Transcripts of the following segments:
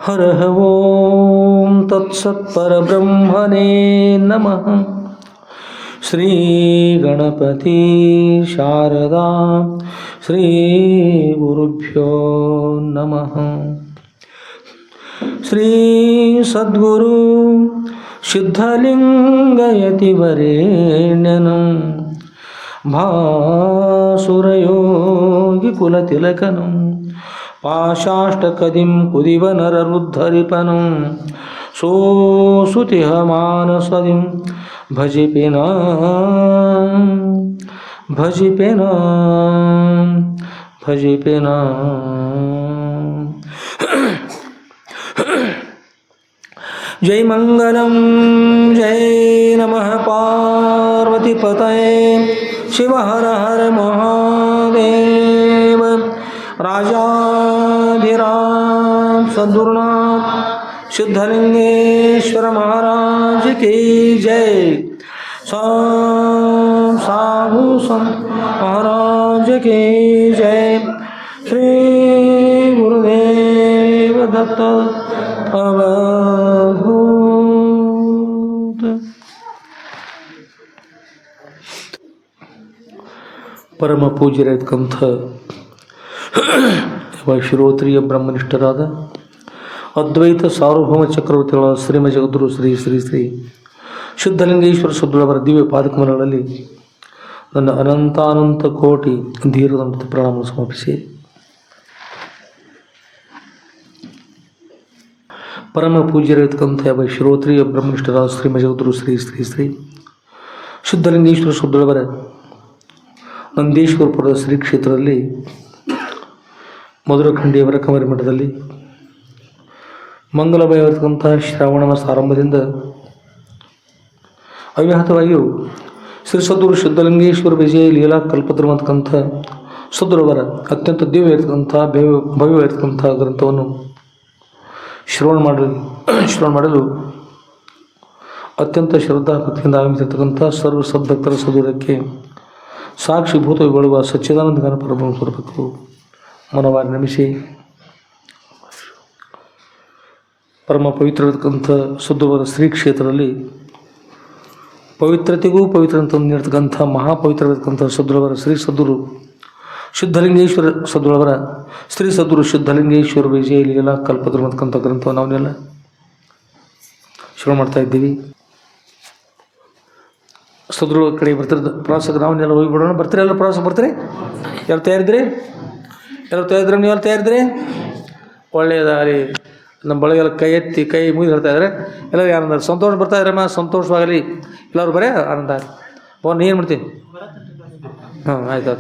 ಹರಃ ಓಂ ತತ್ಸತ್ಪರಬ್ರಹ್ಮಣೇ ನಮಃ. ಶ್ರೀ ಗಣಪತಿ ಶಾರದಾ ಶ್ರೀ ಗುರುಭ್ಯೋ ನಮಃ. ಶ್ರೀ ಸದ್ಗುರು ಸಿದ್ಧಲಿಂಗಯತಿವರೇಣ್ಯನಂ ಭಾಸುರಯೋಗಿ ಕುಲತಿಲಕನಂ ಪಾಶಾಷ್ಟಕದಿಂ ಕುದಿವ ನರರುದ್ಧರಿಪನಂ ಸೋಸುತಿಹ ಮಾನಸದಿಂ ಭಜಿಪೆನ ಭಜಿಪೆನ ಭಜಿಪೆನ. ಜೈ ಮಂಗಲಂ ಜೈ ನಮಃ ಪಾರ್ವತಿಪತಯೇ ಶಿವ ಹರ ಹರ ಮಹಾದೇವ. राजाधिराज सद्गुरुनाथ सिद्धलिंगेश्वर महाराज की जय. साधु संत महाराज की जय. श्री गुरुदेव दत्त अवधूत. परम पूज्यರಾದಂಥ ಶಿರೋತ್ರಿಯ ಬ್ರಹ್ಮನಿಷ್ಠರಾದ ಅದ್ವೈತ ಸಾರ್ವಭೌಮ ಚಕ್ರವರ್ತಿಗಳಾದ ಶ್ರೀಮ ಜಗದ್ಗುರು ಶ್ರೀ ಶ್ರೀ ಶ್ರೀ ಶುದ್ಧಲಿಂಗೇಶ್ವರ ಸದ್ಗುರುವರ ದಿವ್ಯ ಪಾದಕಮಲಗಳಲ್ಲಿ ನನ್ನ ಅನಂತಾನಂತ ಕೋಟಿ ಧೀರದಂತ ಪ್ರಣಾಮ ಸಮರ್ಪಿಸಿ, ಪರಮ ಪೂಜ್ಯರಾಗಿರ್ತಕ್ಕಂಥ ಶಿರೋತ್ರಿಯ ಬ್ರಹ್ಮನಿಷ್ಠರಾದ ಶ್ರೀಮ ಜಗದ್ಗುರು ಶ್ರೀ ಶ್ರೀ ಶ್ರೀ ಶುದ್ಧಲಿಂಗೇಶ್ವರ ಸದ್ಗುರುವರ ನಂದೀಶ್ವರಪುರದ ಶ್ರೀ ಕ್ಷೇತ್ರದಲ್ಲಿ ಮಧುರಖಂಡಿಯವರ ಕಮರಿ ಮಠದಲ್ಲಿ ಮಂಗಲಮಯವಾಗಿರ್ತಕ್ಕಂಥ ಶ್ರಾವಣ ಮಾಸ ಆರಂಭದಿಂದ ಅವ್ಯಾಹತವಾಗಿಯೂ ಶ್ರೀ ಸದ್ಗುರು ಸಿದ್ಧಲಿಂಗೇಶ್ವರ ವಿಜಯ ಲೀಲಾ ಕಲ್ಪತರು ಅಂತಕ್ಕಂಥ ಸದ್ಗುರುವರ ಅತ್ಯಂತ ದಿವ್ಯವಾಗಿರ್ತಕ್ಕಂಥ ಭವ್ಯವಾಗಿರ್ತಕ್ಕಂಥ ಗ್ರಂಥವನ್ನು ಶ್ರವಣ ಮಾಡಲು ಅತ್ಯಂತ ಶ್ರದ್ಧಾ ಭಕ್ತಿಯಿಂದ ಆಗಮಿಸಿರ್ತಕ್ಕಂಥ ಸರ್ವ ಸದ್ಭಕ್ತರ ಸದ್ಗುರಕ್ಕೆ ಸಾಕ್ಷಿಭೂತಗೊಳ್ಳುವ ಸಚ್ಚಿದಾನಂದ ಘನ ಪರಬ್ರಹ್ಮ ಸ್ವರೂಪಕ್ಕೂ ಮನವಾಗಿ ನಮಿಸಿ, ಪರಮ ಪವಿತ್ರವಾಗಿರ್ತಕ್ಕಂಥ ಸದ್ಗುರುವರ ಶ್ರೀ ಕ್ಷೇತ್ರದಲ್ಲಿ ಪವಿತ್ರತೆಗೂ ಪವಿತ್ರ ಅಂತ ನೀಡ್ತಕ್ಕಂಥ ಮಹಾಪವಿತ್ರವಾಗಿರ್ತಕ್ಕಂಥ ಸದ್ಗುರುವರ ಶ್ರೀ ಸದ್ಗುರು ಸಿದ್ಧಲಿಂಗೇಶ್ವರ ಸದ್ಗುರುವರ ಶ್ರೀ ಸದ್ಗುರು ಸಿದ್ಧಲಿಂಗೇಶ್ವರ ವಿಜಯ ಲೀಲಾ ಕಲ್ಪತರು ಅಂತಕ್ಕಂಥ ಗ್ರಂಥವನ್ನು ನಾವನ್ನೆಲ್ಲ ಶ್ರವಣ ಮಾಡ್ತಾ ಇದ್ದೀವಿ. ಸದ್ಗುರು ಕಡೆ ಬರ್ತಿರೋದು ಪ್ರವಾಸಕ್ಕೆ ನಾವನ್ನೆಲ್ಲ ಹೋಗಿಬಿಡೋಣ. ಬರ್ತೀರಿ ಎಲ್ಲ ಪ್ರವಾಸಕ್ಕೆ ಬರ್ತೀರಿ? ಯಾರು ತಯಾರಿದ್ರಿ? ಎಲ್ಲರೂ ತಯಾರಿದ್ರೆ ನೀವೆಲ್ಲ ತಯಾರಿದ್ರಿ? ಒಳ್ಳೆಯದಾಗಲಿ. ನಮ್ಮ ಬಳಗೆಲ್ಲ ಕೈ ಎತ್ತಿ ಕೈ ಮುಗಿದು ಹೇಳ್ತಾ ಇದ್ದಾರೆ. ಎಲ್ಲರೂ ಆನಂದ ಸಂತೋಷ ಬರ್ತಾ ಇದ್ರಮ್ಮ, ಸಂತೋಷವಾಗಲಿ. ಎಲ್ಲರೂ ಬರೇ ಆನಂದ. ಬೋನ್ ಏನು ಮಾಡ್ತೀವಿ? ಹಾಂ ಆಯ್ತು.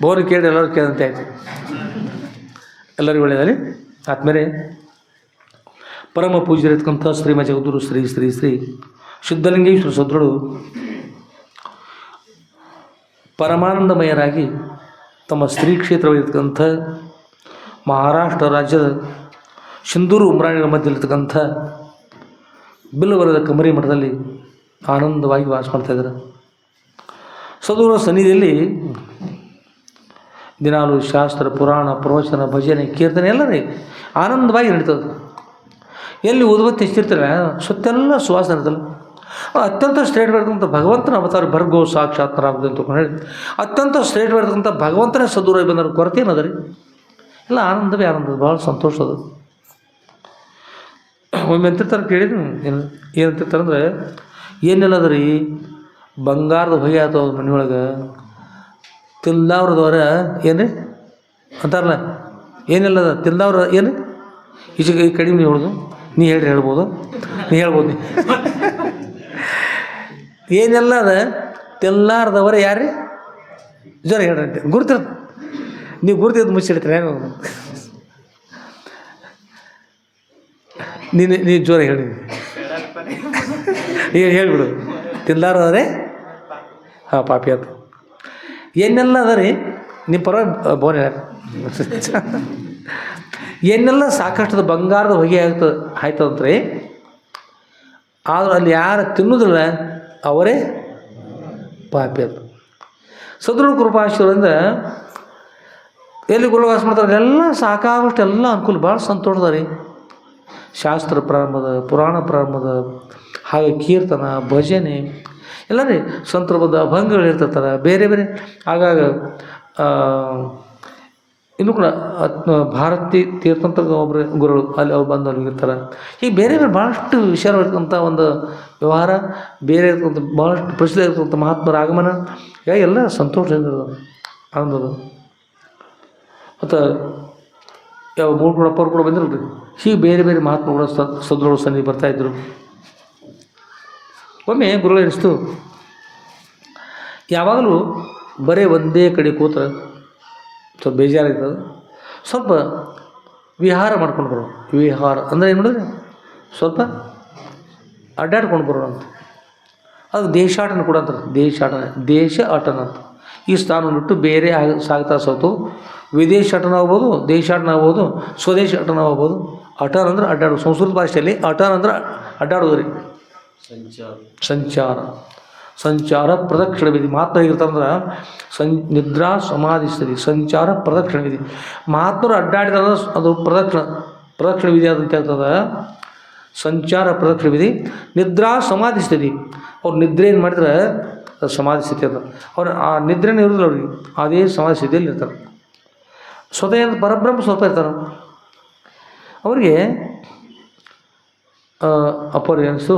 ಬೋನ್ ಕೇಳಿ ಎಲ್ಲರೂ ಕೇಳಂತೆ ಆಯ್ತು. ಎಲ್ಲರಿಗೂ ಒಳ್ಳೆಯದಾಗಲಿ. ಆದಮೇಲೆ ಪರಮ ಪೂಜ್ಯರಿರ್ತಕ್ಕಂಥ ಶ್ರೀಮ ಜಗದ್ಗುರು ಶ್ರೀ ಶ್ರೀ ಶ್ರೀ ಸಿದ್ಧಲಿಂಗೇಶ್ವರ ಸದ್ಗುರು ಪರಮಾನಂದಮಯರಾಗಿ ತಮ್ಮ ಸ್ತ್ರೀ ಕ್ಷೇತ್ರವಾಗಿರ್ತಕ್ಕಂಥ ಮಹಾರಾಷ್ಟ್ರ ರಾಜ್ಯದ ಸಿಂಧೂರು ಉಮ್ರಾಣಿಗಳ ಮಧ್ಯದಲ್ಲಿರ್ತಕ್ಕಂಥ ಬಿಲ್ಲವರದ ಕಮರಿ ಮಠದಲ್ಲಿ ಆನಂದವಾಗಿ ವಾಸ ಮಾಡ್ತಾಯಿದ್ದಾರೆ. ಸದ್ಗುರುವರ ಸನ್ನಿಧಿಯಲ್ಲಿ ದಿನಾಲು ಶಾಸ್ತ್ರ ಪುರಾಣ ಪ್ರವಚನ ಭಜನೆ ಕೀರ್ತನೆ ಎಲ್ಲರೇ ಆನಂದವಾಗಿ ನಡೀತದೆ. ಎಲ್ಲಿ ಉದ್ಬತ್ತಿ ಹೆಚ್ಚಿರ್ತಾರೆ ಸುತ್ತೆಲ್ಲ ಸುವಾಸನೆ ಇರ್ತಲ್ಲ. ಅತ್ಯಂತ ಶ್ರೇಷ್ಠವಾಗಿರ್ತಕ್ಕಂಥ ಭಗವಂತನ ಅವತಾರ ಭರ್ಗೋ ಸಾಕ್ಷಾತ್ ರಾಮದೇವ ಅಂತ ಹೇಳಿ ಅತ್ಯಂತ ಶ್ರೇಷ್ಠವಾಗಿರ್ತಕ್ಕಂಥ ಭಗವಂತನೇ ಸದ್ಗುರುವಾಗಿ ಬಂದವ್ರ ಕೊರತೆ ಏನದ ರೀ? ಎಲ್ಲ ಆನಂದವೇ ಆನಂದ, ಭಾಳ ಸಂತೋಷ ಅದು. ಒಮ್ಮೆ ಅಂತಿರ್ತಾರೆ ಕೇಳಿದ್ರು, ಏನಂತಿರ್ತಾರಂದ್ರೆ ಏನೆಲ್ಲದ ರೀ ಬಂಗಾರದ ಹೊಗೆ ಆತವ ಮನೆಯೊಳಗೆ ತಿಲ್ದವ್ರದವ್ರ ಏನು ರೀ ಅಂತಾರಲ್ಲ, ಏನೆಲ್ಲದ ತಿಲ್ದವ್ರ ಏನು ಈಚೆಗೆ ಕಡಿಮೆ ಹೇಳೋದು. ನೀ ಹೇಳ್ಬೋದು ಏನೆಲ್ಲ ಅದ ತೆಲ್ಲಾರ್ದವರ ಯಾರು ರೀ? ಜ್ವರ ಹೇಳ್ರಂತೆ ಗುರ್ತಿರ್ತ. ನೀವು ಗುರ್ತಿದ್ದು ಮುಚ್ಚಿಡ್ತೀರ ಏನು? ನೀ ಜ್ವರ ಹೇಳಿ ಈಗ ಹೇಳ್ಬಿಡು. ತಿಲ್ಲಾರ್ದವರೇ ಹಾಂ ಪಾಪಿ ಅದು. ಏನೆಲ್ಲ ಅದ ರೀ ನಿಮ್ಮ ಪರವಾಗಿ ಬೋನ್ ಹೇಳ ಏನೆಲ್ಲ ಸಾಕಷ್ಟು ಬಂಗಾರದ ಹೊಗೆ ಆಯ್ತದಂತ್ರಿ. ಆದ್ರೆ ಅಲ್ಲಿ ಯಾರು ತಿನ್ನೋದಿಲ್ಲ ಅವರೇ ಪಾಪಿ ಅದು. ಸದ್ಗುರು ಕೃಪಾಶೀರ್ವಾದದಿಂದ ಎಲ್ಲಿ ಗುರುಗಳು ವಾಸ ಮಾಡ್ತಾರೆ ಎಲ್ಲ ಸಾಕಾಗೋಷ್ಟು ಎಲ್ಲ ಅನುಕೂಲ, ಭಾಳ ಸಂತೋಷದ ರೀ. ಶಾಸ್ತ್ರ ಪ್ರಾರಂಭದ, ಪುರಾಣ ಪ್ರಾರಂಭದ, ಹಾಗೆ ಕೀರ್ತನ, ಭಜನೆ ಎಲ್ಲ ರೀ, ಸಂದರ್ಭದ ಅಭಂಗಗಳು ಇರ್ತಿರ್ತಾರೆ ಬೇರೆ ಬೇರೆ. ಆಗಾಗ ಇನ್ನೂ ಕೂಡ ಭಾರತಿ ತೀರ್ಥಂತ ಒಬ್ಬರು ಗುರುಗಳು ಅಲ್ಲಿ ಅವ್ರು ಬಂದು ಅಲ್ಲಿ ಇರ್ತಾರೆ. ಹೀಗೆ ಬೇರೆ ಬೇರೆ ಭಾಳಷ್ಟು ವಿಚಾರವಾಗಿರ್ತಕ್ಕಂಥ ಒಂದು ವ್ಯವಹಾರ, ಬೇರೆ ಇರ್ತಕ್ಕಂಥ ಭಾಳಷ್ಟು ಪ್ರಸಿದ್ಧ ಇರ್ತಕ್ಕಂಥ ಮಹಾತ್ಮರ ಆಗಮನ, ಎಲ್ಲ ಸಂತೋಷದಿಂದ ಆನಂದದು. ಮತ್ತು ಯಾವ ಮೂರು ಕೂಡ ಅಪ್ಪರು ಕೂಡ ಬಂದಿರಲ್ಲ ರೀ. ಹೀಗೆ ಬೇರೆ ಬೇರೆ ಮಹಾತ್ಮಗಳು ಸದ್ರುಗಳು ಸನ್ನಿಧಿ ಬರ್ತಾಯಿದ್ರು. ಒಮ್ಮೆ ಗುರುಗಳು ಎನಿಸ್ತು, ಯಾವಾಗಲೂ ಬರೀ ಒಂದೇ ಕಡೆ ಕೂತ್ರೆ ಸ್ವಲ್ಪ ಬೇಜಾರಾಗ್ತದೆ, ಸ್ವಲ್ಪ ವಿಹಾರ ಮಾಡ್ಕೊಂಡು ಬರೋಣ. ವಿಹಾರ ಅಂದರೆ ಏನು ಮಾಡಿದ್ರೆ ಸ್ವಲ್ಪ ಅಡ್ಡಾಡ್ಕೊಂಡು ಬರೋಣ ಅಂತ. ಅದು ದೇಶಾಟನ ಕೂಡ ಅಂತಾರೆ, ದೇಶ ಆಟನ ಅಂತ. ಈ ಸ್ಥಾನವನ್ನು ಬಿಟ್ಟು ಬೇರೆ ಸಾಗ್ತಾ ಸೋತು ವಿದೇಶಾಟನ ಆಗ್ಬೋದು, ದೇಶಾಟನ ಆಗ್ಬೋದು, ಸ್ವದೇಶ ಆಟನ ಆಗ್ಬೋದು. ಅಟನ್ ಅಂದ್ರೆ ಅಡ್ಡಾಡೋದು, ಸಂಸ್ಕೃತ ಭಾಷೆಯಲ್ಲಿ ಅಟನ್ ಅಂದ್ರೆ ಅಡ್ಡಾಡೋದು ರೀ. ಸಂಚಾರ ಪ್ರದಕ್ಷಿಣ ವಿಧಿ. ಮಹಾತ್ಮ ಹೇಗಿರ್ತಾರಂದ್ರೆ ನಿದ್ರಾ ಸಮಾಧಿ ಸ್ಥಿತಿ, ಸಂಚಾರ ಪ್ರದಕ್ಷಿಣ ವಿಧಿ. ಮಹಾತ್ಮರು ಅಡ್ಡಾಡಿದಾಗ ಅದು ಪ್ರದಕ್ಷಿಣ ವಿಧಿ ಅಂತ ಹೇಳ್ತದೆ. ಸಂಚಾರ ಪ್ರದಕ್ಷಿಣ ವಿಧಿ. ನಿದ್ರಾ ಸಮಾಧಿ ಸ್ಥಿತಿ, ಅವ್ರು ನಿದ್ರೆ ಏನು ಮಾಡಿದ್ರೆ ಅದು ಸಮಾಧಿ ಸ್ಥಿತಿ ಅಂತ. ಅವ್ರು ಆ ನಿದ್ರೆನೇ ಇರೋದಿಲ್ಲ ಅವ್ರಿಗೆ, ಅದೇ ಸಮಾಧಿ ಸ್ಥಿತಿಯಲ್ಲಿ ಇರ್ತಾರೆ. ಸ್ವತಃ ಪರಬ್ರಹ್ಮ ಸ್ವಲ್ಪ ಇರ್ತಾರೆ. ಅವರಿಗೆ ಅಪ್ಪರು ಅನಿಸ್ತು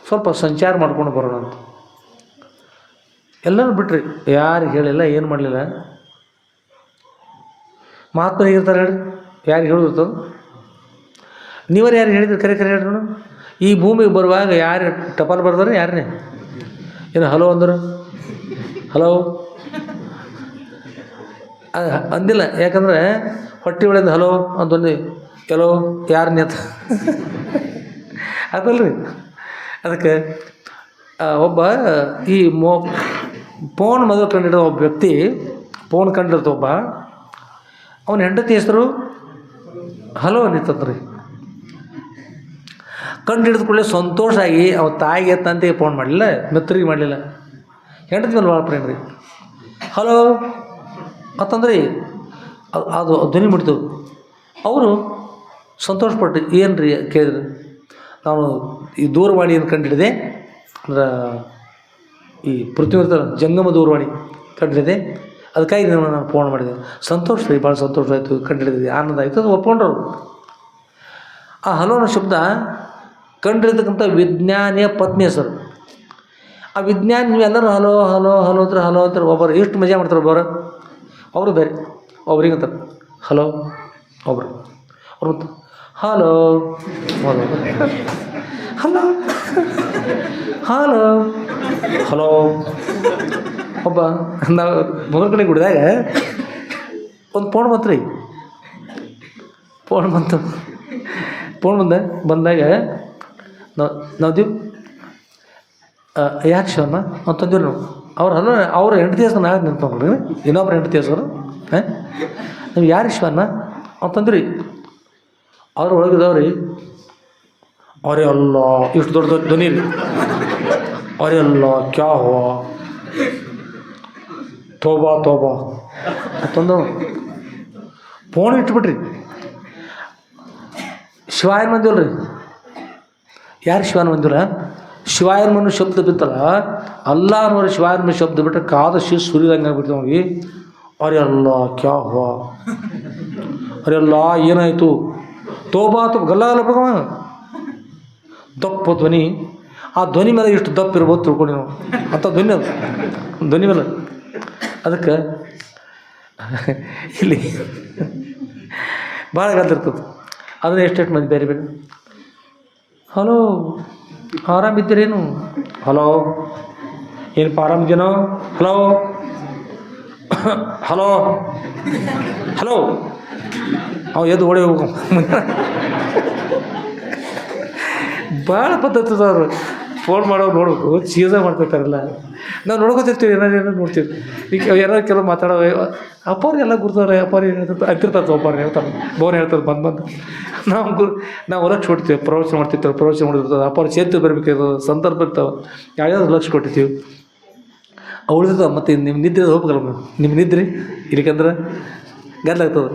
ಸ್ವಲ್ಪ ಸಂಚಾರ ಮಾಡ್ಕೊಂಡು ಬರೋಣ ಅಂತ. ಎಲ್ಲರೂ ಬಿಟ್ರಿ, ಯಾರಿಗೆ ಹೇಳಿಲ್ಲ, ಏನು ಮಾಡಲಿಲ್ಲ. ಮಹಾತ್ಮ ಹೇಗಿರ್ತಾರೆ ಹೇಳಿ, ಯಾರಿಗೆ ಹೇಳಿರ್ತದೆ? ನೀವರು ಯಾರು ಹೇಳಿದ್ರು ಕರೆ ಹೇಳ್ರಿ. ಈ ಭೂಮಿಗೆ ಬರುವಾಗ ಯಾರು ಟಪಾಲ್ ಬರ್ದಾರೆ? ಯಾರನ್ನೇ ಏನು ಹಲೋ ಅಂದರು? ಹಲೋ ಅಂದಿಲ್ಲ. ಯಾಕಂದರೆ ಹೊಟ್ಟೆ ಒಳಗಿಂದ ಹಲೋ ಅಂತಂದು ಕೆಲವು ಯಾರನ್ನೇ ಅಂತ ಅದಲ್ರಿ. ಅದಕ್ಕೆ ಒಬ್ಬ ಈ ಫೋನ್ ಮೊದಲು ಕಂಡಿರೋ ಒಬ್ಬ ವ್ಯಕ್ತಿ, ಫೋನ್ ಕಂಡಿರ್ತ ಒಬ್ಬ, ಅವನ ಹೆಂಡತಿ ಹೆಸರು ಹಲೋ ಅನ್ನಿತ್ತಂದ್ರಿ. ಕಂಡು ಹಿಡಿದ ಕೂಡಲೇ ಸಂತೋಷ ಆಗಿ ಅವ್ನ ತಾಯಿಗೆ ತಂದೆಗೆ ಫೋನ್ ಮಾಡಲಿಲ್ಲ, ಮಿತ್ರಿಗೆ ಮಾಡಲಿಲ್ಲ, ಹೆಂಡತಿ ಮೇಲೆ ಭಾಳ ಪ್ರೇಮ ರೀ. ಹಲೋ ಅಂತಂದ್ರಿ, ಅದು ಧ್ವನಿ ಬಿಡ್ತು. ಅವರು ಸಂತೋಷಪಟ್ಟು ಏನು ರೀ ಕೇಳಿದ್ರು. ನಾನು ಈ ದೂರವಾಣಿಯನ್ನು ಕಂಡಿಡಿದೆ, ಅಂದ್ರೆ ಈ ಪೃಥ್ವಿ ಜಂಗಮ ದೂರವಾಣಿ ಕಂಡಿಡಿದೆ, ಅದಕ್ಕಾಗಿ ನಾನು ಫೋನ್ ಮಾಡಿದೆ. ಸಂತೋಷ ರೀ, ಭಾಳ ಸಂತೋಷ ಆಯಿತು, ಕಂಡಿಡಿದೆ, ಆನಂದ ಆಯಿತು, ಅದು ಒಪ್ಕೊಂಡ್ರು. ಆ ಹಲೋನ ಶಬ್ದ ಕಂಡಿರ್ತಕ್ಕಂಥ ವಿಜ್ಞಾನಿಯ ಪತ್ನಿ ಹೆಸರು. ಆ ವಿಜ್ಞಾನಿ ನೀವೆಲ್ಲರೂ ಹಲೋ ಹಲೋ ಹಲೋ ಹತ್ರ ಹಲೋ ಅಂತಾರೆ. ಒಬ್ಬರು ಎಷ್ಟು ಮಜಾ ಮಾಡ್ತಾರೆ ಒಬ್ಬರು, ಅವರು ಬೇರೆ ಒಬ್ರಿಗೆ ಅಂತಾರೆ ಹಲೋ, ಒಬ್ಬರು ಅವ್ರು ಮತ್ತು hello hello hello hello hello. ಒಬ್ಬ ನಾವು ಮಗನ ಕಡೆ ಗುಡಿದಾಗ ಒಂದು ಫೋನ್ ಬಂತು ರೀ. ಫೋನ್ ಬಂದಾಗ ನಾವು ದೀವ್ ಯಾಕೆ ಶಿವಣ್ಣ ಅಂತಂದಿವ್ರಿ ನಾವು. ಅವ್ರ ಹೆಂಡತಿ ಹೆಸರು ನಾಳೆ ನೆನ್ಕೊಂಡ್ರಿ, ಇನ್ನೊಬ್ರು ಹೆಂಡತಿ ಹೆಸರು ನೀವು ಯಾರು ಶಿವಣ್ಣ ಅಂತಂದ್ರಿ. ಅವ್ರ ಒಳಗಿದವ್ರಿ ಅವರೇ ಅಲ್ಲ, ಇಷ್ಟು ದೊಡ್ಡ ಧ್ವನಿ ರೀ, ಅವರೇ ಅಲ್ಲ ಕ್ಯಾ ಹೋ ತೋಬಾ ತೋಬಾ ಅಂತಂದು ಫೋನ್ ಇಟ್ಬಿಟ್ರಿ. ಶಿವಾಯನ ಮಂದಿವಲ್ಲ ರೀ, ಯಾರು ಶಿವಾನ ಮಂದಿಲ್ಲ, ಶಿವಾಯನ ಮನು ಶಬ್ದ ಬಿತ್ತಲ್ಲ, ಅಲ್ಲ ಅನ್ನೋರು ಶಿವಾಯನ ಮನು ಶಬ್ದ ಬಿಟ್ಟರೆ ಕಾದ ಶಿವ ಸುರಿದಂಗೆ ಆಗ್ಬಿಡ್ತೀವಿ ಅವ್ರಿಗೆ. ಅರೆ ಅಲ್ಲ ಕ್ಯಾ ಹೋ, ಅರೆ ಅಲ್ಲ ಏನಾಯಿತು, ತೋಬಾ ತೋಬ ಗಲ್ಲ ಬಗ ದಪ್ಪ ಧ್ವನಿ. ಆ ಧ್ವನಿ ಮೇಲೆ ಇಷ್ಟು ದಪ್ಪ ಇರ್ಬೋದು ತಿಳ್ಕೊಂಡು ನಾವು, ಅಂಥ ಧ್ವನಿ ಮೇಲೆ. ಅದಕ್ಕೆ ಇಲ್ಲಿ ಭಾಳ ಗಲ್ತಿರ್ತದೆ. ಅದನ್ನ ಎಷ್ಟೆಷ್ಟು ಮಂದಿ ಬೇರೆ ಬೇರೆ ಹಲೋ ಆರಾಮಿದ್ದೀರೇನು, ಹಲೋ ಏನಪ್ಪ ಆರಾಮಿದ್ದೀನೋ, ಹಲೋ ಹಲೋ ಹಲೋ ಅವ ಎದ್ದು ಓಡಿ ಹೋಗ್ಬೇಕು. ಭಾಳ ಪದ್ಧತಿ ಅವರು ಫೋನ್ ಮಾಡೋರು ನೋಡ್ಬೇಕು, ಚೀಸ ಮಾಡ್ತಿರ್ತಾರಲ್ಲ. ನಾವು ನೋಡ್ಕೊತಿರ್ತೀವಿ, ಏನಾರು ನೋಡ್ತೀವಿ. ಈಗ ಏನಾರು ಕೆಲವು ಮಾತಾಡೋ ಅಪ್ಪವ್ರು ಎಲ್ಲ ಗುರ್ತವ್ರೆ, ಅಪ್ಪವ್ರು ಏನು ಹೇಳ್ತಾರೆ ಅಂತಿರ್ತಾರೆ, ಒಬ್ಬರು ಹೇಳ್ತಾರೆ, ಬೋನ್ ಹೇಳ್ತಾರೆ ಬಂದು ನಾವು ಲಕ್ಷ ಕೊಡ್ತೀವಿ, ಪ್ರವಚನ ಮಾಡಿರ್ತಾರೆ, ಅಪ್ಪವ್ರು ಸೇರ್ತೀವಿ ಬರಬೇಕಿರೋ ಸಂದರ್ಭ ಇರ್ತಾವೆ, ಯಾವ್ಯಾವ್ದು ಲಕ್ಷ ಕೊಟ್ಟಿರ್ತೀವಿ, ಉಳಿದಿರ್ತಾವೆ. ಮತ್ತು ನಿಮ್ಮ ನಿದ್ರೆ ಹೋಗ್ಬೇಕಲ್ಲ, ನಿಮ್ಮ ನಿದ್ರೆ ಇಲ್ಲಿಕಂದ್ರೆ ಗದ್ಲಾಗ್ತದೆ.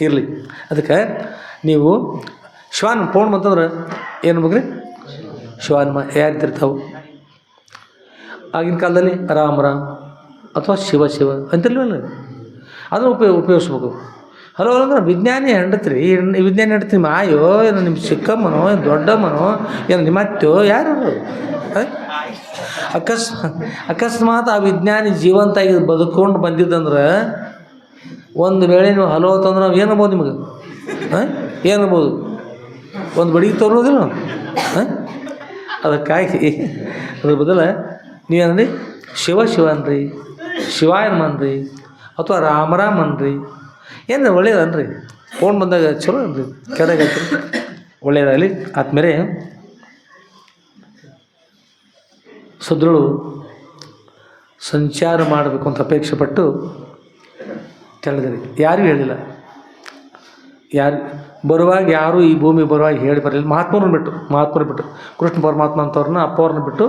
ಇರಲಿ, ಅದಕ್ಕೆ ನೀವು ಶಿವಾನ್ ಫೋನ್ ಬಂತಂದ್ರೆ ಏನು ಮಗ್ರಿ ಶಿವಾನ್ಮ ಯಾರಿರ್ತಾವೆ. ಆಗಿನ ಕಾಲದಲ್ಲಿ ರಾಮ ರಾಮ್ ಅಥವಾ ಶಿವ ಶಿವ ಅಂತಿಲ್ವಲ್ಲ, ಅದನ್ನು ಉಪಯೋಗಿಸ್ಬೇಕು. ಹಲೋ ಅಂದ್ರೆ ವಿಜ್ಞಾನಿ ಹೆಂಡತ್ರಿ, ವಿಜ್ಞಾನಿ ಹೆಂಡತಿ ಮಾಯೋ ಏನು ನಿಮ್ಮ ಚಿಕ್ಕಮ್ಮನೋ ಏನು ದೊಡ್ಡಮ್ಮನೋ ಏನು ನಿಮ್ಮ ಅತ್ತೋ ಯಾರು ಅಕಸ್ಮಾತ್ ಆ ವಿಜ್ಞಾನಿ ಜೀವಂತಾಗಿ ಬದುಕೊಂಡು ಬಂದಿದ್ದಂದ್ರೆ ಒಂದು ವೇಳೆ ನೀವು ಹಲೋ ಅಂತಂದ್ರೆ ನಾವು ಏನಬೋದು ನಿಮಗೆ ಏನಬೋದು ಒಂದು ಬಡಿಗೆ ತರೋದಿಲ್ಲ ಅದಕ್ಕಾಗಿ ಅದ್ರ ಬದಲ ನೀವೇನ್ರಿ ಶಿವ ಶಿವ ಅನ್ರಿ, ಶಿವಾಯನ್ ಅನ್ರಿ ಅಥವಾ ರಾಮರಾಮ್ ಅನ್ರಿ, ಏನು ಒಳ್ಳೇದನ್ರಿ. ಫೋನ್ ಬಂದಾಗ ಚಲೋ ಅನ್ರಿ, ಕೆಳಗಾಯ್ತು ಒಳ್ಳೇದಾಗಲಿ. ಆದ್ಮೇಲೆ ಸದೃಳು ಸಂಚಾರ ಮಾಡಬೇಕು ಅಂತ ಅಪೇಕ್ಷೆ ಪಟ್ಟು ತಿಳಿದ್ರಿ. ಯಾರಿಗೂ ಹೇಳಿಲ್ಲ, ಯಾರು ಬರುವಾಗ ಯಾರೂ ಈ ಭೂಮಿ ಬರುವಾಗ ಹೇಳಿ ಬರಲಿಲ್ಲ. ಮಹಾತ್ಮರು ಬಿಟ್ಟು ಕೃಷ್ಣ ಪರಮಾತ್ಮ ಅಂತವ್ರನ್ನ ಅಪ್ಪವ್ರನ್ನ ಬಿಟ್ಟು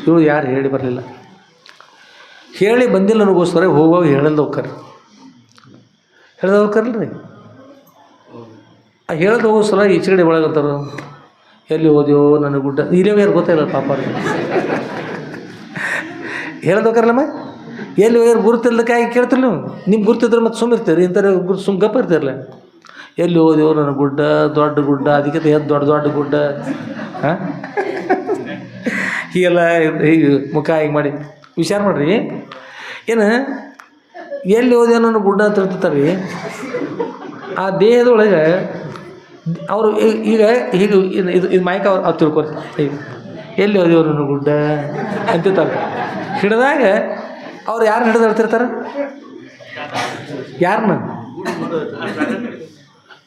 ಇವರು ಯಾರು ಹೇಳಿ ಬರಲಿಲ್ಲ. ಹೇಳಿ ಬಂದಿಲ್ಲ ನನಗೋಸ್ಕರ ಹೋಗುವಾಗ ಹೇಳಲ್ದ ಹೋಗ್ತಾರೆ, ಹೇಳ್ದ ಹೋಗ್ತಾರಲ್ಲ ರೀ. ಆ ಹೇಳ್ದ ಹೋಗೋಸ್ಕರ ಈಚೆ ಕಡೆ ಒಳಗಂತಾರ ಎಲ್ಲಿ ಹೋದ್ಯೋ ನನಗೆ ಗುಡ್ಡ ಇಲ್ಲೇ ಯಾರು ಗೊತ್ತಾಯಿಲ್ಲ ಪಾಪ ಅವ್ರಿಗೆ. ಹೇಳ್ದ ಹೋಗ್ತಾರಲ್ಲಮ್ಮ ಎಲ್ಲಿ ಹೋಗ್ಯಾರ ಗುರುತಿಲ್ದಕ್ಕಾಗಿ ಕೇಳ್ತಿರ್ಲಿ ನೀವು. ನಿಮ್ಗೆ ಗುರ್ತಿದ್ರೆ ಮತ್ತೆ ಸುಮ್ಮಿರ್ತೀರಿ, ಇಂಥವ್ರು ಸುಮ್ಮ ಗಪ್ಪ ಇರ್ತಿರಲ್ಲ. ಎಲ್ಲಿ ಹೋದೆವು ನನ್ನ ಗುಡ್ಡ ದೊಡ್ಡ ಗುಡ್ಡ, ಅದಕ್ಕೆ ದೊಡ್ಡ ದೊಡ್ಡ ಗುಡ್ಡ ಹೀಗೆಲ್ಲ ಹೀಗೆ ಮುಖ ಹೀಗೆ ಮಾಡಿ ವಿಚಾರ ಮಾಡಿರಿ. ಏನು ಎಲ್ಲಿ ಹೋದೆವು ನನ್ನ ಗುಡ್ಡ ಅಂತ ಹೇಳ್ತಾರೆ ರೀ. ಆ ದೇಹದೊಳಗೆ ಅವರು ಈಗ ಹೀಗೆ ಇದು ಮೈಕ ಅವ್ರು ತಿಳ್ಕೊರಿ, ಈಗ ಎಲ್ಲಿ ಹೋದೆವು ನನ್ನ ಗುಡ್ಡ ಅಂತಿರ್ತಾರೆ. ಹಿಡಿದಾಗ ಅವ್ರು ಯಾರು ಹಿಡಿದು ಹೇಳ್ತಿರ್ತಾರೆ, ಯಾರನ್ನ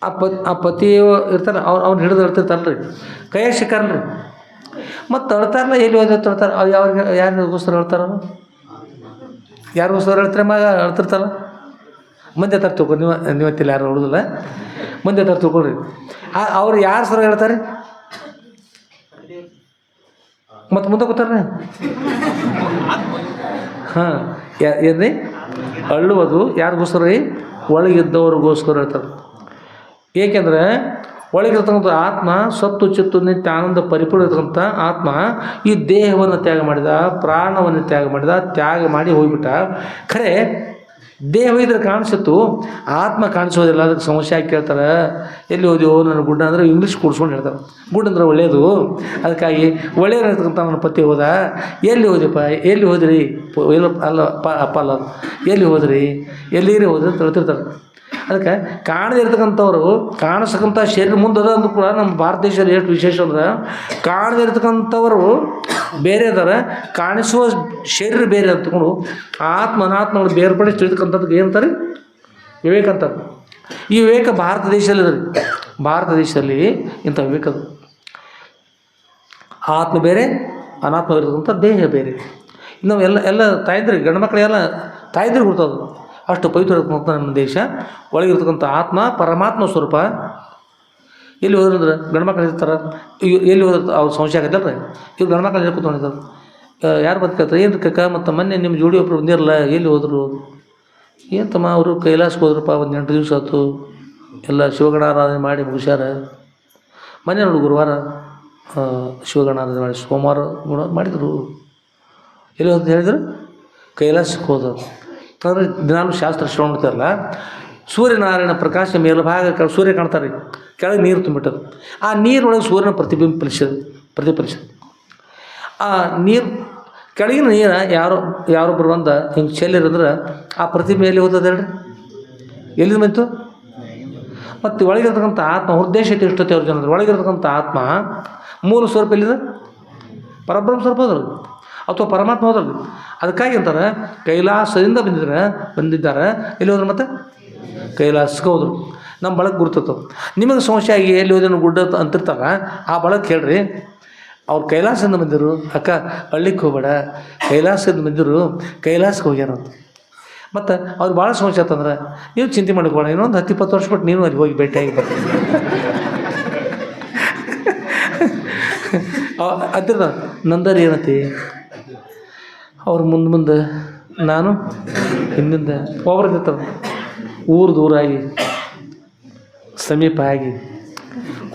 ಆ ಪತಿ ಇರ್ತಾರೆ ಅವ್ನು ಹಿಡಿದು ಹೇಳ್ತಿರ್ತಾರಲ್ಲ ರೀ, ಕೈಯಾಗ ಸಿಕ್ಕಾರಲ್ಲ ರೀ. ಮತ್ತು ಅಳ್ತಾರಲ್ಲ ಎಲ್ಲಿ ಹೋದ ತಳ್ತಾರೆ. ಅವು ಯಾರಿಗೋಸ್ಕರ ಹೇಳ್ತಾರ, ಯಾರಿಗೋಸ್ಕರ ಹೇಳ್ತಾರೆ ಮಗ ಅಳ್ತಿರ್ತಾರ. ಮುಂದೆ ತರ ತಿಳ್ಕೊರಿ, ನೀವತ್ತಿಲ್ಲ ಯಾರು ಹೊಡೋದಿಲ್ಲ, ಮುಂದೆ ತರ ತಿಳ್ಕೊಳ್ರಿ. ಅವ್ರು ಯಾರು ಸರ ಹೇಳ್ತಾರೆ ಮತ್ತು ಮುಂದೆ ಕೂತಾರ. ಹಾಂ ಏನ್ರಿ ಅಳ್ಳುವುದು ಯಾರಿಗೋಸ್ಕರ ರೀ, ಒಳಗಿದ್ದವ್ರಿಗೋಸ್ಕರ ಹೇಳ್ತಾರೆ. ಏಕೆಂದರೆ ಒಳಗಿರ್ತಕ್ಕಂಥ ಆತ್ಮ ಸತ್ತು ಚಿತ್ತು ನಿತ್ಯ ಆನಂದ ಪರಿಪೂರ್ಣ ಇರ್ತಕ್ಕಂಥ ಆತ್ಮ ಈ ದೇಹವನ್ನು ತ್ಯಾಗ ಮಾಡಿದ, ಪ್ರಾಣವನ್ನು ತ್ಯಾಗ ಮಾಡಿದ, ತ್ಯಾಗ ಮಾಡಿ ಹೋಗ್ಬಿಟ್ಟ. ಖರೆ ದೇಹ ಇದ್ರೆ ಕಾಣಿಸಿತ್ತು, ಆತ್ಮ ಕಾಣಿಸೋದಿಲ್ಲ. ಅದಕ್ಕೆ ಸಮಸ್ಯೆ ಆಗಿ ಕೇಳ್ತಾರೆ, ಎಲ್ಲಿ ಹೋದೆವು ನನ್ನ ಗುಡ್ಡ ಅಂದರೆ ಇಂಗ್ಲೀಷ್ ಕೂಡ್ಸ್ಕೊಂಡು ಹೇಳ್ತಾರೆ. ಗುಡ್ ಅಂದ್ರೆ ಒಳ್ಳೆಯದು, ಅದಕ್ಕಾಗಿ ಒಳ್ಳೆಯದಿರ್ತಕ್ಕಂಥ ನನ್ನ ಪತಿ ಹೋದ. ಎಲ್ಲಿ ಹೋದ್ಯಪ್ಪ, ಎಲ್ಲಿ ಹೋದ್ರಿ, ಎಲ್ಲ ಅಲ್ಲ ಅಪ್ಪ ಅಲ್ಲ, ಎಲ್ಲಿ ಹೋದ್ರಿ, ಎಲ್ಲಿರಿ ಹೋದ್ರಿ ಅಂತ ಹೇಳ್ತಿರ್ತಾರೆ. ಅದಕ್ಕೆ ಕಾಣದೇ ಇರ್ತಕ್ಕಂಥವ್ರು ಕಾಣಿಸ್ತಕ್ಕಂಥ ಶರೀರ ಮುಂದದ ಅಂದ್ರೂ ಕೂಡ ನಮ್ಮ ಭಾರತ ದೇಶದಲ್ಲಿ ಎಷ್ಟು ವಿಶೇಷ ಅಂದ್ರೆ ಕಾಣದೇ ಇರ್ತಕ್ಕಂಥವರು ಬೇರೆ ಅದಾರ, ಕಾಣಿಸುವ ಶರೀರ ಬೇರೆ ಅಂತಕೊಂಡು ಆತ್ಮ ಅನಾತ್ಮಗಳು ಬೇರ್ಪಡಿಸಿ ತಿಳಿತಕ್ಕಂಥದ್ದು ಏನಂತಾರೆ ವಿವೇಕ ಅಂತಾರೆ. ಈ ವಿವೇಕ ಭಾರತ ದೇಶದಲ್ಲಿ ಇದೆ. ಭಾರತ ದೇಶದಲ್ಲಿ ಇಂಥ ವಿವೇಕ ಅದು. ಆತ್ಮ ಬೇರೆ, ಅನಾತ್ಮ ಇರ್ತಕ್ಕಂಥ ದೇಹ ಬೇರೆ. ಇನ್ನು ಎಲ್ಲ ತಾಯಿದ್ರಿಗೆ ಗಂಡು ಮಕ್ಕಳಿಗೆಲ್ಲ ತಾಯಿದ್ರಿಗೆ ಹುಡ್ತದು. ಅಷ್ಟು ಪವಿತ್ರ ಇರ್ತಕ್ಕಂಥ ನಮ್ಮ ದೇಶ. ಒಳಗಿರ್ತಕ್ಕಂಥ ಆತ್ಮ ಪರಮಾತ್ಮ ಸ್ವರೂಪ. ಎಲ್ಲಿ ಹೋದ್ರಂದ್ರೆ ಗಂಡು ಮಕ್ಕಳು ಇರ್ತಾರೆ, ಎಲ್ಲಿ ಹೋದ್ರೆ ಅವ್ರು ಸಂಶಯ ಆಗತ್ತಲ್ಲ ರೀ. ಇವ್ರು ಗಂಡು ಮಕ್ಕಳು ಎಲ್ಲಿ ಕೂತ್ಕೊಂಡಿದ್ದಾರೆ, ಯಾರು ಬದುಕತ್ತಾರೆ ಏನು ಕಕ್ಕ. ಮತ್ತು ಮೊನ್ನೆ ನಿಮ್ಮ ಜೋಡಿ ಒಬ್ಬರು ಬಂದಿರಲ್ಲ, ಎಲ್ಲಿ ಹೋದರು, ಏನು ತಮ್ಮ ಅವರು ಕೈಲಾಸಕ್ಕೆ ಹೋದ್ರಪ್ಪ, ಒಂದು 8 ದಿವಸ ಆಯ್ತು, ಎಲ್ಲ ಶಿವಗಣಾರಾಧನೆ ಮಾಡಿ ಮುಗಿಸ್ಯಾರ. ಮೊನ್ನೆ ನೋಡಿ ಗುರುವಾರ ಶಿವಗಣಾರಾಧನೆ ಮಾಡಿ ಸೋಮವಾರ ಮಾಡಿದರು. ಎಲ್ಲಿ ಹೋದ ಹೇಳಿದ್ರು, ಕೈಲಾಸಕ್ಕೆ ಹೋದರು. ಅಂದರೆ ದಿನಾಲು ಶಾಸ್ತ್ರ ಶ್ರವಣ ಮಾಡ್ತಾರಲ್ಲ, ಸೂರ್ಯನಾರಾಯಣ ಪ್ರಕಾಶ ಮೇಲ್ಭಾಗ ಸೂರ್ಯ ಕಾಣ್ತಾರೆ, ಕೆಳಗೆ ನೀರು ತುಂಬಿಟ್ಟದು. ಆ ನೀರೊಳಗೆ ಸೂರ್ಯನ ಪ್ರತಿಫಲಿಸೋದು. ಆ ನೀರು ಕೆಳಗಿನ ನೀರು ಯಾರೊಬ್ಬರು ಬಂದ ಹಿಂಗೆ ಚೆಲ್ಲಿರಂದ್ರೆ ಆ ಪ್ರತಿಮೆ ಎಲ್ಲಿ ಹೋದದ ಹೇಳ್ರಿ, ಎಲ್ಲಿ ಬಂತು. ಮತ್ತು ಒಳಗಿರ್ತಕ್ಕಂಥ ಆತ್ಮ ಉದ್ದೇಶ ಐತೆ ಇಷ್ಟೊತ್ತೆ ಅವ್ರ ಜನ. ಒಳಗಿರ್ತಕ್ಕಂಥ ಆತ್ಮ ಮೂಲ ಸ್ವರೂಪ ಎಲ್ಲಿದೆ, ಪರಬ್ರಹ್ಮ ಸ್ವರೂಪ ಹೋದ್ರಲ್ಲ ಅಥವಾ ಪರಮಾತ್ಮ ಹೋದ್ರಲ್ಲ. ಅದಕ್ಕಾಗಿ ಅಂತಾರೆ ಕೈಲಾಸದಿಂದ ಬಂದಿದ್ದಾರೆ. ಎಲ್ಲಿ ಹೋದ್ರು ಮತ್ತು ಕೈಲಾಸಕ್ಕೆ ಹೋದರು. ನಮ್ಮ ಬಳಕೆ ಗುರ್ತತ್ತು. ನಿಮಗೆ ಸಮಸ್ಯೆ ಆಗಿ ಎಲ್ಲಿ ಹೋದ್ರೆ ಗುಡ್ಡ ಅಂತಿರ್ತಾರ, ಆ ಬಳಕೆ ಹೇಳ್ರಿ. ಅವ್ರು ಕೈಲಾಸದಿಂದ ಬಂದಿರು, ಅಕ್ಕ ಹಳ್ಳಿಕ್ಕೆ ಹೋಗ್ಬೇಡ, ಕೈಲಾಸದಿಂದ ಬಂದಿರು, ಕೈಲಾಸಕ್ಕೆ ಹೋಗ್ಯಾರಂತ. ಮತ್ತು ಅವ್ರು ಭಾಳ ಸಮಸ್ಯೆ ಆತಂದ್ರೆ ನೀವು ಚಿಂತೆ ಮಾಡ್ಕೋಣ, ಇನ್ನೊಂದು 10-20 ವರ್ಷ ಬಿಟ್ಟು ನೀನು ಅಲ್ಲಿ ಹೋಗಿ ಭೇಟಿಯಾಗಿ ಬರ್ತೀನಿ ಅಂತಿರ್ತ. ನಂದರ್ ಏನತಿ ಅವ್ರು ಮುಂದೆ ನಾನು ಹಿಂದಿಂದ ಒಬ್ರದಿರ್ತಾರೆ. ಊರು ದೂರಾಗಿ ಸಮೀಪ ಆಗಿ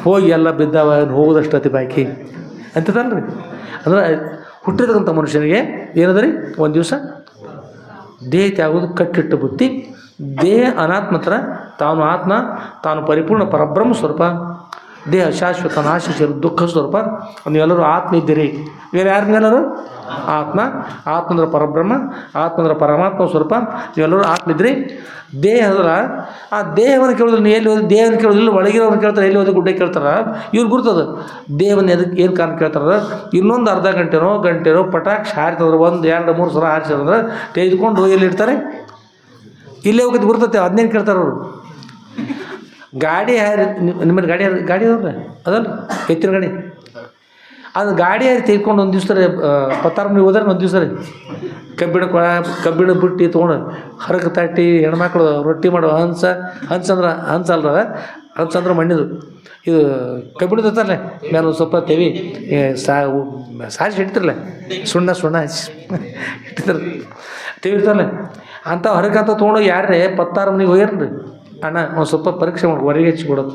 ಹೋಗಿ ಎಲ್ಲ ಬಿದ್ದಾವ ಹೋಗೋದಷ್ಟು ಅತಿ ಬಾಕಿ ಅಂತದಲ್ರಿ. ಅಂದ್ರೆ ಹುಟ್ಟಿರ್ತಕ್ಕಂಥ ಮನುಷ್ಯನಿಗೆ ಏನದ ರೀ, ಒಂದು ದಿವಸ ದೇಹ ತ್ಯಾಗೋದು ಕಟ್ಟಿಟ್ಟು ಬುತ್ತಿ, ದೇಹ ಅನಾತ್ಮ ಥರ, ತಾನು ಆತ್ಮ, ತಾನು ಪರಿಪೂರ್ಣ ಪರಬ್ರಹ್ಮ ಸ್ವರೂಪ, ದೇಹ ಶಾಶ್ವತ ನಾಶಿಸಿರು ದುಃಖ ಸ್ವರೂಪ. ನೀವೆಲ್ಲರೂ ಆತ್ಮ ಇದ್ದೀರಿ. ಬೇರೆ ಯಾರು ನೀವೆಲ್ಲರೂ ಆತ್ಮ, ಆತ್ಮ ಅಂದ್ರೆ ಪರಬ್ರಹ್ಮ, ಆತ್ಮ ಅಂದ್ರೆ ಪರಮಾತ್ಮ ಸ್ವರೂಪ, ನೀವೆಲ್ಲರೂ ಆತ್ಮ ಇದ್ರಿ. ದೇಹ ಅಂದ್ರೆ ಆ ದೇಹವನ್ನು ಕೇಳೋದಿಲ್ಲ. ನೀವು ಎಲ್ಲಿ ಓದಿ ದೇಹವನ್ನು ಕೇಳೋದಿಲ್ಲ, ಒಳಗಿರೋರು ಕೇಳ್ತಾರೆ, ಎಲ್ಲಿ ಓದಿ ಗುಡ್ಡೆ ಕೇಳ್ತಾರೆ. ಇವ್ರು ಗುರ್ತದ ದೇವನ ಎದಕ್ಕೆ ಏನು ಕಾರಣ ಕೇಳ್ತಾರ. ಇನ್ನೊಂದು ಅರ್ಧ ಗಂಟೆನೋ ಪಟಾಕ್ಷ ಹಾರಿತಂದ್ರೆ 1 2 3 ಸಲ ಹಾರಿಸಿದ್ರೆ ತೆಗೆದುಕೊಂಡು ಎಲ್ಲಿ ಇಡ್ತಾರೆ, ಇಲ್ಲೇ ಹೋಗಿದ್ದು ಗುರ್ತತೆ. ಅದನ್ನೇನು ಕೇಳ್ತಾರೆ ಅವರು. ಗಾಡಿ ಹಾರಿ ನಿಮ್ಮಲ್ಲಿ ಗಾಡಿ ಅದಾವ್ರೆ ಅದಲ್ಲ, ಎತ್ತಿನ ಗಾಡಿ, ಅದು ಗಾಡಿ ಹಾರಿ ತೆಗೆದುಕೊಂಡು ಒಂದು ದಿವ್ಸ ರೀ ಪತ್ತಾರಮನಿ ಹೋದ್ರೆ ಒಂದು ದಿವ್ಸ ರೀ ಕಬ್ಬಿಣ ಬುಟ್ಟಿ ತೊಗೊಂಡು ಹರಕ ತಟ್ಟಿ ಹೆಣ್ಮಕ್ಳು ರೊಟ್ಟಿ ಮಾಡೋ ಹಂಚಂದ್ರೆ ಮಣ್ಣಿದು ಇದು ಕಬ್ಬಿಣದ ತರಲೆ ಮೇಲೆ ಒಂದು ಸ್ವಲ್ಪ ತೆವಿ ಸಾರಿಸಿ ಇಡ್ತಿರಲ್ಲ, ಸುಣ್ಣ ಹಚ್ಚಿ ಇಟ್ಟಿರ್ತಾರೆ ತೆವಿ ಇರ್ತಾರಲ್ಲ ಅಂಥ ಹೊರಗಂತ ತೊಗೊಂಡೋಗಿ ಯಾರೇ ಪತ್ತಾರಮನಿಗೆ ಹೋಗ್ಯಾರ್ರಿ, ಅಣ್ಣ ಒಂದು ಸ್ವಲ್ಪ ಪರೀಕ್ಷೆ ಮಾಡಿ ಹೊರಗೆ ಹಚ್ಚಿ ಕೊಡೋದು.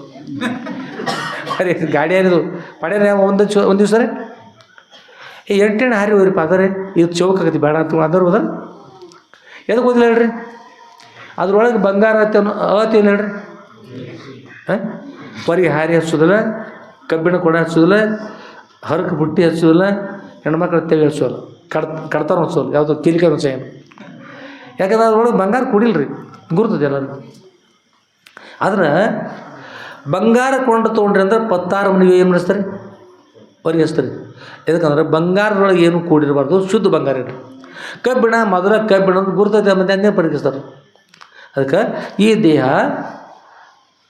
ಅರೆ ಗಾಡಿ ಹಾರಿದು ಪಡ್ಯಾರ ಒಂದು ದಿವ್ಸ ರೀ 8 ಹಾರಿ ಹೋಗ್ರಿಪ್ಪ. ಅದರೇ ಇದು ಚೌಕಾಗತಿ ಬೇಡ ಅಂತ ಅದರ ಹೋದ ಎದಕ್ಕೆ ಓದಿಲ್ಲ ಹೇಳ್ರಿ. ಅದ್ರೊಳಗೆ ಬಂಗಾರ ಅತಿ ಇಲ್ಲ ಹೇಳ್ರಿ. ಹೊರಗೆ ಹಾರಿ ಹಚ್ಚೋದಿಲ್ಲ, ಕಬ್ಬಿಣ ಕೊಡ ಹಚ್ಚೋದಿಲ್ಲ, ಹರಕು ಬುಟ್ಟಿ ಹಚ್ಚೋದಿಲ್ಲ, ಹೆಣ್ಮಕ್ಳು ತೆಗೆ ಹಚ್ಚೋಲ್ಲ, ಕಡ್ತಾರ ಹಚ್ಚೋಲ್ಲ, ಯಾವುದೋ ಕಿರಿಕ ಹಚ್ಚ ಏನು. ಯಾಕಂದ್ರೆ ಅದ್ರೊಳಗೆ ಬಂಗಾರ ಕುಡಿಲ್ರಿ, ಗುರ್ತದೆ ಎಲ್ಲರೂ. ಆದ್ರೆ ಬಂಗಾರ ಕೊಂಡು ತೊಗೊಂಡ್ರಿ ಅಂದ್ರೆ ಪತ್ತಾರಮನಿಗೆ ಏನು ನಡೆಸ್ತಾರೆ, ಹೊರಗೆ ಹಚ್ತಾರೆ. ಯಾಕಂದ್ರೆ ಬಂಗಾರದೊಳಗೆ ಏನು ಕೂಡಿರಬಾರ್ದು, ಶುದ್ಧ ಬಂಗಾರ ಇಡ್ರಿ. ಕಬ್ಬಿಣ ಮೊದಲ ಕಬ್ಬಿಣ ಗುರ್ತದೆ ಮತ್ತೆ ಹಂಗೆ ಪರೀಕ್ಷಿಸ್ತಾರೆ. ಅದಕ್ಕೆ ಈ ದೇಹ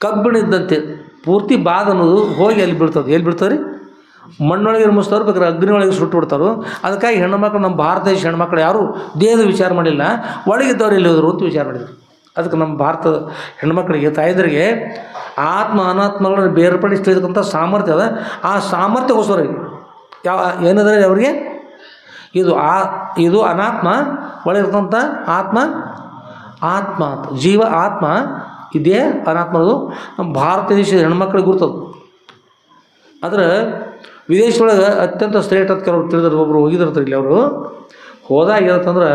ಕಬ್ಬಿಣ ಇದ್ದಂತೆ ಪೂರ್ತಿ ಬಾದ್ ಅನ್ನೋದು ಹೋಗಿ ಎಲ್ಲಿ ಬೀಳ್ತದೆ, ಎಲ್ಲಿ ಬೀಳ್ತದೆ ರೀ, ಮಣ್ಣೊಳಗೆ ನಿರ್ಮಿಸ್ತಾರೋ ಬೇಕಾದ್ರೆ ಅಗ್ನಿಯೊಳಗೆ ಸುಟ್ಟು ಬಿಡ್ತಾರೋ. ಅದಕ್ಕಾಗಿ ಹೆಣ್ಣುಮಕ್ಳು, ನಮ್ಮ ಭಾರತ ದೇಶ ಹೆಣ್ಮಕ್ಳು ಯಾರು ದೇಹದ ವಿಚಾರ ಮಾಡಿಲ್ಲ, ಒಳಗಿದ್ದವ್ರು ಎಲ್ಲಿ ಹೋದರು ಅಂತ ವಿಚಾರ ಮಾಡಿದ್ರು. ಅದಕ್ಕೆ ನಮ್ಮ ಭಾರತದ ಹೆಣ್ಮಕ್ಳಿಗೆ ತಾಯಂದ್ರಿಗೆ ಆತ್ಮ ಅನಾತ್ಮಗಳನ್ನು ಬೇರ್ಪಡಿಸ್ತಕ್ಕಂಥ ಸಾಮರ್ಥ್ಯ ಅದ. ಆ ಸಾಮರ್ಥ್ಯಕ್ಕೋಸ್ಕರ ಏನಂದರೆ ಅವರಿಗೆ ಇದು ಅನಾತ್ಮ, ಒಳಗಿರ್ತಂಥ ಆತ್ಮ ಅಂತ ಜೀವ ಆತ್ಮ, ಇದೇ ಅನಾತ್ಮದು. ನಮ್ಮ ಭಾರತ ದೇಶದ ಹೆಣ್ಮಕ್ಳಿಗೆ ಗುರ್ತದೆ. ಆದರೆ ವಿದೇಶದೊಳಗೆ ಅತ್ಯಂತ ಶ್ರೇಷ್ಠ ಅಂತ ಕೆಲವರು ತಿಳಿದ್ರೆ ಒಬ್ಬರು ಹೋಗಿದಿರ್ತಾರೆ. ಇಲ್ಲಿ ಅವರು ಹೋದಾಗ ಏನಂತಂದ್ರೆ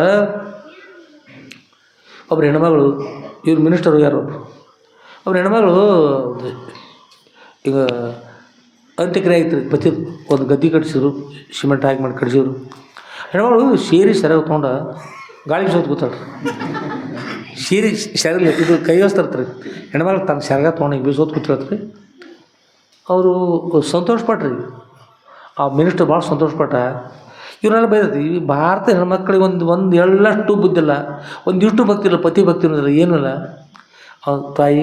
ಒಬ್ರು ಹೆಣ್ಮಗಳು, ಇವ್ರು ಮಿನಿಸ್ಟರು ಯಾರು, ಅವ್ರ ಹೆಣ್ಮಗಳು ಈಗ ಅಂತ್ಯಕ್ರಿಯೆ ಆಗಿತ್ತು, ಬತ್ತಿ ಒಂದು ಗದ್ದೆ ಕಟ್ಸಿದ್ರು, ಸಿಮೆಂಟ್ ಹಾಕಿ ಮಾಡಿ ಕಟ್ಸಿದ್ರು. ಹೆಣ್ಮಗಳು ಸೀರೆ ಸೆರಗ ತೊಗೊಂಡು ಗಾಳಿ ಬೀಸೋದು ಕೂತಾಳ್ರಿ. ಸೀರೆ ಸೆರಗ ಇದು ಕೈ ಹೊಸ್ತಿರ್ತಾರೆ. ಹೆಣ್ಮಗಳು ತನ್ನ ಸೆರಗ ತೊಗೊಂಡು ಈಗ ಬೀಸೋದು ಕೂತಿರ್ತಾರೆ. ಅವರು ಸಂತೋಷಪಟ್ರಿ, ಆ ಮಿನಿಸ್ಟರ್ ಭಾಳ ಸಂತೋಷಪಟ್ಟ. ಇವನ್ನೆಲ್ಲ ಬೈದೈತಿ. ಈ ಭಾರತ ಹೆಣ್ಮಕ್ಳಿಗೆ ಒಂದು ಎಳ್ಳಷ್ಟು ಬುದ್ಧಿಲ್ಲ, ಒಂದಿಷ್ಟು ಭಕ್ತಿ ಇಲ್ಲ, ಪತಿ ಭಕ್ತಿ ಅನ್ನೋದಿಲ್ಲ, ಏನೂ ಇಲ್ಲ. ತಾಯಿ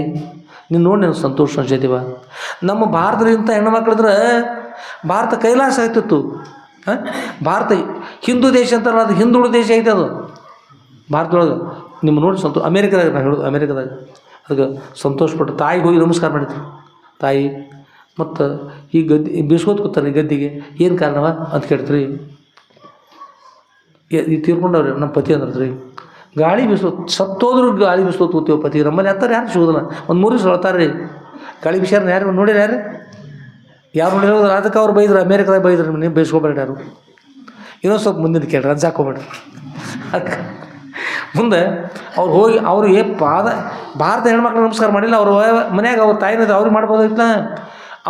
ನೀನು ನೋಡಿ ನನಗೆ ಸಂತೋಷ ಅನ್ಸೈತಿವ. ನಮ್ಮ ಭಾರತದಿಂದ ಹೆಣ್ಮಕ್ಳಿದ್ರೆ ಭಾರತ ಕೈಲಾಸ ಆಗ್ತಿತ್ತು. ಭಾರತ ಹಿಂದೂ ದೇಶ ಅಂತಾರಲ್ಲ, ಅದು ಹಿಂದುಳಿದ ದೇಶ ಐತೆ. ಅದು ಭಾರತದೊಳಗೆ ನಿಮ್ಮ ನೋಡಿ ಅಮೇರಿಕಾದಾಗ ನಾನು ಹೇಳೋದು, ಅಮೇರಿಕಾದಾಗ ಅದಕ್ಕೆ ಸಂತೋಷಪಟ್ಟು ತಾಯಿಗೆ ಹೋಗಿ ನಮಸ್ಕಾರ ಮಾಡಿದ್ರು. ತಾಯಿ ಮತ್ತು ಈ ಗದ್ದೆ ಬೀಸ್ಕೋತ ಕೂತಾರೆ, ಈ ಗದ್ದಿಗೆ ಏನು ಕಾರಣವ ಅಂತ ಕೇಳ್ತೀರಿ. ಈ ತೀರ್ಕೊಂಡವ್ರಿ ನಮ್ಮ ಪತಿ ಅಂದ್ರಿ, ಗಾಳಿ ಬೀಸೋದು ಸತ್ತೋದ್ರು ಗಾಳಿ ಬೀಸೋದು ಕೂತೀವಿ ಪತಿ. ನಮ್ಮಲ್ಲಿ ಹತ್ತಾರೆ ಯಾರು ಸಿಗೋದಿಲ್ಲ, ಒಂದು 3 ದಿವಸ ಹೇಳ್ತಾರೆ ರೀ ಗಾಳಿ ಬೀಸ್ಯಾರ. ಯಾರು ನೋಡಿರಿ, ಯಾರು ನೋಡಿರೋದು. ಅದಕ್ಕೆ ಅವ್ರು ಬೈದ್ರು, ಅಮೇರಿಕಾದಾಗ ಬೈದ್ರು, ನೀವು ಬೇಯಿಸ್ಕೊಬೇಡ್ರಿ ಯಾರು. ಇನ್ನೊಂದು ಸ್ವಲ್ಪ ಮುಂದಿನ ಕೇಳ್ರಿ, ರಜ್ಜಾಕೋಬೇಡ್ರಿ. ಅದಕ್ಕೆ ಮುಂದೆ ಅವ್ರು ಹೋಗಿ ಅವ್ರಿಗೆ ಭಾರತ ಹೆಣ್ಮಕ್ಳು ನಮಸ್ಕಾರ ಮಾಡಿಲ್ಲ. ಅವ್ರ ಮನ್ಯಾಗ ಅವ್ರ ತಾಯಿನ ಅವ್ರಿಗೆ ಮಾಡ್ಬೋದಾಗಿತ್ತ.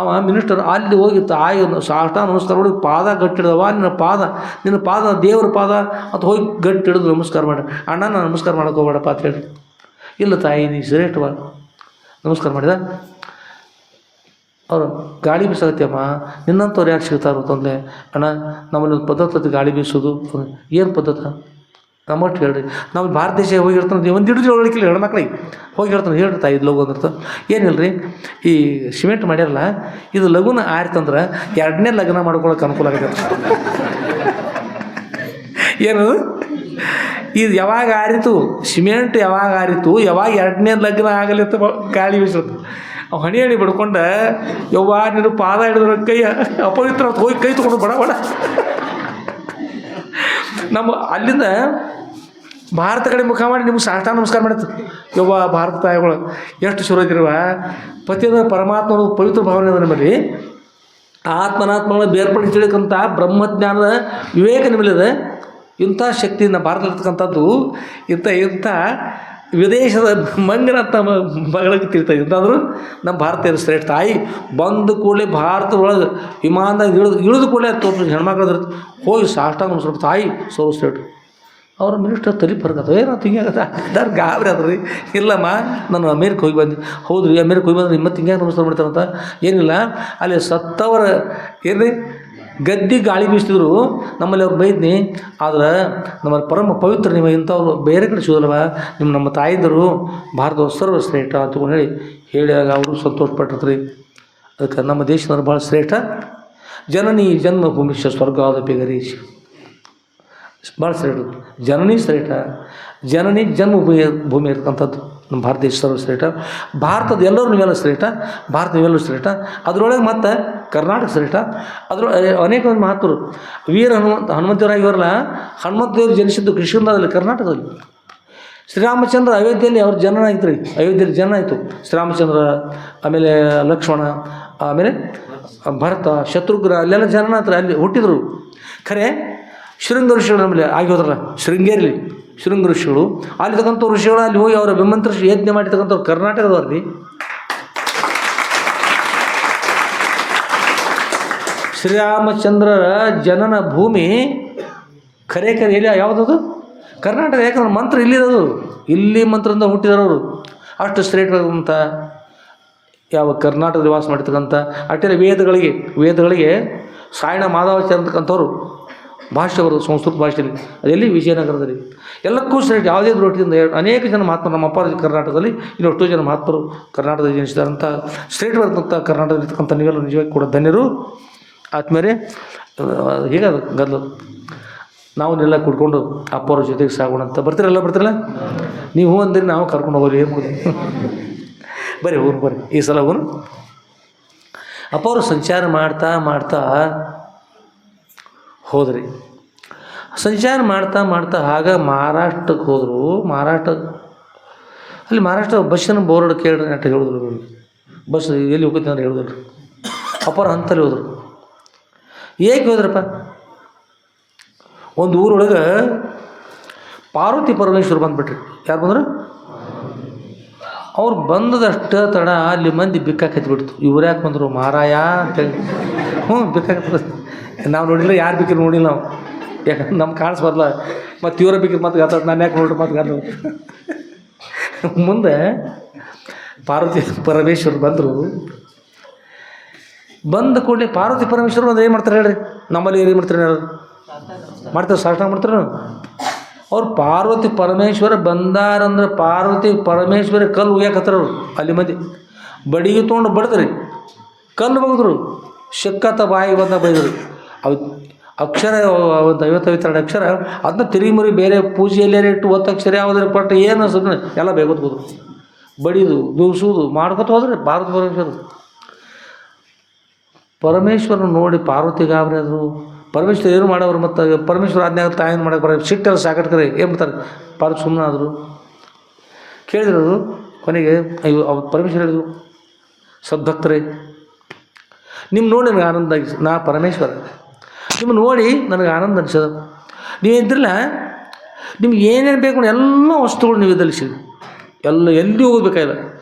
ಅವ ಮಿನಿಸ್ಟರ್ ಅಲ್ಲಿ ಹೋಗಿ ತಾಯಿ ಸಾಷ್ಟ ನಮಸ್ಕಾರ ಮಾಡಿ ಪಾದ ಗಟ್ಟಿಡ್ದವ, ನಿನ್ನ ಪಾದ ದೇವ್ರ ಪಾದ ಅಂತ ಹೋಗಿ ಗಟ್ಟಿ ಹಿಡಿದು ನಮಸ್ಕಾರ ಮಾಡಿ, ಅಣ್ಣ ನಾನು ನಮಸ್ಕಾರ ಮಾಡೋಕೆ ಹೋಗ್ಬೇಡಪ್ಪ ಅಂತ ಹೇಳಿ. ಇಲ್ಲ ತಾಯಿ ನೀ ಶ್ರೇಷ್ಠವ ನಮಸ್ಕಾರ ಮಾಡಿದ. ಅವರು ಗಾಳಿ ಬೀಸಾಗತ್ತಮ್ಮ, ನಿನ್ನಂಥವ್ರು ಯಾರು ಸಿಗ್ತಾರೋ ತಂದೆ. ಅಣ್ಣ ನಮ್ಮಲ್ಲಿ ಒಂದು ಪದ್ಧತಿ ಗಾಳಿ ಬೀಸೋದು. ಏನು ಪದ್ಧತಿ ನಮ್ಮಷ್ಟು ಹೇಳ್ರಿ. ನಾವು ಭಾರತ ದೇಶ ಹೋಗಿರ್ತಾನೆ, ಒಂದು ಹಿಡಿದು ಹೇಳಲಿಕ್ಕಿಲ್ಲ ಹೆಣ್ಮಕ್ಳಿಗೆ ಹೋಗಿ ಹೇಳ್ತಾನೆ, ಹೇಳ್ರಿ ತಾಯಿ ಇದು ಲಘು ಅಂದಿರ್ತ. ಏನಿಲ್ಲ ರೀ, ಈ ಸಿಮೆಂಟ್ ಮಾಡ್ಯಾರಲ್ಲ ಇದು ಲಘುನ ಆಯ್ತಂದ್ರೆ 2ನೇ ಲಗ್ನ ಮಾಡ್ಕೊಳಕ್ಕೆ ಅನುಕೂಲ ಆಗತ್ತೆ. ಏನು ಇದು ಯಾವಾಗ ಆರಿತು, ಸಿಮೆಂಟ್ ಯಾವಾಗ ಆರಿತು, ಯಾವಾಗ 2ನೇ ಲಗ್ನ ಆಗಲಿತ್ತು ಗಾಳಿ ಬೀಸುತ್ತೆ. ಅವು ಹಣಿ ಬಿಡ್ಕೊಂಡು ಯವ್ವ ನೀನು ಪಾದ ಹಿಡಿದ್ರೆ ಕೈ ಅಪವಿತ್ರ ಹೋಗಿ ಕೈ ತೊಗೊಂಡು ಬಡ ನಮ್ಮ ಅಲ್ಲಿಂದ ಭಾರತ ಕಡೆ ಮುಖ ಮಾಡಿ ನಿಮ್ಗೆ ಸಾಷ್ಟಾಂಗ ನಮಸ್ಕಾರ ಮಾಡುತ್ತೆ. ಯವ್ವ ಭಾರತ ತಾಯಿಗಳು ಎಷ್ಟು ಶುರು ಇದ್ದಿರುವ ಪತಿಯ ಪರಮಾತ್ಮನ ಪವಿತ್ರ ಭಾವನೆ ಅದ ನಮ್ಮಲ್ಲಿ. ಆತ್ಮನಾತ್ಮಗಳ ಬೇರ್ಪಡಿಸಿ ತಿಳಿಕಂಥ ಬ್ರಹ್ಮಜ್ಞಾನದ ವಿವೇಕ ನಿಮ್ಮಲ್ಲಿದೆ. ಇಂಥ ಶಕ್ತಿಯಿಂದ ಭಾರತದಲ್ಲಿರ್ತಕ್ಕಂಥದ್ದು ಇಂಥ ವಿದೇಶದ ಮಂಗನಂತ ಮಗಳಿಗೆ ತಿಳ್ತಾ ಇಂಥಾದ್ರು ನಮ್ಮ ಭಾರತೀಯರು ಶ್ರೇಷ್ಠ. ತಾಯಿ ಬಂದು ಕೂಡಲೇ ಭಾರತದೊಳಗೆ ವಿಮಾನದಾಗ ಇಳಿದು ಕೂಡಲೇ ತೋರಿಸ್ ಹೆಣ್ಮಕ್ಳು ಹೋಗಿ ಸಾಷ್ಟಾಂಗ ನಮಸ್ಕಾರ ತಾಯಿ ಶ್ರೇಷ್ಠ. ಅವ್ರ ಮಿನಿಸ್ಟರ್ ತಲೆ ಬರ್ಗದ ಏನೋ ಹಿಂಗಾಗದ ಅದಾರು ಗಾಬರಿ ಅದ್ರಿ. ಇಲ್ಲಮ್ಮ ನಾನು ಅಮೇರಿಕ ಹೋಗಿ ಬಂದೆ. ಹೌದು ರೀ ಅಮೇರಿಕ ಹೋಗಿ ಬಂದ್ರೆ ಮತ್ತೆ ಹಿಂಗೆ ನಮಸ್ಕಾರ ಮಾಡ್ತಾರಂತ ಏನಿಲ್ಲ. ಅಲ್ಲಿ ಸತ್ತವರ ಏನ್ರಿ ಗದ್ದಿ ಗಾಳಿ ಬೀಸ್ತಿದ್ರು ನಮ್ಮಲ್ಲಿ ಅವ್ರು ಬೈದ್ನಿ. ಆದ್ರೆ ನಮ್ಮಲ್ಲಿ ಪರಮ ಪವಿತ್ರ ನೀವು ಇಂಥವ್ರು ಬೇರೆ ಕಡೆ ಸಿಗೋದಲ್ವ ನಮ್ಮ ತಾಯಿದರು ಭಾರತದ ಸರ್ವಶ್ರೇಷ್ಠ ಅಂತ ಹೇಳಿದಾಗ ಅವರು ಸಂತೋಷಪಟ್ಟಿರ್ತೀರಿ. ಅದಕ್ಕೆ ನಮ್ಮ ದೇಶದವ್ರು ಭಾಳ ಶ್ರೇಷ್ಠ. ಜನನಿ ಜನ್ಮಭೂಮಿಷ್ಯ ಸ್ವರ್ಗಾದಪಿ ಗರೀಶ್ ಭಾಳ ಶ್ರೇಷ್ಠ. ಜನನಿ ಶ್ರೇಷ್ಠ. ಜನನಿ ಜನ್ಮಭೂಮಿ ಇರ್ತಕ್ಕಂಥದ್ದು ನಮ್ಮ ಭಾರತ ದೇಶ ಸರ್ವಶ್ರೇಷ್ಠ. ಭಾರತದ ಎಲ್ಲರೂ ನೀವೆಲ್ಲ ಶ್ರೇಷ್ಠ. ಭಾರತ ನೀವೆಲ್ಲರೂ ಶ್ರೇಷ್ಠ. ಅದರೊಳಗೆ ಮತ್ತು ಕರ್ನಾಟಕ ಶ್ರೇಷ್ಠ. ಅದರೊಳಗೆ ಅನೇಕ ಒಂದು ಮಹತ್ವರು ವೀರ ಹನುಮಂತರಾಗಿವರಲ್ಲ. ಹನುಮಂತದೇವರು ಜನಿಸಿದ್ದು ಕೃಷ್ಣದಲ್ಲಿ ಕರ್ನಾಟಕದಲ್ಲಿ. ಶ್ರೀರಾಮಚಂದ್ರ ಅಯೋಧ್ಯೆಯಲ್ಲಿ ಅವ್ರ ಜನನ ಆಯ್ತು ರೀ. ಅಯೋಧ್ಯೆಯಲ್ಲಿ ಜನನ ಆಯಿತು ಶ್ರೀರಾಮಚಂದ್ರ, ಆಮೇಲೆ ಲಕ್ಷ್ಮಣ, ಆಮೇಲೆ ಭರತ, ಶತ್ರುಘ್ನ ಅಲ್ಲೆಲ್ಲ ಜನನ ಆಯ್ತು. ಅಲ್ಲಿ ಹುಟ್ಟಿದರು. ಖರೆ ಶೃಂಗ ಋಷಿಗಳು ನಮ್ಮಲ್ಲಿ ಆಗಿ ಹೋದ್ರಲ್ಲ ಶೃಂಗೇರಿಲಿ ಶೃಂಗ ಋಷಿಗಳು. ಅಲ್ಲಿರ್ತಕ್ಕಂಥ ಋಷಿಗಳು ಅಲ್ಲಿ ಹೋಗಿ ಅವರ ಬೆಮ್ಮಂತ್ರ ಯಜ್ಞ ಮಾಡಿರ್ತಕ್ಕಂಥವ್ರು ಕರ್ನಾಟಕದವ್ರು ರೀ. ಶ್ರೀರಾಮಚಂದ್ರರ ಜನನ ಭೂಮಿ ಖರೆ ಎಲ್ಲಿ ಯಾವುದದು ಕರ್ನಾಟಕ. ಯಾಕಂದ್ರೆ ಮಂತ್ರ ಇಲ್ಲಿರೋದು, ಇಲ್ಲಿ ಮಂತ್ರದಿಂದ ಹುಟ್ಟಿದರವರು. ಅಷ್ಟು ಶ್ರೇಷ್ಠವಾದಂಥ ಯಾವ ಕರ್ನಾಟಕದಲ್ಲಿ ವಾಸ ಮಾಡಿರ್ತಕ್ಕಂಥ ಅಟ್ಟೆಲ್ಲ ವೇದಗಳಿಗೆ ಸಾಯಣ ಮಾಧವಾಚಾರ್ಯ ಅಂತಕ್ಕಂಥವ್ರು ಭಾಷೆ ಬರೋದು ಸಂಸ್ಕೃತ ಭಾಷೆಯಲ್ಲಿ. ಅದೆಲ್ಲಿ ವಿಜಯನಗರದಲ್ಲಿ. ಎಲ್ಲಕ್ಕೂ ಶ್ರೇಷ್ಠ. ಯಾವುದೇ ದೃಷ್ಟಿಯಿಂದ ಅನೇಕ ಜನ ಮಹಾತ್ಮರು ನಮ್ಮ ಅಪ್ಪ ಕರ್ನಾಟಕದಲ್ಲಿ ಇನ್ನೊಷ್ಟು ಜನ ಮಹಾತ್ಮರು ಕರ್ನಾಟಕದಲ್ಲಿ ಜನಿಸಿದಾರಂಥ ಶ್ರೇಷ್ಠವಾದಂಥ ಕರ್ನಾಟಕದಲ್ಲಿರ್ತಕ್ಕಂಥ ನೀವೆಲ್ಲ ನಿಜವಾಗಿ ಕೂಡ ಧನ್ಯರು. ಆದ್ಮೇಲೆ ಹೀಗದು ಗದ್ದಲು ನಾವನ್ನೆಲ್ಲ ಕುಡ್ಕೊಂಡು ಅಪ್ಪವ್ರ ಜೊತೆಗೆ ಸಾಗೋಣ ಅಂತ ಬರ್ತಿರಲ್ಲ. ನೀವು ಹೂ ಅಂದಿರಿ ನಾವು ಕರ್ಕೊಂಡು ಹೋಗೋರಿ ಏನು ಬರ್ರಿ ಊರು ಬರ್ರಿ ಈ ಸಲ ಊರು. ಅಪ್ಪವರು ಸಂಚಾರ ಮಾಡ್ತಾ ಹೋದ್ರಿ. ಸಂಚಾರ ಮಾಡ್ತಾ ಆಗ ಮಹಾರಾಷ್ಟ್ರಕ್ಕೆ ಹೋದರು. ಮಹಾರಾಷ್ಟ್ರ ಬಸ್ಸಿನ ಬೋರ್ಡ್ ಕೇಳ್ರಿ ಅಂತ ಹೇಳಿದ್ರು. ಬಸ್ ಎಲ್ಲಿ ಹೋಗ್ತೀನಿ ಅಂತ ಹೇಳಿದ್ರು. ಅಪ್ಪರ ಹಂತಲ್ಲಿ ಹೋದರು. ಏಕೆ ಹೋದ್ರಪ್ಪ? ಒಂದು ಊರೊಳಗೆ ಪಾರ್ವತಿ ಪರಮೇಶ್ವರ್ ಬಂದುಬಿಟ್ರಿ. ಯಾರು ಬಂದರು? ಅವ್ರು ಬಂದದಷ್ಟು ತಡ ಅಲ್ಲಿ ಮಂದಿ ಬಿಕ್ಕಾಕತ್ಬಿಡ್ತು. ಇವ್ರು ಯಾಕೆ ಬಂದರು ಮಾರಾಯ ಅಂತೇಳಿ. ಬಿಕ್ಕಾಕತ್ತ. ನಾವು ನೋಡಿಲ್ಲ, ಯಾರು ಬೇಕಿದ್ರು ನೋಡಿಲ್ಲ ನಾವು. ಯಾಕಂದ್ರೆ ನಮ್ಗೆ ಕಾಣಿಸ್ಬಾರ್ಲ. ಮತ್ತು ಇವರ ಬೇಕಿದ್ರು ಮತ್ತೆ ಗಾತ ನಾನು ಯಾಕೆ ನೋಡ್ರಿ ಮತ್ತೆ ಗಾತ. ಮುಂದೆ ಪಾರ್ವತಿ ಪರಮೇಶ್ವರ್ ಬಂದ ಕೂಡಲೇ ಪಾರ್ವತಿ ಪರಮೇಶ್ವರ್ ಅಂದ್ರೆ ಏನು ಮಾಡ್ತಾರೆ ಹೇಳ್ರಿ? ನಮ್ಮಲ್ಲಿ ಏನು ಮಾಡ್ತಾರೆ ಯಾರು ಮಾಡ್ತಾರೆ? ಸಾಷ್ಟಾಂಗ ಮಾಡ್ತಾರೆ. ಅವ್ರು ಪಾರ್ವತಿ ಪರಮೇಶ್ವರ ಬಂದಾರಂದ್ರೆ ಪಾರ್ವತಿ ಪರಮೇಶ್ವರ ಕಲ್ಲು ಉಯ್ಯಾಕತ್ತಾರ ಅವರು. ಅಲ್ಲಿ ಮಂದಿ ಬಡಿಗೆ ತೊಗೊಂಡು ಬಡ್ದ್ರಿ, ಕಲ್ಲು ಬಗ್ದ್ರು, ಸಿಕ್ಕತ್ತ ಬಾಯಿಗೆ ಬಂದ ಬೈದರು. ಅವು ಅಕ್ಷರ ಒಂದು 50-52 ಅಕ್ಷರ, ಅದನ್ನ ತಿರುಗಿ ಬೇರೆ ಪೂಜೆಯಲ್ಲೇ ಇಟ್ಟು ಒತ್ತಕ್ಷರ ಯಾವುದ್ರ ಪಟ್ಟು ಏನು ಸುಮ್ಮನೆ ಎಲ್ಲ ಬೇಗೊತ್ಬೋದು. ಬಡಿದು ದೂಸುವುದು ಮಾಡ್ಕೊತ ಹೋದ್ರೆ ಪಾರ್ವತಿ ಪರಮೇಶ್ವರನ ನೋಡಿ ಪಾರ್ವತಿ ಗಾಬರಿ ಆದರು. ಪರಮೇಶ್ವರ ಏನು ಮಾಡೋರು ಮತ್ತು ಪರಮೇಶ್ವರ ಆಜ್ಞೆ ಆಗುತ್ತೆ ಏನು ಮಾಡೋಕೆ ಬರೋ ಸಿಟ್ಟೆಲ್ಲ ಸಾಕಟ್ಕರೆ ಏನು ಮಾಡ್ತಾರೆ. ಪಾರ್ವತಿ ಸುಮ್ಮನೆ ಆದರು. ಕೇಳಿದ್ರು ಕೊನೆಗೆ ಅಯ್ಯೋ ಅವ್ರು ಪರಮೇಶ್ವರ ಹೇಳಿದ್ರು, ಸದ್ಭಕ್ತರೇ ನಿಮ್ಮ ನೋಡಿ ನನಗೆ ಆನಂದ ಆಗಿತ್ತು. ನಾ ಪರಮೇಶ್ವರ ನಿಮ್ಮ ನೋಡಿ ನನಗೆ ಆನಂದ ಅನಿಸೋದು. ನೀವು ಇದ್ರಲ್ಲ ನಿಮ್ಗೆ ಏನೇನು ಬೇಕು ಎಲ್ಲ ವಸ್ತುಗಳು ನೀವು ಇದ್ದಲ್ಲಿ ಸಿಗಿ, ಎಲ್ಲಿ ಹೋಗ್ಬೇಕಾಗಿಲ್ಲ,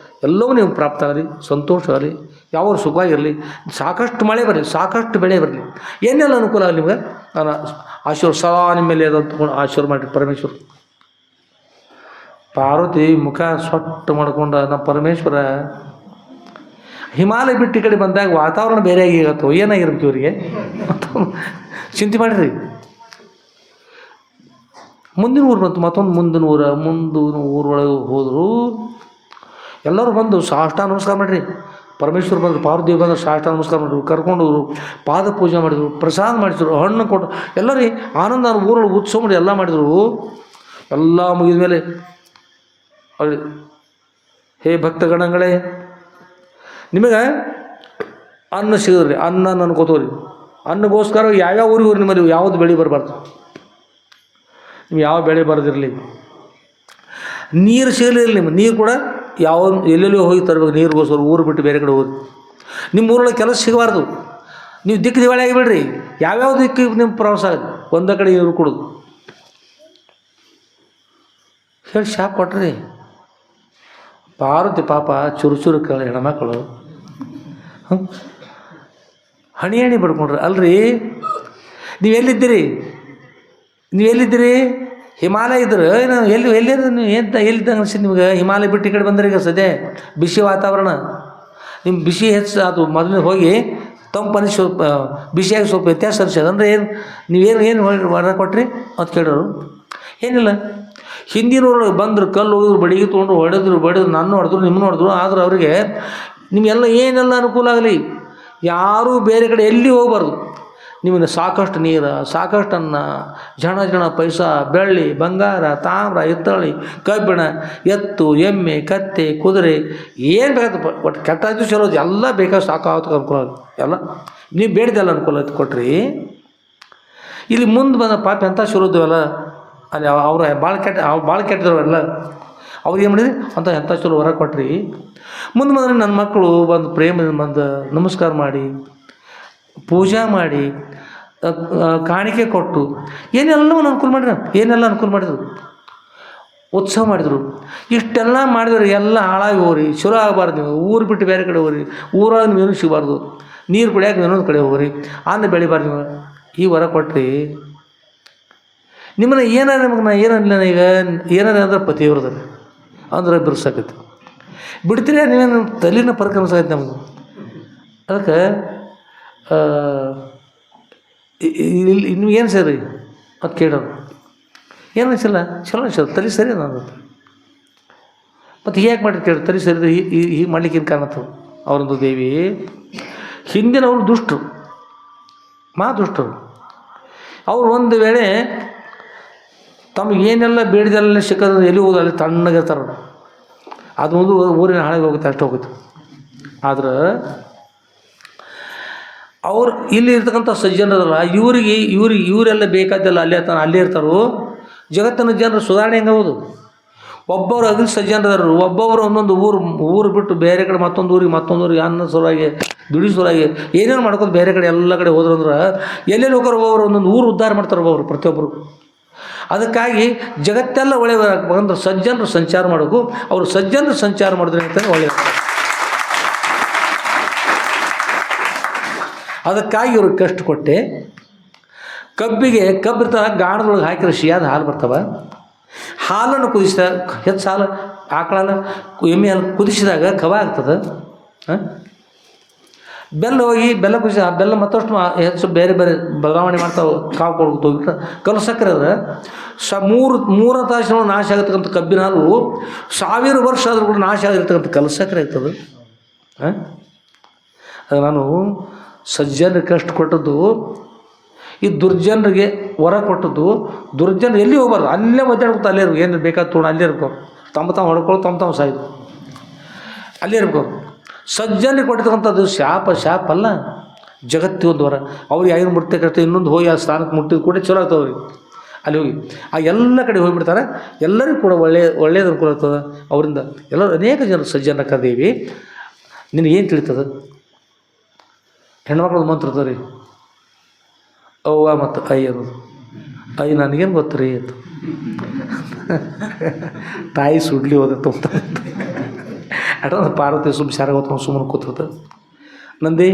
ಎಲ್ಲವೂ ನೀವು ಪ್ರಾಪ್ತ ಆಗಲಿ, ಸಂತೋಷ ಆಗಲಿ, ಯಾವ ಸುಖವಾಗಿರಲಿ, ಸಾಕಷ್ಟು ಮಳೆ ಬರಲಿ, ಸಾಕಷ್ಟು ಬೆಳೆ ಬರಲಿ, ಏನೆಲ್ಲ ಅನುಕೂಲ ಆಗಲಿ ನಿಮ್ಗೆ ನಾನು ಆಶೀರ್ವಾದ ಸದಾ ನಿಮ್ಮ ಮೇಲೆ ಅದಂತ ಆಶೀರ್ವಾದ ಮಾಡಿ ಪರಮೇಶ್ವರ. ಪಾರ್ವತಿ ಮುಖ ಸೊಟ್ಟು ಮಾಡ್ಕೊಂಡು ನಮ್ಮ ಪರಮೇಶ್ವರ ಹಿಮಾಲಯ ಬಿಟ್ಟು ಈ ಕಡೆ ಬಂದಾಗ ವಾತಾವರಣ ಬೇರೆ ಆಗಿತ್ತು. ಏನಾಗಿರ್ಬೇಕು ಇವರಿಗೆ ಚಿಂತೆ ಮಾಡಿರಿ. ಮುಂದಿನ ಊರು ಬಂತು, ಮತ್ತೊಂದು ಮುಂದಿನ ಊರೊಳಗೆ ಹೋದರು. ಎಲ್ಲರೂ ಬಂದು ಸಾಷ್ಟಾಂಗ ನಮಸ್ಕಾರ ಮಾಡಿರಿ. ಪರಮೇಶ್ವರ ಬಂದರು, ಪಾರ್ವತಿ ಬಂದರು, ಸಾಷ್ಟಾಂಗ ನಮಸ್ಕಾರ ಮಾಡಿದ್ರು, ಕರ್ಕೊಂಡು ಪಾದ ಪೂಜೆ ಮಾಡಿದರು, ಪ್ರಸಾದ ಮಾಡಿದ್ರು, ಹಣ್ಣು ಕೊಟ್ಟು ಎಲ್ಲರಿಗೆ ಆನಂದ ಊರೊಳಗೆ ಉತ್ಸವ ಮಾಡಿ ಎಲ್ಲ ಮಾಡಿದರು. ಎಲ್ಲ ಮುಗಿದ ಮೇಲೆ ಹೇ ಭಕ್ತಗಣಗಳೇ, ನಿಮಗೆ ಅನ್ನ ಸಿಗದ್ರಿ, ಅನ್ನ ಅನ್ಕೋತವ್ರಿ. ಅನ್ನಗೋಸ್ಕರ ಯಾವ್ಯಾವ ಊರಿಗೆ ನಿಮ್ಮಲ್ಲಿ ಯಾವುದು ಬೆಳೆ ಬರಬಾರ್ದು, ನೀವು ಯಾವ ಬೆಳೆ ಬರೋದಿರಲಿ, ನೀರು ಸಿಗಲಿಲ್ಲ ನಿಮ್ಗೆ, ನೀರು ಕೂಡ ಯಾವ ಎಲ್ಲೆಲ್ಲೋ ಹೋಗಿ ತರಬೇಕು, ನೀರಿಗೋಸ್ಕರ ಊರು ಬಿಟ್ಟು ಬೇರೆ ಕಡೆ ಹೋಗಿ. ನಿಮ್ಮ ಊರೊಳಗೆ ಕೆಲಸ ಸಿಗಬಾರ್ದು, ನೀವು ದಿಕ್ಕು ದಿವಾಳಿ ಆಗಿಬಿಡ್ರಿ. ಯಾವ್ಯಾವ ದಿಕ್ಕಿಗೆ ನಿಮ್ಮ ಪ್ರವಾಸ ಆಗುತ್ತೆ, ಒಂದೇ ಕಡೆ ನೀರು ಕೊಡೋದು ಹೇಳಿ ಶಾಪ್ ಕೊಟ್ರಿ. ಪಾರ್ವತಿ ಪಾಪ ಚುರು ಹೆಣ್ಮಕ್ಳು ಹಣಿ ಬಡ್ಕೊಂಡ್ರಿ. ಅಲ್ರಿ ನೀವೆಲ್ಲಿದ್ದೀರಿ ಹಿಮಾಲಯ ಇದ್ರೆ ಏನು ಎಲ್ಲಿದ್ರೆ ನೀವು ಎಲ್ಲಿದ್ದಂಗೆ ಅನ್ಸಿದ್ದು ನಿಮ್ಗೆ? ಹಿಮಾಲಯ ಬಿಟ್ಟು ಈ ಕಡೆ ಬಂದ್ರೆ ಈಗ ಸದ್ಯ ಬಿಸಿ ವಾತಾವರಣ, ನಿಮ್ಮ ಬಿಸಿ ಹೆಚ್ಚು ಅದು ಮೊದಲು ಹೋಗಿ ತಂಪನಿ ಸ್ವಲ್ಪ ಬಿಸಿಯಾಗಿ ಸ್ವಲ್ಪ ವ್ಯತ್ಯಾಸ ಅನ್ಸೋದು. ಅಂದರೆ ಏನು ಹೊರ ಕೊಟ್ರಿ ಅಂತ ಕೇಳೋರು. ಏನಿಲ್ಲ, ಹಿಂದಿನವ್ರು ಬಂದರು, ಕಲ್ಲು ಹೋಗಿದ್ರು, ಬಡಿಗೆ ತೊಗೊಂಡು ಹೊಡೆದ್ರು ನನ್ನ ಹೊಡೆದ್ರು, ನಿಮ್ಮನ್ನು ಹೊಡೆದ್ರು. ಆದ್ರೆ ಅವರಿಗೆ ನಿಮಗೆಲ್ಲ ಏನೆಲ್ಲ ಅನುಕೂಲ ಆಗಲಿ, ಯಾರೂ ಬೇರೆ ಕಡೆ ಎಲ್ಲಿ ಹೋಗಬಾರ್ದು. ನಿಮಗೆ ಸಾಕಷ್ಟು ನೀರು, ಸಾಕಷ್ಟು ಅನ್ನ, ಜಣ ಪೈಸಾ, ಬೆಳ್ಳಿ ಬಂಗಾರ ತಾಮ್ರ ಹಿತ್ತಳಿ ಕಬ್ಬಿಣ, ಎತ್ತು ಎಮ್ಮೆ ಕತ್ತೆ ಕುದುರೆ ಏನು ಬೇಕಾಯ್ತು ಒಟ್ಟು ಕೆಟ್ಟಾಯ್ತು ಚಲೋ ಎಲ್ಲ ಬೇಕಾದ್ರೆ ಸಾಕಾಗುತ್ತೆ ಅನುಕೂಲ ಎಲ್ಲ ನೀವು ಬೇಡ್ದೆಲ್ಲ ಅನುಕೂಲ ಆಯ್ತು ಕೊಟ್ರಿ. ಇಲ್ಲಿ ಮುಂದೆ ಬಂದ ಪಾಪ ಎಂಥ ಚಲೋದ್ವಲ್ಲ ಅಲ್ಲಿ ಅವ್ರ ಭಾಳ ಕೆಟ್ಟಿದ್ರವೆಲ್ಲ ಅವ್ರು ಏನು ಮಾಡಿದ್ರಿ ಅಂತ ಎಂಥ ಚಲೋ ಹೊರ ಕೊಟ್ರಿ. ಮುಂದೆ ಬಂದ್ರೆ ನನ್ನ ಮಕ್ಕಳು ಬಂದು ಪ್ರೇಮದಿಂದ ಬಂದು ನಮಸ್ಕಾರ ಮಾಡಿ ಪೂಜಾ ಮಾಡಿ ಕಾಣಿಕೆ ಕೊಟ್ಟು ಏನೆಲ್ಲವನ್ನು ಅನುಕೂಲ ಮಾಡಿದ್ರು, ಉತ್ಸವ ಮಾಡಿದರು. ಇಷ್ಟೆಲ್ಲ ಮಾಡಿದ್ರೆ ಎಲ್ಲ ಹಾಳಾಗಿ ಹೋಗ್ರಿ, ಚಲೋ ಆಗಬಾರ್ದು. ನೀವು ಊರು ಬಿಟ್ಟು ಬೇರೆ ಕಡೆ ಹೋಗ್ರಿ, ಊರೊಳಗೆ ನೀವು ಏನೂ ಸಿಗಬಾರ್ದು, ನೀರು ಕುಡಿಯೋಕೆ ಇನ್ನೊಂದು ಕಡೆ ಹೋಗ್ರಿ, ಅನ್ನ ಬೆಳಿಬಾರ್ದು. ನೀವು ಈ ವರ ಕೊಟ್ರಿ. ನಿಮ್ಮನ್ನ ಏನಾರ ನಮಗೆ ಏನಲ್ಲ ಈಗ ಏನಾರ ಅಂದ್ರೆ ಪತಿಯವ್ರದ್ದು ಅಂದ್ರೆ ಬಿರ್ಸಾಕೈತಿ ಬಿಡ್ತೀರಿ. ನೀವೇನು ತಲೆನ ಪರಕ ಅನ್ಸಾಕೈತಿ ನಮ್ಗೆ. ಅದಕ್ಕೆ ನೀವು ಏನು ಸರಿ ಅದು ಕೇಳೋರು ಏನು ಅನಿಸಿಲ್ಲ, ಚಲೋ ಅನ್ಸಲ್ಲ, ತಲೆ ಸರಿ ಅನ್ನೋದು. ಮತ್ತು ಹೀಗೆ ಮಾಡಿ ಕೇಳಿ ತಲೆ ಸರಿ ಹೀಗೆ ಮಾಡ್ಲಿಕ್ಕೆ ಏನು ಕಾಣತ್ತವು. ಅವರೊಂದು ದೇವಿ ಹಿಂದಿನವರು ದುಷ್ಟರು, ದುಷ್ಟರು. ಅವ್ರು ಒಂದು ವೇಳೆ ತಮಗೆ ಏನೆಲ್ಲ ಬೇಡಿದೆಲ್ಲ ಸಿಕ್ಕೋದು ಎಲ್ಲಿ ಹೋಗೋದು ಅಲ್ಲಿ ತಣ್ಣಗಿರ್ತಾರೆ. ಅದು ಒಂದು ಊರಿನ ಹಾಳೆಗೆ ಹೋಗುತ್ತೆ, ಅಷ್ಟು ಹೋಗುತ್ತೆ. ಆದ್ರೆ ಅವ್ರು ಇಲ್ಲಿ ಇರ್ತಕ್ಕಂಥ ಸಜ್ಜನರಲ್ಲ ಇವರೆಲ್ಲ ಬೇಕಾದ್ದೆಲ್ಲ ಅಲ್ಲೇ ಇರ್ತಾರೋ. ಜಗತ್ತಿನ ಜನರು ಸುಧಾರಣೆ ಹೆಂಗಾಗೋದು? ಒಬ್ಬರು ಅಗಲಿ ಸಜ್ಜನರು, ಒಬ್ಬೊಬ್ಬರು ಒಂದೊಂದು ಊರು ಬಿಟ್ಟು ಬೇರೆ ಕಡೆ ಮತ್ತೊಂದು ಊರಿಗೆ ಅನ್ನ ಸಲುವಾಗಿ ದುಡಿ ಸಲುವಾಗಿ ಏನೇನು ಮಾಡ್ಕೊಂಡು ಬೇರೆ ಕಡೆ ಎಲ್ಲ ಕಡೆ ಹೋದ್ರು ಅಂದ್ರೆ ಎಲ್ಲೆಲ್ಲಿ ಹೋಗೋರು ಒಬ್ಬರು ಒಂದೊಂದು ಊರು ಉದ್ಧಾರ ಮಾಡ್ತಾರೆ ಒಬ್ಬರು ಪ್ರತಿಯೊಬ್ಬರು. ಅದಕ್ಕಾಗಿ ಜಗತ್ತೆಲ್ಲ ಒಳ್ಳೆಯ ಬಂದ್ರೆ ಸಜ್ಜನರು ಸಂಚಾರ ಮಾಡೋಕು, ಅವರು ಸಜ್ಜನರು ಸಂಚಾರ ಮಾಡಿದ್ರೆ ಅಂತಲೇ ಒಳ್ಳೆಯದು. ಅದಕ್ಕಾಗಿ ಇವ್ರಿಗೆ ಕಷ್ಟ ಕೊಟ್ಟೆ. ಕಬ್ಬಿರ್ತಾವ, ಗಾಣದೊಳಗೆ ಹಾಕಿರೋ ಸಿಯಾದ ಹಾಲು ಬರ್ತಾವ. ಹಾಲನ್ನು ಕುದಿಸಿದಾಗ ಹೆಚ್ಚು ಹಾಲು ಆಕಳಲ್ಲ ಎಮ್ಮೆ ಹಾಲು ಕುದಿಸಿದಾಗ ಕವ ಆಗ್ತದೆ. ಬೆಲ್ಲ ಕುದಿಸಿ ಆ ಬೆಲ್ಲ ಮತ್ತಷ್ಟು ಹೆಚ್ಚು ಬೇರೆ ಬದಲಾವಣೆ ಮಾಡ್ತಾವೆ. ಕಾವು ಕೊಡ್ಬೋದು ಹೋಗ್ಬಿಟ್ಟು ಕಲ್ಲು ಸಕ್ಕರೆ ಅದ್ರೆ ಮೂರು ತಾಸು ನಾಶ ಆಗತಕ್ಕಂಥ ಕಬ್ಬಿನ ಹಾಲು 1000 ವರ್ಷ ಆದರೂ ಕೂಡ ನಾಶ ಆಗಿರ್ತಕ್ಕಂಥ ಕಲ್ಲು ಸಕ್ಕರೆ ಆಗ್ತದೆ. ನಾನು ಸಜ್ಜನರಿಗೆ ಕಷ್ಟ ಕೊಟ್ಟದ್ದು, ಈ ದುರ್ಜನರಿಗೆ ವರ ಕೊಟ್ಟದ್ದು. ದುರ್ಜನರು ಎಲ್ಲಿ ಹೋಗ್ಬಾರ್ದು, ಅಲ್ಲೇ ಒದ್ದಾಡ್ಕೊತ ಅಲ್ಲೇ ಇರ್ಬೇಕು. ಏನು ಬೇಕಾದ ತೊಗೊಂಡು ಅಲ್ಲೇ ಇರ್ಬೇಕು, ತಮ್ಮ ಹೊಡ್ಕೊಳ್ಳೋ ತಮ್ಮ ಸಾಯ್ದು ಅಲ್ಲೇ ಇರ್ಬೇಕು. ಸಜ್ಜನರಿಗೆ ಕೊಟ್ಟಿರ್ತಕ್ಕಂಥದ್ದು ಶಾಪ ಅಲ್ಲ, ಜಗತ್ತಿ ಒಂದು ವರ. ಅವ್ರಿಗೆ ಐದು ಮುಟ್ತೆ ಕಷ್ಟ ಇನ್ನೊಂದು ಹೋಗಿ ಆ ಸ್ಥಾನಕ್ಕೆ ಮುಟ್ಟಿದ ಕೂಡ ಚಲೋ ಆಗ್ತವ್ರಿಗೆ. ಅಲ್ಲಿ ಹೋಗಿ ಆ ಎಲ್ಲ ಕಡೆ ಹೋಗಿಬಿಡ್ತಾರೆ. ಎಲ್ಲರಿಗೂ ಕೂಡ ಒಳ್ಳೆಯದು ಅನುಕೂಲ ಆಗ್ತದೆ ಅವರಿಂದ. ಎಲ್ಲರೂ ಅನೇಕ ಜನರು ಸಜ್ಜನ ಕದೇವಿ. ನಿನಗೇನು ತಿಳಿತದೆ? ಹೆಣ್ಮಕ್ಳದ್ದು ಮಂತ್ರ ಇರ್ತದೆ ರೀ, ಅವ್ವ ಮತ್ತು ಐ ಅನ್ನೋದು. ಐ ನನಗೇನು ಗೊತ್ತು ರೀ ಅಂತ ತಾಯಿ ಸುಡ್ಲಿ ಹೋದತ್ತು ಅಂತ ಪಾರ್ವತಿ ಶಾರ ಹೊತ್ಕೊಂಡು ಸುಮ್ಮನೆ ಕೂತಿರ್ತದೆ. ನಂದಿ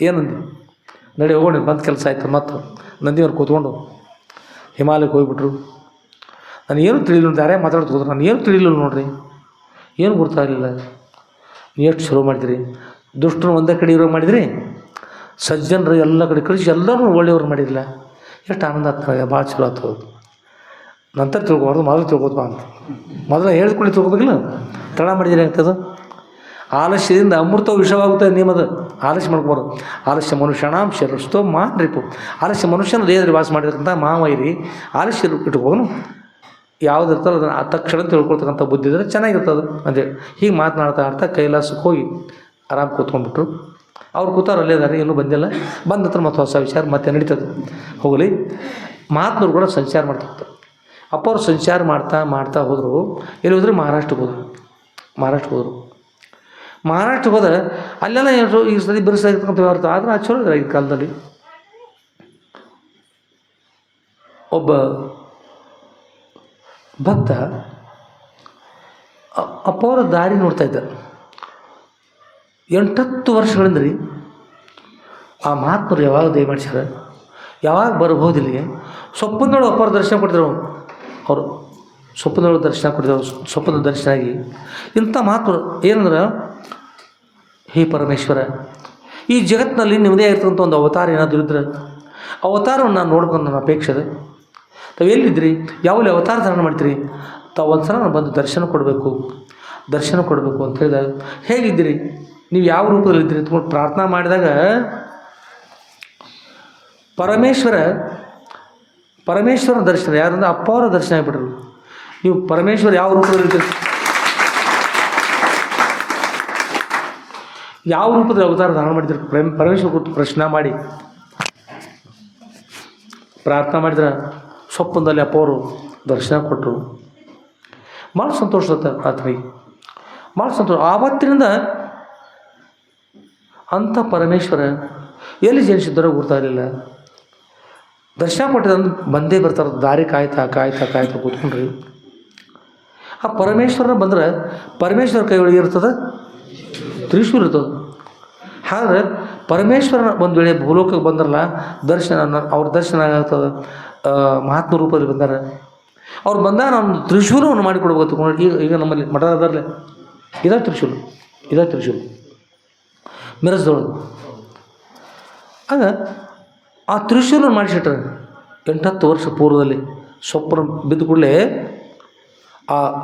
ಏನಂದಿ ನಡಿ ಹೋಗೋಣ, ಬಂದು ಕೆಲಸ ಆಯ್ತು. ಮತ್ತು ನಂದಿಯವ್ರು ಕೂತ್ಕೊಂಡು ಹಿಮಾಲಯಕ್ಕೆ ಹೋಗ್ಬಿಟ್ರು. ನಾನು ಏನು ತಿಳಿಲಿಲ್ಲ, ದಾರೆ ಮಾತಾಡ್ತು ಹೋದ್ರೆ ನಾನು ಏನು ತಿಳಿಲಿಲ್ಲ ನೋಡ್ರಿ, ಏನು ಗೊತ್ತಾಗಲಿಲ್ಲ. ನೀವು ಎಷ್ಟು ಶುರು ಮಾಡಿದ್ರಿ, ದುಷ್ಟರು ಒಂದೇ ಕಡೆ ಇರೋ ಮಾಡಿದ್ರಿ, ಸಜ್ಜನರು ಎಲ್ಲ ಕಡೆ ಕಳಿಸಿ ಎಲ್ಲರೂ ಒಳ್ಳೆಯವ್ರು ಮಾಡಿರಲಿಲ್ಲ. ಎಷ್ಟು ಆನಂದ ಆಗ್ತದೆ, ಭಾಳ ಚಲೋ ಆಗ್ತದೆ. ನಂತರ ತಿಳ್ಕೊಬಾರ್ದು, ಮೊದಲು ತಿಳ್ಕೊತ್ಬಾ ಅಂತ ಮೊದಲು ಹೇಳ್ಕೊಳ್ಳಿ ತಿಳ್ಕೊಬೇಕಿಲ್ಲ. ತಡ ಮಾಡಿದ್ರೆ ಆಗ್ತದೆ. ಆಲಸ್ಯದಿಂದ ಅಮೃತ ವಿಷವಾಗುತ್ತೆ ನಿಮ್ಮದು. ಆಲಸ್ಯ ಮಾಡ್ಕೊಬಾರ್ದು. ಆಲಸ್ಯ ಮನುಷ್ಯನಾಂ ಶರಸ್ತೋ ಮಾನ್ರಿಪು. ಆಲಸ್ಯ ಮನುಷ್ಯನ ದೇಹದಲ್ಲಿ ವಾಸ ಮಾಡಿರ್ತಕ್ಕಂಥ ಮಾವೈರಿ ಆಲಸ್ಯ ಇಟ್ಕೊಂಡು ಯಾವ್ದು ಇರ್ತದೆ ಅದನ್ನು ಆ ತಕ್ಷಣ ತಿಳ್ಕೊಳ್ತಕ್ಕಂಥ ಬುದ್ಧಿ ಇದ್ದರೆ ಚೆನ್ನಾಗಿರ್ತದೆ ಅಂತೇಳಿ ಹೀಗೆ ಮಾತನಾಡ್ತಾ ಕೈಲಾಸಕ್ಕೆ ಹೋಗಿ ಆರಾಮ್ ಕೂತ್ಕೊಂಡ್ಬಿಟ್ರು. ಅವ್ರು ಕೂತಾರು ಅಲ್ಲೇ ಇದ್ದಾರೆ, ಇನ್ನೂ ಬಂದಿಲ್ಲ. ಬಂದ ಹತ್ರ ಮತ್ತು ಹೊಸ ವಿಚಾರ ಮತ್ತೆ ನಡೀತದೆ. ಹೋಗಲಿ, ಮಾತನವ್ರು ಕೂಡ ಸಂಚಾರ ಮಾಡ್ತಿರ್ತಾರೆ. ಅಪ್ಪ ಅವ್ರು ಸಂಚಾರ ಮಾಡ್ತಾ ಮಾಡ್ತಾ ಹೋದರು. ಎಲ್ಲಿ ಹೋದ್ರೆ ಮಹಾರಾಷ್ಟ್ರಕ್ಕೆ ಹೋದರು. ಮಹಾರಾಷ್ಟ್ರಕ್ಕೆ ಹೋದ ಅಲ್ಲೆಲ್ಲ ಈ ಸತಿ ಬಿರುಸಾಗಿರ್ತಕ್ಕಂಥ ವ್ಯವಹಾರ. ಆದರೆ ಅದು ಚಲೋ ಇದ್ರೆ ಈ ಕಾಲದಲ್ಲಿ ಒಬ್ಬ ಭಕ್ತ ಅಪ್ಪ ಅವರ ದಾರಿ ನೋಡ್ತಾ ಇದ್ದ. 8-10 ವರ್ಷಗಳಿಂದ ರೀ ಆ ಮಹಾತ್ಮರು ಯಾವಾಗ ದಯ ಮಾಡಿಸ್ಯಾರ, ಯಾವಾಗ ಬರ್ಬೋದು ಇಲ್ಲಿಗೆ. ಸ್ವಪ್ನದೊಳಗೆ ಅಪ್ಪವ್ರ ದರ್ಶನ ಕೊಟ್ಟಿದ್ರು. ಅವರು ಸ್ವಪ್ನದೊಳಗೆ ದರ್ಶನ ಕೊಟ್ಟಿದ್ರು. ಸ್ವಪ್ನದ ದರ್ಶನ ಆಗಿ ಇಂಥ ಮಹಾತ್ಮರು ಏನಂದ್ರೆ, ಹೇ ಪರಮೇಶ್ವರ, ಈ ಜಗತ್ತಿನಲ್ಲಿ ನಿಮ್ಮದೇ ಆಗಿರ್ತಕ್ಕಂಥ ಒಂದು ಅವತಾರ ಏನಾದರೂ ಇದ್ರೆ ಅವತಾರವನ್ನು ನಾನು ನೋಡ್ಕೊಂಡು ನನ್ನ ಅಪೇಕ್ಷೆ ಇದೆ. ತಾವು ಎಲ್ಲಿದ್ದಿರಿ, ಯಾವಲ್ಲಿ ಅವತಾರ ಧಾರಣ ಮಾಡ್ತೀರಿ, ತಾವು ಒಂದು ಸಲ ನಾನು ಬಂದು ದರ್ಶನ ಕೊಡಬೇಕು ಅಂತ ಹೇಳಿದಾಗ, ಹೇಗಿದ್ದೀರಿ, ನೀವು ಯಾವ ರೂಪದಲ್ಲಿದ್ದೀರಿ ಅಂತ ಪ್ರಾರ್ಥನಾ ಮಾಡಿದಾಗ ಪರಮೇಶ್ವರನ ದರ್ಶನ ಯಾರಂದ್ರೆ ಅಪ್ಪ ಅವರ ದರ್ಶನ ಆಗಿಬಿಟ್ರು. ನೀವು ಪರಮೇಶ್ವರ ಯಾವ ರೂಪದಲ್ಲಿದ್ದೀರಿ, ಯಾವ ರೂಪದಲ್ಲಿ ಅವತಾರ ಧಾರಣ ಮಾಡಿದ್ರು, ಪರಮೇಶ್ವರ ಕುರಿತು ಪ್ರಶ್ನೆ ಮಾಡಿ ಪ್ರಾರ್ಥನಾ ಮಾಡಿದ್ರೆ ಸ್ವಪ್ನದಲ್ಲಿ ಅಪ್ಪ ಅವರು ದರ್ಶನ ಕೊಟ್ಟರು. ಭಾಳ ಸಂತೋಷ ಆತ್ರಿ, ಭಾಳ ಸಂತೋಷ. ಆವತ್ತಿನಿಂದ ಅಂಥ ಪರಮೇಶ್ವರ ಎಲ್ಲಿ ಜನಿಸಿದ್ದಾರೋ ಗೊತ್ತಾಗಲಿಲ್ಲ. ದರ್ಶನ ಕೊಟ್ಟಿದ್ದಂದ್ರೆ ಬಂದೇ ಬರ್ತಾರೆ, ದಾರಿ ಕಾಯ್ತಾ ಕೂತ್ಕೊಂಡ್ರಿ. ಆ ಪರಮೇಶ್ವರನ ಬಂದ್ರೆ ಪರಮೇಶ್ವರ ಕೈ ಒಳಗೆ ಇರ್ತದೆ ತ್ರಿಶೂಲ ಇರ್ತದೆ. ಹಾಗಾದ್ರೆ ಪರಮೇಶ್ವರನ ಒಂದು ವೇಳೆ ಭೂಲೋಕಕ್ಕೆ ಬಂದ್ರಲ್ಲ, ಅವ್ರ ದರ್ಶನ ಆಗ್ತದೆ. ಮಹಾತ್ಮ ರೂಪದಲ್ಲಿ ಬಂದಾರ. ಅವ್ರು ಬಂದಾಗ ನಾವು ತ್ರಿಶೂಲವನ್ನು ಮಾಡಿಕೊಡ್ಬೇಕು. ಈಗ ನಮ್ಮಲ್ಲಿ ಮಠದಲ್ಲೇ ಇದೇ ತ್ರಿಶೂಲ ಮಿರಜದೊಳಗೆ. ಆಗ ಆ ತ್ರಿಶೂಲವನ್ನು ಮಾಡಿಸಿಟ್ರೆ 8-10 ವರ್ಷ ಪೂರ್ವದಲ್ಲಿ ಸ್ವಪ್ನ ಬಿದ್ದ ಕೂಡಲೇ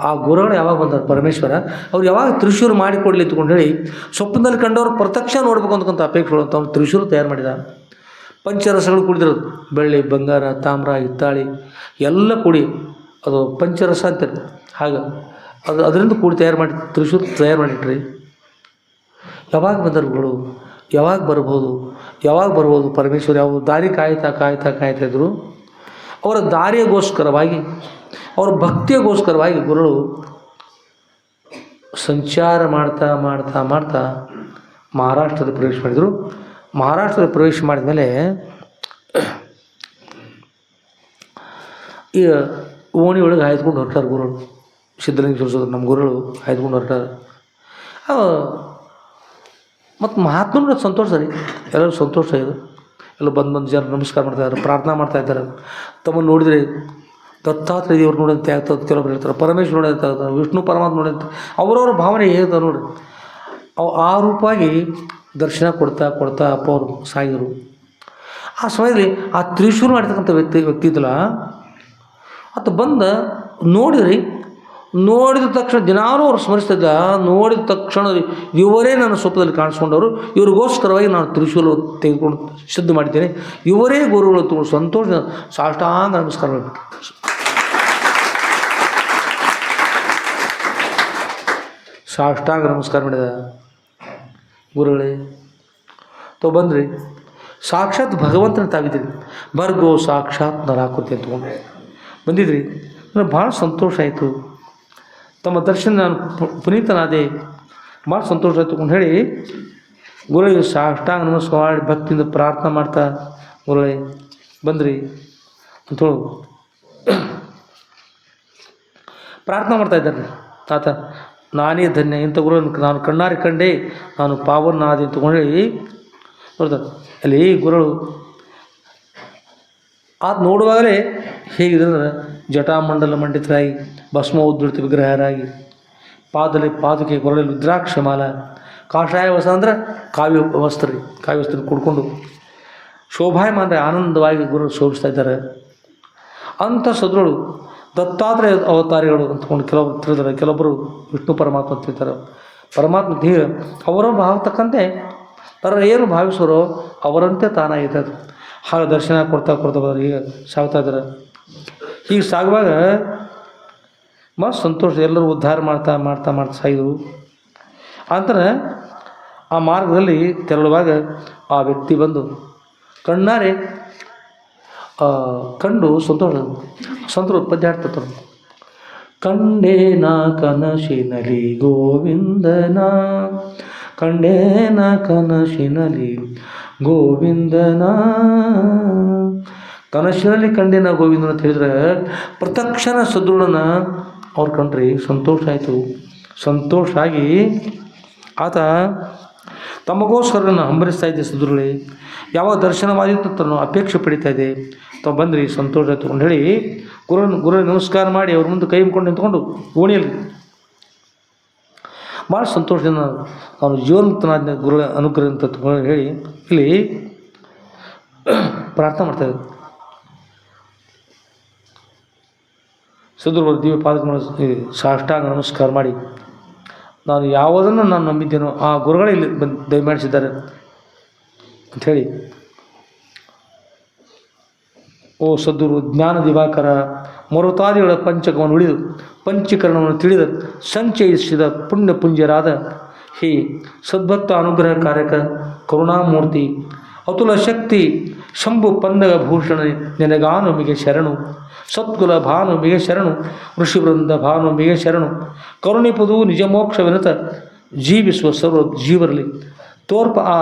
ಆ ಗುರುಗಳು ಯಾವಾಗ ಬಂದಾರ ಪರಮೇಶ್ವರ, ಅವ್ರು ಯಾವಾಗ ತ್ರಿಶೂಲ ಮಾಡಿಕೊಡ್ಲಿ ಇತ್ಕೊಂಡು ಹೇಳಿ ಸ್ವಪ್ನದಲ್ಲಿ ಕಂಡವ್ರು ಪ್ರತ್ಯಕ್ಷ ನೋಡ್ಬೇಕು ಅಂತಕ್ಕಂಥ ಅಪೇಕ್ಷೆಗಳು ಅಂತ ಅವ್ನು ತ್ರಿಶೂಲ ತಯಾರು ಮಾಡಿದ. ಪಂಚರಸಗಳು ಕುಡಿದಿರೋದು, ಬೆಳ್ಳಿ, ಬಂಗಾರ, ತಾಮ್ರ, ಹಿತ್ತಾಳಿ ಎಲ್ಲ ಕೂಡಿ ಅದು ಪಂಚರಸ ಅಂತಾರೆ. ಹಾಗೆ ಅದರಿಂದ ಕೂಡಿ ತ್ರಿಶೂಲ ತಯಾರು ಮಾಡಿಟ್ರಿ. ಯಾವಾಗ ಬಂದರುಗಳು, ಯಾವಾಗ ಬರ್ಬೋದು ಪರಮೇಶ್ವರ ಯಾವ ದಾರಿ ಕಾಯ್ತಾ ಇದ್ರು. ಅವರ ದಾರಿಗೋಸ್ಕರವಾಗಿ, ಅವರ ಭಕ್ತಿಗೋಸ್ಕರವಾಗಿ ಗುರುಗಳು ಸಂಚಾರ ಮಾಡ್ತಾ ಮಹಾರಾಷ್ಟ್ರದ ಪ್ರವೇಶ ಮಾಡಿದರು. ಮಹಾರಾಷ್ಟ್ರದ ಪ್ರವೇಶ ಮಾಡಿದ ಮೇಲೆ ಈಗ ಓಣಿ ಒಳಗೆ ಹಾಯ್ದುಕೊಂಡು ಹೊರಟಾರೆ ಗುರುಗಳು. ಸಿದ್ಧಲಿಂಗೇಶ್ವರ ಸೋದರ ನಮ್ಮ ಗುರುಗಳು ಹಾಯ್ದುಕೊಂಡು ಹೊರಟಾರೆ. ಮತ್ತು ಮಹಾತ್ಮನ ಸಂತೋಷ ರೀ, ಎಲ್ಲರೂ ಸಂತೋಷ ಇದೆ. ಎಲ್ಲ ಬಂದು ಜನ ನಮಸ್ಕಾರ ಮಾಡ್ತಾಯಿದ್ದಾರೆ, ಪ್ರಾರ್ಥನಾ ಮಾಡ್ತಾಯಿದ್ದಾರೆ. ತಮ್ಮನ್ನು ನೋಡಿದರೆ ದತ್ತಾತ್ರೇಯ ದೇವ್ರು ನೋಡಂತೆ ಆಗ್ತದೆ, ಕೆಲವೊಬ್ರು ಹೇಳ್ತಾರೆ ಪರಮೇಶ್ವರ ನೋಡಂತ ಆಗ್ತಾರೆ, ವಿಷ್ಣು ಪರಮಾತ್ಮ ನೋಡಂತೆ, ಅವರವ್ರ ಭಾವನೆ ಹೇಳ್ತಾರೆ ನೋಡಿ. ಅವು ಆ ರೂಪವಾಗಿ ದರ್ಶನ ಕೊಡ್ತಾ ಅಪ್ಪ ಅವರು ಸಾಗಿದರು. ಆ ಸಮಯದಲ್ಲಿ ಆ ತ್ರಿಶೂಲ ಮಾಡಿರ್ತಕ್ಕಂಥ ವ್ಯಕ್ತಿ ಇದ್ದಲ್ಲ, ಅದು ನೋಡಿದ ತಕ್ಷಣ ದಿನಾಲೂ ಅವ್ರು ಸ್ಮರಿಸ್ತಿದ್ದ. ನೋಡಿದ ತಕ್ಷಣ ಇವರೇ ನನ್ನ ಸ್ವಪ್ನದಲ್ಲಿ ಕಾಣಿಸ್ಕೊಂಡವರು, ಇವ್ರಿಗೋಸ್ಕರವಾಗಿ ನಾನು ತ್ರಿಶೂಲ ತೆಗೆದುಕೊಂಡು ಸಿದ್ಧ ಮಾಡಿದ್ದೇನೆ, ಇವರೇ ಗುರುಗಳು ತಗೊಂಡು ಸಂತೋಷ ಸಾಷ್ಟಾಂಗ ನಮಸ್ಕಾರ ಮಾಡಬೇಕು. ಸಾಷ್ಟಾಂಗ ನಮಸ್ಕಾರ ಮಾಡಿದ. ಗುರುಗಳೇ ಬಂದ್ರಿ, ಸಾಕ್ಷಾತ್ ಭಗವಂತನ ತಾವಿದ್ದೀರಿ, ಭರ್ಗೋ ಸಾಕ್ಷಾತ್ ನರಾಕೃತಿ ಅಂತ್ಕೊಂಡು ಬಂದಿದ್ರಿ. ನನಗೆ ಭಾಳ ಸಂತೋಷ ಆಯಿತು. ತಮ್ಮ ದರ್ಶನ ನಾನು ಪುನೀತನಾದೆ, ಭಾಳ ಸಂತೋಷ ಆಯಿತು ಅಂತ ಹೇಳಿ ಗುರುಗಳಿಗೆ ಸಾಷ್ಟಾಂಗ ನಮಸ್ಕಾರ ಮಾಡಿ ಭಕ್ತಿಯಿಂದ ಪ್ರಾರ್ಥನೆ ಮಾಡ್ತಾ, ಗುರುಗಳೇ ಬಂದ್ರಿ ಅಂಥೇಳಿ ಪ್ರಾರ್ಥನೆ ಮಾಡ್ತಾ ಇದ್ದಾರೆ. ತಾತ ನಾನೇ ಧನ್ಯ, ಇಂಥ ಗುರುಗಳನ್ನು ನಾನು ಕಣ್ಣಾರೆ ಕಂಡೆ, ನಾನು ಪಾವನಾದೆ ಅಂತಕೊಂಡು ಹೇಳಿ ನೋಡ್ತಾರೆ. ಅಲ್ಲಿ ಗುರುಗಳು ಅದು ನೋಡುವಾಗಲೇ ಹೇಗಿದೆ ಅಂದರೆ ಜಟಾಮಂಡಲ ಮಂಡಿತರಾಗಿ, ಭಸ್ಮ ಉದ್ಧೃತ ವಿಗ್ರಹರಾಗಿ, ಪಾದಕ್ಕೆ ಕೊರಳಲ್ಲಿ ರುದ್ರಾಕ್ಷ ಮಾಲ, ಕಾಷಾಯ ವಸ್ತ್ರ ಅಂದರೆ ಕಾವ್ಯ ವಸ್ತ್ರ ಕುಡ್ಕೊಂಡು ಶೋಭಾಯಮಾನ ಆನಂದವಾಗಿ ಗುರು ಶೋಭಿಸ್ತಾ ಇದ್ದಾರೆ. ಅಂಥ ಸದ್ರುಗಳು ದತ್ತಾತ್ರೇಯ ಅವತಾರಿಗಳು ಅಂದ್ಕೊಂಡು ಕೆಲವೊಬ್ರು ತಿಳಿದಾರೆ, ಕೆಲವೊಬ್ಬರು ವಿಷ್ಣು ಪರಮಾತ್ಮ ಅಂತ ಹೇಳ್ತಾರೆ. ಪರಮಾತ್ಮ ಧೀರ ಅವರ ಭಾವತಕ್ಕಂತೆ ಏನು ಭಾವಿಸೋರೋ ಅವರಂತೆ ತಾನಾಗಿದ್ದಾರೆ. ಹಾಗೆ ದರ್ಶನ ಕೊಡ್ತಾ ಬಂದ್ರೆ ಈಗ ಸಾಗ್ತಾ ಇದ್ದಾರೆ. ಹೀಗೆ ಸಾಗುವಾಗ ಮಸ್ತ್ ಸಂತೋಷ, ಎಲ್ಲರೂ ಉದ್ಧಾರ ಮಾಡ್ತಾ ಸಾಗಿದರು. ಅಂತರ ಆ ಮಾರ್ಗದಲ್ಲಿ ತೆರಳುವಾಗ ಆ ವ್ಯಕ್ತಿ ಬಂದು ಕಣ್ಣಾರೆ ಕಂಡು ಸಂತರು ಪದ್ಯ ಹಾಡ್ತಾರೆ. ಕಂಡೇನ ಕನಸಿನಲಿ ಗೋವಿಂದನ, ಕಂಡೇನ ಕನಸಿನಲಿ ಗೋವಿಂದನ, ಕನಸಿನಲ್ಲಿ ಕಂಡೇನ ಗೋವಿಂದನ ಅಂತ ಹೇಳಿದ್ರೆ ಪ್ರತ್ಯಕ್ಷನ ಸದೃಢನ ಅವ್ರು ಕಂಡ್ರಿ. ಸಂತೋಷ ಆಯಿತು. ಸಂತೋಷ ಆಗಿ ಆತ ತಮಗೋಸ್ಕರ ನಾನು ಹಂಬಲಿಸ್ತಾ ಇದ್ದೆ ಸದೃಢಿ, ಯಾವಾಗ ದರ್ಶನವಾದಿತ್ತು ತನ್ನ ಅಪೇಕ್ಷೆ ಪಡಿತಾ ಇದೆ. ತಾವು ಬಂದ್ರಿ, ಸಂತೋಷ ಆಯ್ತು ಅಂತ ಹೇಳಿ ಗುರು ನಮಸ್ಕಾರ ಮಾಡಿ ಅವ್ರ ಮುಂದೆ ಕೈ ಮುಕೊಂಡು ನಿಂತ್ಕೊಂಡು ಓಣಿಯಲ್ಲಿ ಭಾಳ ಸಂತೋಷದಿಂದ ಅವನು ಜೀವನ್ಮುಕ್ತನಾದ ಗುರು ಅನುಗ್ರಹ ಅಂತ ಹೇಳಿ ಇಲ್ಲಿ ಪ್ರಾರ್ಥನೆ ಮಾಡ್ತಾಯಿದ್ರು. ಸದೃಢ ದಿವ್ಯ ಪಾದಕ್ಕೆ ಸಾಷ್ಟಾಂಗ ನಮಸ್ಕಾರ ಮಾಡಿ, ನಾನು ಯಾವುದನ್ನು ನಾನು ನಂಬಿದ್ದೇನೋ ಆ ಗುರುಗಳೇ ಇಲ್ಲಿ ಬಂದು ದಯಮಾಡಿಸಿದ್ದಾರೆ ಅಂಥೇಳಿ, ಓ ಸದ್ಗುರು ಜ್ಞಾನ ದಿವಾಕರ, ಮರುತಾದಿಗಳ ಪಂಚಕವನ್ನು ಉಳಿದು ಪಂಚೀಕರಣವನ್ನು ತಿಳಿದ ಸಂಚಯಿಸಿದ ಪುಣ್ಯ ಪುಂಜರಾದ ಹೇ ಸದ್ಭಕ್ತ ಅನುಗ್ರಹ ಕಾರ್ಯಕ ಕರುಣಾಮೂರ್ತಿ ಅತುಲ ಶಕ್ತಿ ಶಂಭು ಪನ್ನಗ ಭೂಷಣ ನಿನಗಾನುಮಿಗೆ ಶರಣು, ಸತ್ಕುಲ ಭಾನುಮಿಗೆ ಶರಣು, ಋಷಿವೃಂದ ಭಾನುಮಿಗೆ ಶರಣು, ಕರುಣಿಪುದು ನಿಜಮೋಕ್ಷ ವಿನತ ಜೀವಿಸುವ ಸರ್ವ ಜೀವರಲ್ಲಿ ತೋರ್ಪ ಆ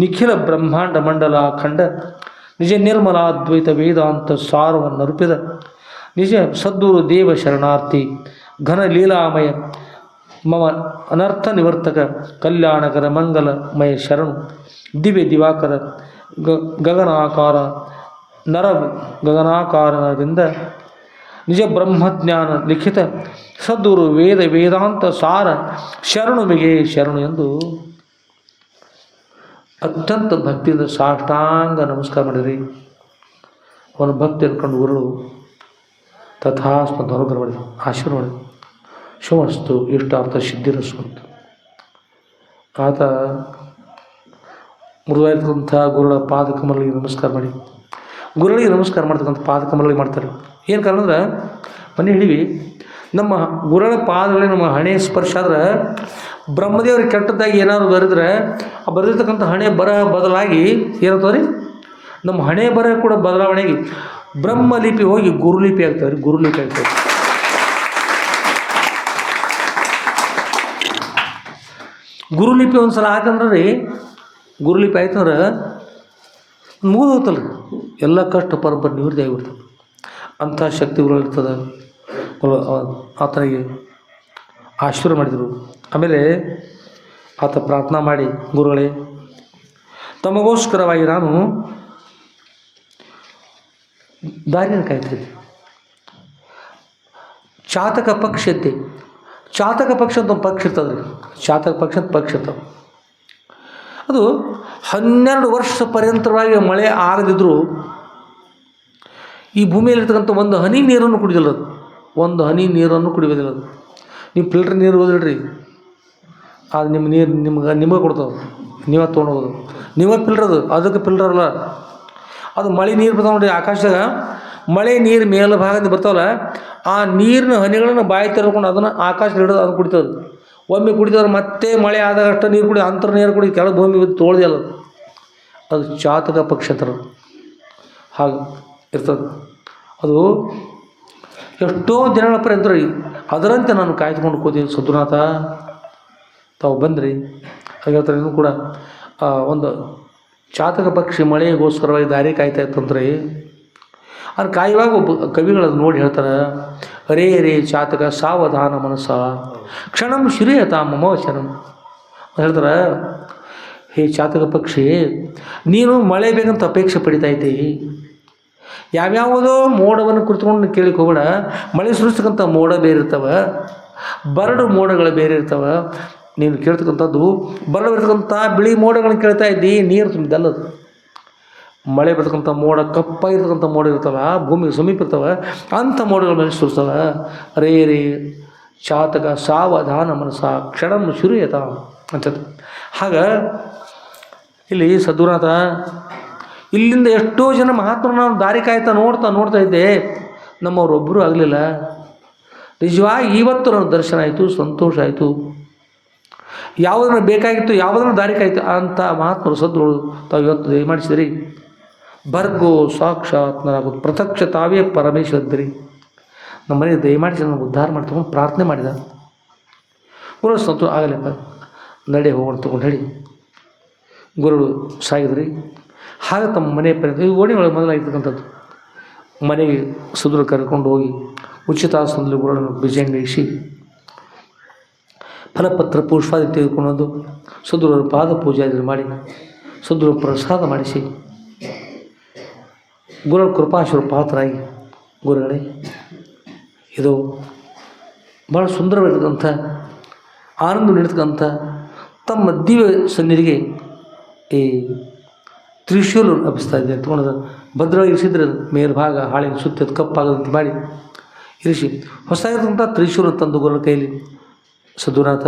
ನಿಖಿಲ ಬ್ರಹ್ಮಾಂಡ ಮಂಡಲ ಖಂಡ ನಿಜ ನಿರ್ಮಲ ಅದ್ವೈತ ವೇದಾಂತ ಸಾರವನ್ನರ್ಪಿದ ನಿಜ ಸದ್ಗುರು ದೇವ ಶರಣಾರ್ಥಿ ಘನ ಲೀಲಾಮಯ ಮಮ ಅನರ್ಥ ನಿವರ್ತಕ ಕಲ್ಯಾಣಕರ ಮಂಗಲಮಯ ಶರಣು ದಿವ್ಯ ದಿವಾಕರ ಗಗನಾಕಾರ ನರ ಗಗನಾಕಾರದಿಂದ ನಿಜ ಬ್ರಹ್ಮಜ್ಞಾನ ಲಿಖಿತ ಸದ್ಗುರು ವೇದ ವೇದಾಂತ ಸಾರ ಶರಣುಮಿಗೆ ಶರಣು ಎಂದು ಅತ್ಯಂತ ಭಕ್ತಿಯಿಂದ ಸಾಷ್ಟಾಂಗ ನಮಸ್ಕಾರ ಮಾಡಿರಿ. ಅವನ ಭಕ್ತಿ ಅನ್ಕೊಂಡು ಗುರುಗಳು ತಥಾಸ್ಮತ್ ಅನುಗ್ರಹ ಮಾಡಿ ಆಶೀರ್ವಾದ ಮಾಡಿ ಶುಭಸ್ತು ಇಷ್ಟಾರ್ಥ ಸಿದ್ಧಿರಸ್ವಂತ. ಆತ ಮೃದುವಾಗಿರ್ತಕ್ಕಂಥ ಗುರುಗಳ ಪಾದಕಮಲಿಗೆ ನಮಸ್ಕಾರ ಮಾಡಿ, ಗುರುಗಳಿಗೆ ನಮಸ್ಕಾರ ಮಾಡ್ತಕ್ಕಂಥ ಪಾದಕಮಲಿಗೆ ಮಾಡ್ತಾರೆ. ಏನು ಕಾರಣ ಅಂದ್ರೆ ಮನೆ ಹೇಳಿವಿ, ನಮ್ಮ ಗುರುಗಳ ಪಾದಗಳಿಗೆ ನಮ್ಮ ಹಣೆ ಸ್ಪರ್ಶ ಆದ್ರೆ ಬ್ರಹ್ಮದೇವ್ರಿಗೆ ಕೆಟ್ಟದ್ದಾಗಿ ಏನಾದ್ರು ಬರೆದ್ರೆ ಆ ಬರೆದಿರ್ತಕ್ಕಂಥ ಹಣೆ ಬರಹ ಬದಲಾಗಿ ಏನಾಗ್ತದೆ ರೀ, ನಮ್ಮ ಹಣೆ ಬರಹ ಕೂಡ ಬದಲಾವಣೆಗೆ ಬ್ರಹ್ಮಲಿಪಿ ಹೋಗಿ ಗುರುಲಿಪಿ ಆಗ್ತದೆ ರೀ, ಗುರುಲಿಪಿ ಆಗ್ತದೆ. ಗುರುಲಿಪಿ ಒಂದು ಸಲ ಹಾಕಂದ್ರೆ ರೀ, ಗುರುಲಿಪಿ ಆಯ್ತಂದ್ರೆ ಮುಗಿದು ಹೋಗ್ತಲ್ಲ ರೀ, ಎಲ್ಲ ಕಷ್ಟ ಪರಂಪರೆ ನಿವೃತ್ತಿ ಆಗಿಬಿಡ್ತದೆ. ಅಂಥ ಶಕ್ತಿಗಳಿರ್ತದೆ. ಆತನಿಗೆ ಆಶೀರ್ವಾದ ಮಾಡಿದರು. ಆಮೇಲೆ ಆತ ಪ್ರಾರ್ಥನಾ ಮಾಡಿ, ಗುರುಗಳೇ ತಮಗೋಸ್ಕರವಾಗಿ ನಾನು ದಾರಿಯನ್ನು ಕಾಯ್ತಿದ್ದೆ. ಚಾತಕ ಪಕ್ಷ ಇದ್ದೆ. ಚಾತಕ ಪಕ್ಷ ಅಂತ ಒಂದು ಪಕ್ಷ ಇರ್ತದೆ ರೀ, ಚಾತಕ ಪಕ್ಷ ಅಂತ ಪಕ್ಷ ಇರ್ತವೆ. ಅದು 12 ವರ್ಷ ಪರ್ಯಂತರವಾಗಿ ಮಳೆ ಆಗದಿದ್ದರೂ ಈ ಭೂಮಿಯಲ್ಲಿರ್ತಕ್ಕಂಥ ಒಂದು ಹನಿ ನೀರನ್ನು ಕುಡಿದಿಲ್ಲ ಅದು, ಒಂದು ಹನಿ ನೀರನ್ನು ಕುಡಿಯೋದಿಲ್ಲ ಅದು. ನೀವು ಫಿಲ್ಟರ್ ನೀರು ಹೋದಿಲ್ರಿ, ಅದು ನಿಮ್ಮ ನೀರು ನಿಮಗೆ ಕೊಡ್ತದೆ, ನೀವೇ ತೊಗೊಂಡೋಗೋದು, ನೀವೇ ಫಿಲ್ಟರ್ ಅದು, ಅದಕ್ಕೆ ಫಿಲ್ಟರ್ ಅಲ್ಲ ಅದು. ಮಳೆ ನೀರು ಬರ್ತಾವೆ ನೋಡಿ ಆಕಾಶದಾಗ, ಮಳೆ ನೀರು ಮೇಲ್ಭಾಗದಿಂದ ಬರ್ತಾವಲ್ಲ, ಆ ನೀರಿನ ಹನಿಗಳನ್ನು ಬಾಯಿ ತೆರೆದುಕೊಂಡು ಅದನ್ನು ಆಕಾಶ ಹಿಡಿದು ಅದನ್ನು ಕುಡಿತದೆ. ಒಮ್ಮೆ ಕುಡಿತವ್ರೆ ಮತ್ತೆ ಮಳೆ ಆದಾಗ ಅಷ್ಟು ನೀರು ಕುಡಿ, ಅಂತರ ನೀರು ಕುಡಿ, ಕೆಳಗೆ ಭೂಮಿ ತೊಳ್ದಿಲ್ಲ ಅದು. ಚಾತಕ ಪಕ್ಷ ಥರ ಹಾಗೆ ಇರ್ತದೆ ಅದು. ಎಷ್ಟೋ ದಿನಗಳ ಪರ್ಯಂತ ರೀ ಅದರಂತೆ ನಾನು ಕಾಯ್ದುಕೊಂಡು ಕೂತೀನಿ. ಸದ್ಗುರುನಾಥ ತಾವು ಬಂದ್ರಿ ಹೇಳ್ತಾರೆ. ಇನ್ನೂ ಕೂಡ ಒಂದು ಚಾತಕ ಪಕ್ಷಿ ಮಳೆಗೋಸ್ಕರವಾಗಿ ದಾರಿ ಕಾಯ್ತಾ ಇತ್ತಂದ್ರೆ ಅದು ಕಾಯುವಾಗ ಒಬ್ಬ ಕವಿಗಳದು ನೋಡಿ ಹೇಳ್ತಾರೆ, ರೇ ರೇ ಚಾತಕ ಸಾವಧಾನ ಮನಸ್ಸ ಕ್ಷಣಂ ಶ್ರೀಯತ ಮಮ ಶರಂ ಹೇಳ್ತಾರೆ. ಹೇ ಚಾತಕ ಪಕ್ಷಿ, ನೀನು ಮಳೆ ಬೇಕಂತ ಅಪೇಕ್ಷೆ ಪಡಿತಾ ಇದ್ದಿ. ಯಾವ್ಯಾವುದೋ ಮೋಡವನ್ನು ಕುರಿತುಕೊಂಡು ಕೇಳಿಕ್ಕೆ ಹೋಗೋಣ. ಮಳೆ ಸುರಿಸ್ತಕ್ಕಂಥ ಮೋಡ ಬೇರೆ ಇರ್ತವೆ, ಬರಡು ಮೋಡಗಳು ಬೇರೆ ಇರ್ತವೆ. ನೀನು ಕೇಳ್ತಕ್ಕಂಥದ್ದು ಬರಡು ಇರ್ತಕ್ಕಂಥ ಬಿಳಿ ಮೋಡಗಳನ್ನ ಕೇಳ್ತಾ ಇದ್ದಿ, ನೀರು ತುಂಬಿದ್ದಲ್ಲದು. ಮಳೆ ಬರ್ತಕ್ಕಂಥ ಮೋಡ ಕಪ್ಪಾಗಿರ್ತಕ್ಕಂಥ ಮೋಡ ಇರ್ತವೆ, ಭೂಮಿಗೆ ಸಮೀಪ ಇರ್ತವೆ, ಅಂಥ ಮೋಡಗಳ ಮೇಲೆ ಸುರಿಸ್ತವೆ. ರೇ ರೇ ಚಾತಕ ಸಾವಧಾನ ಮನಸ್ಸ ಕ್ಷಣಂ ಶುರುಯತ ಅಂತ. ಹಾಗೆ ಇಲ್ಲಿ ಸದ್ಗುರುನಾಥ ಇಲ್ಲಿಂದ ಎಷ್ಟೋ ಜನ ಮಹಾತ್ಮರನ್ನ ನಾವು ದಾರಿ ಕಾಯ್ತಾ ನೋಡ್ತಾ ಇದ್ದೆ, ನಮ್ಮವರೊಬ್ಬರು ಆಗಲಿಲ್ಲ. ನಿಜವಾಗಿ ಇವತ್ತು ನನ್ನ ದರ್ಶನ ಆಯಿತು, ಸಂತೋಷ ಆಯಿತು. ಯಾವುದನ್ನು ಬೇಕಾಗಿತ್ತು, ಯಾವುದನ್ನು ದಾರಿ ಕಾಯ್ತು ಅಂತ ಮಹಾತ್ಮರು ಸದ್ಗುರು ತಾವು ಇವತ್ತು ದಯಮಾಡಿಸಿದ್ರಿ. ಭರ್ಗೋ ಸಾಕ್ಷಾತ್ ನನಗೆ ಪ್ರತ್ಯಕ್ಷ ತಾವೇ ಪರಮೇಶ್ವರಿ ನಮ್ಮ ಮನೆಗೆ ದಯಮಾಡಿಸಿ ನನಗೆ ಉದ್ಧಾರ ಮಾಡಿ ತೊಗೊಂಡು ಪ್ರಾರ್ಥನೆ ಮಾಡಿದ. ಗುರು ಸಂತೋಷ ಆಗಲಿಪ್ಪ, ನಡೆ ಹೋಗೋಣ ತೊಗೊಂಡು ಹೇಳಿ ಗುರುಗಳು ಸಾಗಿದ್ರಿ. ಹಾಗೆ ತಮ್ಮ ಮನೆ ಪರ್ಯಂತ ಈ ಓಣಿ ಒಳಗೆ ಮೊದಲಾಗಿರ್ತಕ್ಕಂಥದ್ದು ಮನೆಗೆ ಸುಧರು ಕರ್ಕೊಂಡು ಹೋಗಿ ಉಚಿತಾಸನದಲ್ಲಿ ಗುರುಗಳನ್ನು ಬಿಜಂಗಿಸಿ ಫಲಪತ್ರ ಪುಷ್ಪಾದಿ ತೆಗೆದುಕೊಂಡು ಸುಧುರರ ಪಾದ ಪೂಜೆ ಮಾಡಿ ಸುಧುರ ಪ್ರಸಾದ ಮಾಡಿಸಿ ಗುರುಗಳ ಕೃಪಾಶ್ವರ ಪಾತ್ರರಾಗಿ, ಗುರುಗಳೇ ಇದು ಭಾಳ ಸುಂದರವಾಗಿರ್ತಕ್ಕಂಥ ಆನಂದ ನೀಡ್ತಕ್ಕಂಥ ತಮ್ಮ ದಿವ್ಯ ಸನ್ನಿಧಿಗೆ ಈ ತ್ರಿಶೂಲ ಅರ್ಪಿಸ್ತಾ ಇದ್ದೆ ತೊಗೊಂಡು ಭದ್ರವಾಗಿ ಇರಿಸಿದ್ರೆ ಮೇಲ್ಭಾಗ ಹಾಳಿನ ಸುತ್ತ ಕಪ್ಪಾಗದಂತೆ ಮಾಡಿ ಇರಿಸಿ ಹೊಸಾಗಿರ್ತಕ್ಕಂಥ ತ್ರಿಶೂಲ ತಂದು ಗುರುಗಳ ಕೈಲಿ, ಸದ್ಗುರುನಾಥ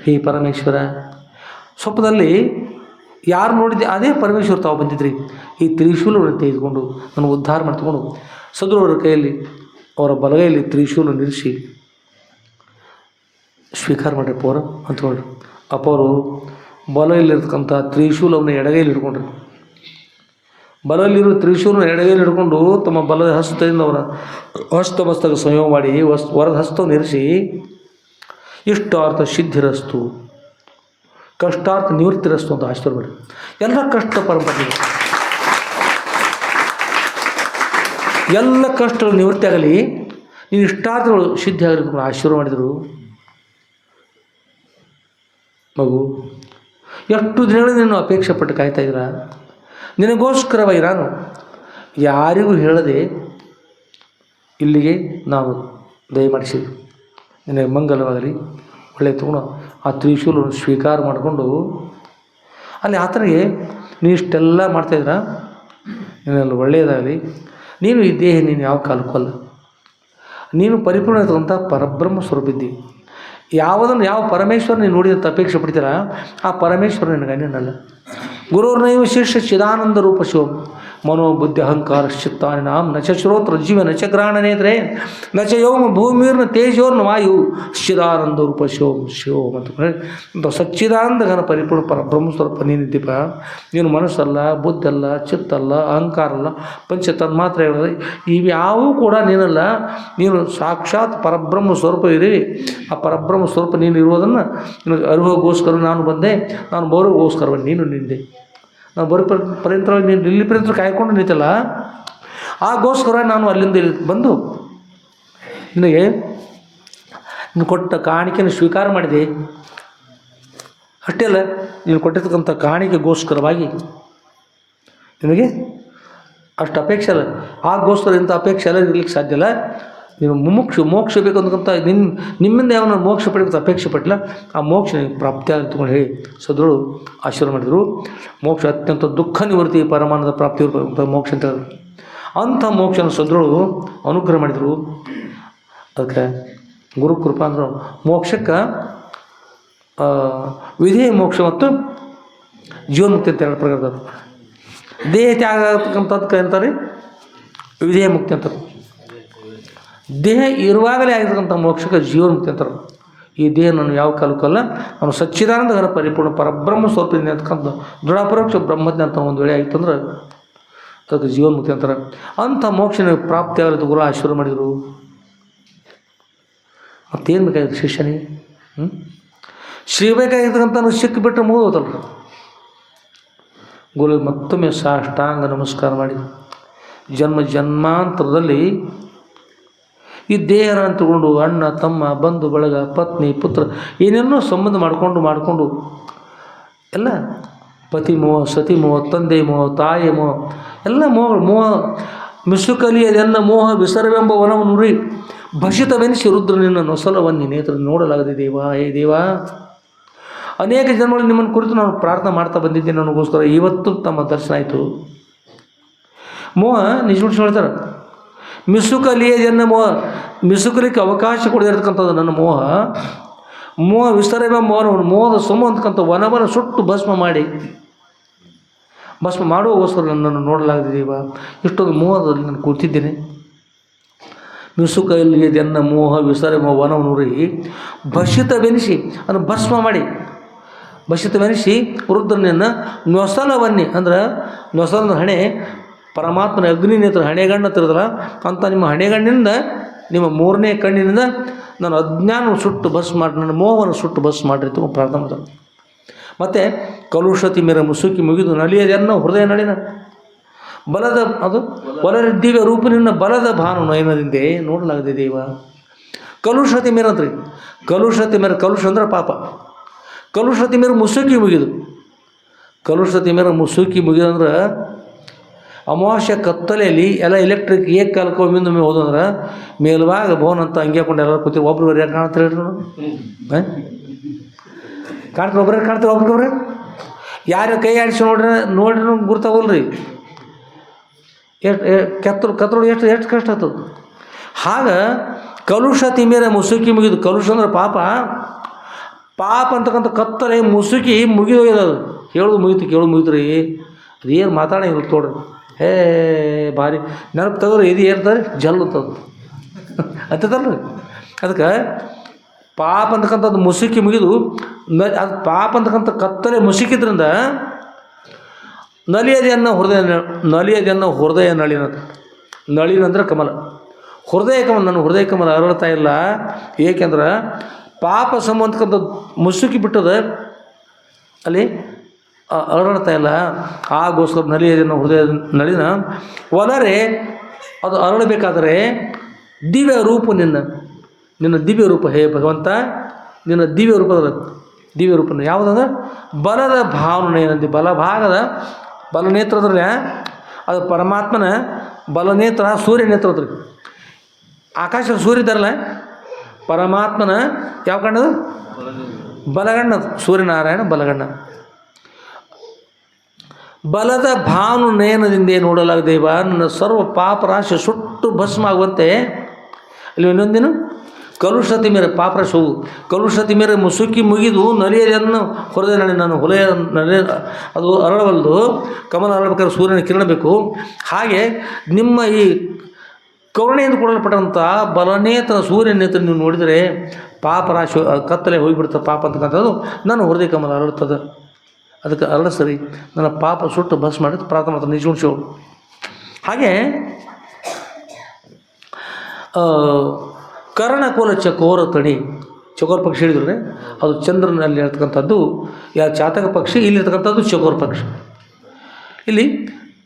ಹೇ ಪರಮೇಶ್ವರ, ಸ್ವಪ್ನದಲ್ಲಿ ಯಾರು ನೋಡಿದ್ದೆ ಅದೇ ಪರಮೇಶ್ವರ ತಾವು ಬಂದಿದ್ರಿ, ಈ ತ್ರಿಶೂಲವನ್ನು ತೆಗೆದುಕೊಂಡು ನನಗೆ ಉದ್ಧಾರ ಮಾಡಿಕೊಂಡು ಸದ್ಗುರುವರ ಕೈಯಲ್ಲಿ ಅವರ ಬಲಗೈಯಲ್ಲಿ ತ್ರಿಶೂಲ ನಿಲ್ಲಿಸಿ ಸ್ವೀಕಾರ ಮಾಡಿ ಪೋರ ಅಂದ್ಕೊಂಡ್ರು. ಅಪ್ಪವರು ಬಲದಲ್ಲಿರ್ತಕ್ಕಂಥ ತ್ರಿಶೂಲವನ್ನು ಎಡಗೈಲಿ ಹಿಡ್ಕೊಂಡ್ರು. ಬಲದಲ್ಲಿರೋ ತ್ರಿಶೂಲನ ಎಡಗೈಲಿ ಹಿಡ್ಕೊಂಡು ತಮ್ಮ ಬಲದ ಹಸ್ತದಿಂದ ಅವರ ಹಸ್ತಮಸ್ತಕ ಸಂಯೋಗ ಮಾಡಿ ವರದ ಹಸ್ತವನ್ನು ಇರಿಸಿ ಇಷ್ಟಾರ್ಥ ಸಿದ್ಧಿರಸ್ತು ಕಷ್ಟಾರ್ಥ ನಿವೃತ್ತಿರಸ್ತು ಅಂತ ಆಶೀರ್ವಾದ ಮಾಡಿ. ಎಲ್ಲ ಕಷ್ಟ ಪರಂಪರೆ, ಎಲ್ಲ ಕಷ್ಟಗಳು ನಿವೃತ್ತಿ ಆಗಲಿ, ನೀನು ಇಷ್ಟಾರ್ಥಗಳು ಸಿದ್ಧಿ ಆಗಲಿ ಅಂತ ಆಶೀರ್ವಾದ ಮಾಡಿದರು. ಮಗು, ಎಷ್ಟು ದಿನಗಳು ನೀನು ಅಪೇಕ್ಷೆ ಪಟ್ಟು ಕಾಯ್ತಾ ಇದ್ದೀರ, ನಿನಗೋಸ್ಕರವಾಗಿ ನಾನು ಯಾರಿಗೂ ಹೇಳದೆ ಇಲ್ಲಿಗೆ ನಾವು ದಯಮಾಡಿಸಿದ್ವಿ. ನಿನಗೆ ಮಂಗಲವಾಗಲಿ, ಒಳ್ಳೆಯ ತಗೊಂಡು ಆ ತ್ರಿಶೂಲವನ್ನು ಸ್ವೀಕಾರ ಮಾಡಿಕೊಂಡು ಅಲ್ಲಿ ಆತನಿಗೆ ನೀನು ಇಷ್ಟೆಲ್ಲ ಮಾಡ್ತಾಯಿದ್ರ, ನೀನಲ್ಲಿ ಒಳ್ಳೆಯದಾಗಲಿ, ನೀನು ಈ ದೇಹ ನೀನು ಯಾವ ಕಾಲಕ್ಕೂ ಅಲ್ಲ, ನೀನು ಪರಿಪೂರ್ಣ ಇರ್ತಕ್ಕಂಥ ಪರಬ್ರಹ್ಮ ಸ್ವರೂಪ ಇದ್ದಿ. ಯಾವುದನ್ನು ಯಾವ ಪರಮೇಶ್ವರ ನೀನು ನೋಡಿದಂಥ ಅಪೇಕ್ಷೆ ಪಡ್ತೀರ ಆ ಪರಮೇಶ್ವರ ನಿನಗೆ ಅನ್ಯನಲ್ಲ. ಗುರುರ್ನೈವ ಶಿಷ್ಯ ಚಿದಾನಂದ ರೂಪ ಶಿವಂ ಮನೋಬುದ್ಧಿ ಅಹಂಕಾರ ಚಿತ್ತಾನಿ ನಾಂ ನ ಚ ಶ್ರೋತ್ರ ಜೀವ ನ ಚ ಗ್ರಹಣ ನೇತ್ರೆ ನ ಚ ಯೋಮ ಭೂಮಿರ್ನ ತೇಜೋರ್ನ ವಾಯು ಚಿದಾನಂದ ರೂಪ ಶಿವಂ ಅಂತ ಸಚ್ಚಿದಾನಂದ ಘನ ಪರಿಪೂರ್ಣ ಪರಬ್ರಹ್ಮ ಸ್ವರೂಪ ನೀನಿದ್ದೀಪ. ನೀನು ಮನಸ್ಸಲ್ಲ, ಬುದ್ಧಲ್ಲ, ಚಿತ್ತಲ್ಲ, ಅಹಂಕಾರ ಅಲ್ಲ, ಪಂಚ ತನ್ಮಾತ್ರ ಹೇಳಿದ್ರೆ ಇವ್ಯಾವೂ ಕೂಡ ನೀನಲ್ಲ. ನೀನು ಸಾಕ್ಷಾತ್ ಪರಬ್ರಹ್ಮ ಸ್ವರೂಪ ಇರಿ. ಆ ಪರಬ್ರಹ್ಮ ಸ್ವರೂಪ ನೀನು ಇರುವುದನ್ನು ನೀನು ಅರಿವಿಗೋಸ್ಕರ ನಾನು ಬಂದೆ, ನಾನು ಬರೋಗೋಸ್ಕರ ನೀನು ನಿಂದೆ. ನಾವು ಬರೋ ಪರ್ಯಂತರ ನೀನು ಇಲ್ಲಿ ಪರ್ಯಂತರ ಕಾಯ್ಕೊಂಡು ನಿಂತಲ್ಲ, ಆಗೋಸ್ಕರ ನಾನು ಅಲ್ಲಿಂದ ಇಲ್ಲಿ ಬಂದು ನಿನಗೆ ನೀನು ಕೊಟ್ಟ ಕಾಣಿಕೆಯನ್ನು ಸ್ವೀಕಾರ ಮಾಡಿದೆ. ಅಷ್ಟೇ ಅಲ್ಲ, ನೀನು ಕೊಟ್ಟಿರ್ತಕ್ಕಂಥ ಕಾಣಿಕೆಗೋಸ್ಕರವಾಗಿ ನಿನಗೆ ಅಷ್ಟು ಅಪೇಕ್ಷೆ ಅಲ್ಲ, ಆಗೋಸ್ಕರ ಇಂಥ ಅಪೇಕ್ಷೆ ಎಲ್ಲ ಇರಲಿಕ್ಕೆ ಸಾಧ್ಯ ಇಲ್ಲ. ನೀನು ಮೋಕ್ಷ ಬೇಕು ಅಂತಕ್ಕಂಥ ನಿಮ್ಮಿಂದ ಯಾವನ ಮೋಕ್ಷ ಪಡೆಯುವಂಥ ಅಪೇಕ್ಷೆ ಪಟ್ಟಿಲ್ಲ, ಆ ಮೋಕ್ಷ ಪ್ರಾಪ್ತಿ ಆಗ್ತಕೊಂಡು ಹೇಳಿ ಸದ್ರುಳು ಆಶೀರ್ವಾದ ಮಾಡಿದರು. ಮೋಕ್ಷ ಅತ್ಯಂತ ದುಃಖ ನಿವೃತ್ತಿ ಪರಮಾನಂದ ಪ್ರಾಪ್ತಿ ಮೋಕ್ಷ ಅಂತ ಹೇಳಿದ್ರು. ಅಂಥ ಮೋಕ್ಷನ ಸದ್ರುಳು ಅನುಗ್ರಹ ಮಾಡಿದರು. ಅದಕ್ಕೆ ಗುರು ಕೃಪಾ ಅಂದ್ರೆ ಮೋಕ್ಷಕ್ಕೆ ವಿಧೇಯ ಮೋಕ್ಷ ಮತ್ತು ಜೀವನ್ಮುಕ್ತಿ ಅಂತ ಎರಡು ಪ್ರಕಾರದ. ದೇಹ ತ್ಯಾಗ ಆಗತಕ್ಕಂಥದ್ದಕ್ಕೆ ಅಂತಾರೆ ವಿಧೇಯ ಮುಕ್ತಿ ಅಂತಾರೆ. ದೇಹ ಇರುವಾಗಲೇ ಆಗಿರ್ತಕ್ಕಂಥ ಮೋಕ್ಷಕ್ಕೆ ಜೀವನ್ಮುಕ್ತಿ ಅಂತಾರೆ. ಈ ದೇಹ ನಾನು ಯಾವ ಕಾಲಕ್ಕಲ್ಲ, ನಾನು ಸಚ್ಚಿದಾನಂದ ಘನ ಪರಿಪೂರ್ಣ ಪರಬ್ರಹ್ಮ ಸ್ವರೂಪದಿಂದ ಅಂತಕ್ಕಂಥ ದೃಢಪರೋಕ್ಷ ಬ್ರಹ್ಮಜ್ಞ ಅಂತ ಒಂದು ವೇಳೆ ಆಯಿತಂದ್ರೆ ಅದಕ್ಕೆ ಜೀವನ್ಮುಕ್ತಿ ಅಂತಾರೆ. ಅಂಥ ಮೋಕ್ಷ ಪ್ರಾಪ್ತಿ ಆಗಲಿದ್ದು ಗುರು ಆಶೀರ್ವಾದ ಮಾಡಿದರು. ಮತ್ತೇನು ಬೇಕಾಗಿತ್ತು ಶಿಷ್ಯನಿಗೆ? ಸಿಗಬೇಕಾಗಿರ್ತಕ್ಕಂಥ ಸಿಕ್ಕಿಬಿಟ್ರೆ ಮುಗಿದೋತಲ್ಲ. ಗುರುವಿಗೆ ಮತ್ತೊಮ್ಮೆ ಸಾಷ್ಟಾಂಗ ನಮಸ್ಕಾರ ಮಾಡಿ ಜನ್ಮ ಜನ್ಮಾಂತರದಲ್ಲಿ ಈ ದೇಹನ ತಗೊಂಡು ಅಣ್ಣ ತಮ್ಮ ಬಂಧು ಬಳಗ ಪತ್ನಿ ಪುತ್ರ ಏನೇನೋ ಸಂಬಂಧ ಮಾಡಿಕೊಂಡು ಎಲ್ಲ ಪತಿ ಮೋಹ, ಸತಿ ಮೋಹ, ತಂದೆ ಮೋಹ, ತಾಯಿ ಮೋಹ, ಎಲ್ಲ ಮೋಹ ಮಿಸುಕಲಿಯದೆನ್ನ ಮೋಹ ವಿಸರ್ವೆಂಬ ವನವನ್ನು ನುರಿ ಭಷಿತವೆನಿಸಿ ರುದ್ರ ನಿನ್ನ ನೊಸಲವನ್ನಿ ನೇತ್ರ ನೋಡಲಾಗದೆ ದೇವಾ. ಹೇ ದೇವಾ, ಅನೇಕ ಜನ್ಮಗಳು ನಿಮ್ಮನ್ನು ಕುರಿತು ನಾನು ಪ್ರಾರ್ಥನೆ ಮಾಡ್ತಾ ಬಂದಿದ್ದೇನೆ, ನನಗೋಸ್ಕರ ಇವತ್ತು ತಮ್ಮ ದರ್ಶನ ಆಯಿತು. ಮೋಹ ನಿಜ ಹೇಳ್ತಾರೆ, ಮಿಸುಕಲಿಯದೆನ್ನ ಮೋಹ, ಮಿಸುಕಲಿಕ್ಕೆ ಅವಕಾಶ ಕೊಡದಿರ್ತಕ್ಕಂಥದ್ದು ನನ್ನ ಮೋಹ ವಿಸ್ತಾರವೆಂಬ ವನವನ್ನು ಮೋಹದ ಸೊಮ್ಮು ಅಂತಕ್ಕಂಥ ವನವನ್ನು ಸುಟ್ಟು ಭಸ್ಮ ಮಾಡುವಗೋಸ್ಕರ ನನ್ನನ್ನು ನೋಡಲಾಗದಿದೀವ. ಇಷ್ಟೊಂದು ಮೋಹದಲ್ಲಿ ನಾನು ಕೂತಿದ್ದೇನೆ. ಮಿಸುಕಲಿಯದೆನ್ನ ಮೋಹ ವಿಸ್ತಾರವೆಂಬ ವನವನ್ನು ಭಷಿತವೆನಿಸಿ ಅದನ್ನು ಭಸ್ಮ ಮಾಡಿ ಭಸಿತವೆನಿಸಿ ವೃದ್ಧನಿಯನ್ನು ನೊಸಲವನ್ನಿ ಅಂದ್ರೆ ನೊಸಲ ಹಣೆ ಪರಮಾತ್ಮನ ಅಗ್ನಿ ನೇತ್ರ ಹಣೆಗಣ್ಣು ತಿರುದಲ್ಲ ಅಂತ ನಿಮ್ಮ ಹಣೆಗಣ್ಣಿನಿಂದ ನಿಮ್ಮ ಮೂರನೇ ಕಣ್ಣಿನಿಂದ ನಾನು ಅಜ್ಞಾನ ಸುಟ್ಟು ಬಸ್ ಮಾಡಿ ನನ್ನ ಮೋಹವನ್ನು ಸುಟ್ಟು ಬಸ್ ಮಾಡಿರಿ ತುಂಬ ಪ್ರಾರ್ಥನೆ ಮಾಡ್ತಾನೆ. ಮತ್ತು ಕಲುಷತಿ ಮೇರ ಮುಸುಕಿ ಮುಗಿದು ನಲಿಯದೆನ್ನ ಹೃದಯ ನಳಿನ ಬಲದ ಅದು ಒಲರಿದ್ದೀವ ರೂಪನಿನ್ನ ಬಲದ ಭಾನು ನಯನದಿಂದೆ ನೋಡಲಾಗದೆ ದೇವ. ಕಲುಷತಿ ಮೇರ ಅಂತ್ರಿ ಕಲುಷತಿ ಮೇರ ಕಲುಷ ಅಂದ್ರೆ ಪಾಪ. ಕಲುಷತಿ ಮೇರ ಮುಸುಕಿ ಮುಗಿದು ಕಲುಷತಿ ಮೇರ ಮುಸುಕಿ ಮುಗಿದಂದ್ರೆ ಅಮಾವಾಸ್ಯ ಕತ್ತಲೆಯಲ್ಲಿ ಎಲ್ಲ ಎಲೆಕ್ಟ್ರಿಕ್ ಏಕ ಕಾಲಕ್ಕೊಮ್ಮಿಂದ ಹೋದಂದ್ರೆ ಮೇಲ್ವಾಗ ಬೋನ್ ಅಂತ ಹಂಗೆ ಹಾಕೊಂಡು ಎಲ್ಲರೂ ಕೂತಿ ಒಬ್ರು ಯಾರು ಕಾಣ್ತಾರೆ ಹೇಳ್ರಿ ನಾವು ಕಾಣ್ತಾರೆ ಒಬ್ಬರೇ ಕಾಣ್ತಾರೆ ಒಬ್ರಿಗೊಬ್ರೆ ಯಾರು ಕೈ ಆಡಿಸಿ ನೋಡ್ರಿ ಗುರ್ತಾಗೋಲ್ರಿ. ಕತ್ತಲು ಎಷ್ಟು ಕಷ್ಟ ಆಗ್ತದೆ. ಆಗ ಕಲುಷ ತಿಮ್ಮೇರ ಮುಸುಕಿ ಮುಗಿದು ಕಲುಷ ಅಂದ್ರೆ ಪಾಪ ಅಂತಕ್ಕಂಥ ಕತ್ತಲೆ ಮುಸುಕಿ ಮುಗಿದೋಗ್ಯದ. ಅದು ಹೇಳೋದು ಮುಗಿತು ಕೇಳೋದು ಮುಗಿತು ರೀ ಅದೇನು ಮಾತಾಡಂಗಿಲ್ಲ ತೋಡ್ರಿ. ಹೇ ಭಾರಿ ನೆನಪು ತಗೋರಿ ಇದು ಏರ್ತಾರೆ ಜಲ್ಲುತ್ತದು ಅಂತದಲ್ರಿ. ಅದಕ್ಕೆ ಪಾಪ ಅಂತಕ್ಕಂಥದ್ದು ಮುಸುಕಿ ಮುಗಿದು ಅದು ಪಾಪ ಅಂತಕ್ಕಂಥ ಕತ್ತಲೆ ಮುಸುಕಿದ್ರಿಂದ ನಲಿಯದೆಯನ್ನು ಹೃದಯ ನಳಿನಂದ್ರೆ ಕಮಲ ಹೃದಯ ಕಮಲ. ನನ್ನ ಹೃದಯ ಕಮಲ ಅರಳ್ತಾ ಇಲ್ಲ. ಏಕೆಂದ್ರೆ ಪಾಪ ಸಂಬಂಧಕ್ಕಂಥ ಮುಸುಕಿ ಬಿಟ್ಟದ ಅಲ್ಲಿ ಅರಳ್ತಾ ಇಲ್ಲ. ಆಗೋಸ್ಕರ ನಲಿಯದೆನ್ನು ಹೃದಯ ನಳಿನ ಒಲರೆ ಅದು ಅರಳಬೇಕಾದರೆ ದಿವ್ಯ ರೂಪ ನಿನ್ನ ದಿವ್ಯ ರೂಪ ಹೇ ಭಗವಂತ ನಿನ್ನ ದಿವ್ಯ ರೂಪನ ಯಾವುದಂದ್ರೆ ಬಲದ ಭಾವನೆಯಂತೆ ಬಲಭಾಗದ ಬಲನೇತ್ರದ್ರೆ ಅದು ಪರಮಾತ್ಮನ ಬಲನೇತ್ರ ಸೂರ್ಯ ನೇತ್ರ ಅದ್ರಿ. ಆಕಾಶ ಸೂರ್ಯ ಇದ್ದಾರಲ್ಲ ಪರಮಾತ್ಮನ ಯಾವ ಕಣ್ಣದು ಬಲಗಣ್ಣದು ಸೂರ್ಯನಾರಾಯಣ ಬಲಗಣ್ಣ. ಬಲದ ಭಾನು ನಯನದಿಂದ ನೋಡಲಾಗದೇವ ನನ್ನ ಸರ್ವ ಪಾಪರಾಶಿ ಸುಟ್ಟು ಭಸ್ಮ ಆಗುವಂತೆ. ಅಲ್ಲಿ ಇನ್ನೊಂದೇನು ಕಲುಷತಿ ಮೇರೆ ಪಾಪರಾಶಿ ಹೋಗು ಕಲುಷತಿ ಮೇರೆ ಮುಸುಕಿ ಮುಗಿದು ನಲಿಯದನ್ನು ಹೊರದೆ ನಾನು ಹೊಲೆಯ ನಲಿಯ ಅದು ಅರಳವಲ್ದು. ಕಮಲ ಅರಳಬೇಕಾದ್ರೆ ಸೂರ್ಯನ ಕಿರಣ ಬೇಕು. ಹಾಗೆ ನಿಮ್ಮ ಈ ಕರುಣೆಯಿಂದ ಕೊಡಲ್ಪಟ್ಟಂಥ ಬಲನೇತ್ರ ಸೂರ್ಯ ನೇತ್ರ ನೀವು ನೋಡಿದರೆ ಪಾಪರಾಶಿ ಕತ್ತಲೆ ಹೋಗಿಬಿಡ್ತದೆ. ಪಾಪ ಅಂತಕ್ಕಂಥದ್ದು ನನ್ನ ಹೃದಯ ಕಮಲ ಅರಳುತ್ತದೆ. ಅದಕ್ಕೆ ಅರಳಿಸ್ರಿ ನನ್ನ ಪಾಪ ಸುಟ್ಟು ಬಸ್ ಮಾಡಿ ಪ್ರಾರ್ಥನೆ ಮಾಡ್ತಾರೆ ನಿಜಗುಣಿಸೋರು. ಹಾಗೆ ಕರ್ಣಕುಲ ಚಕೋರ ತಣಿ ಚಕೋರ ಪಕ್ಷಿ ಹೇಳಿದ್ರೆ ಅದು ಚಂದ್ರನಲ್ಲಿ ಹೇಳ್ತಕ್ಕಂಥದ್ದು ಚಾತಕ ಪಕ್ಷಿ. ಇಲ್ಲಿರ್ತಕ್ಕಂಥದ್ದು ಚಕೋರ ಪಕ್ಷಿ. ಇಲ್ಲಿ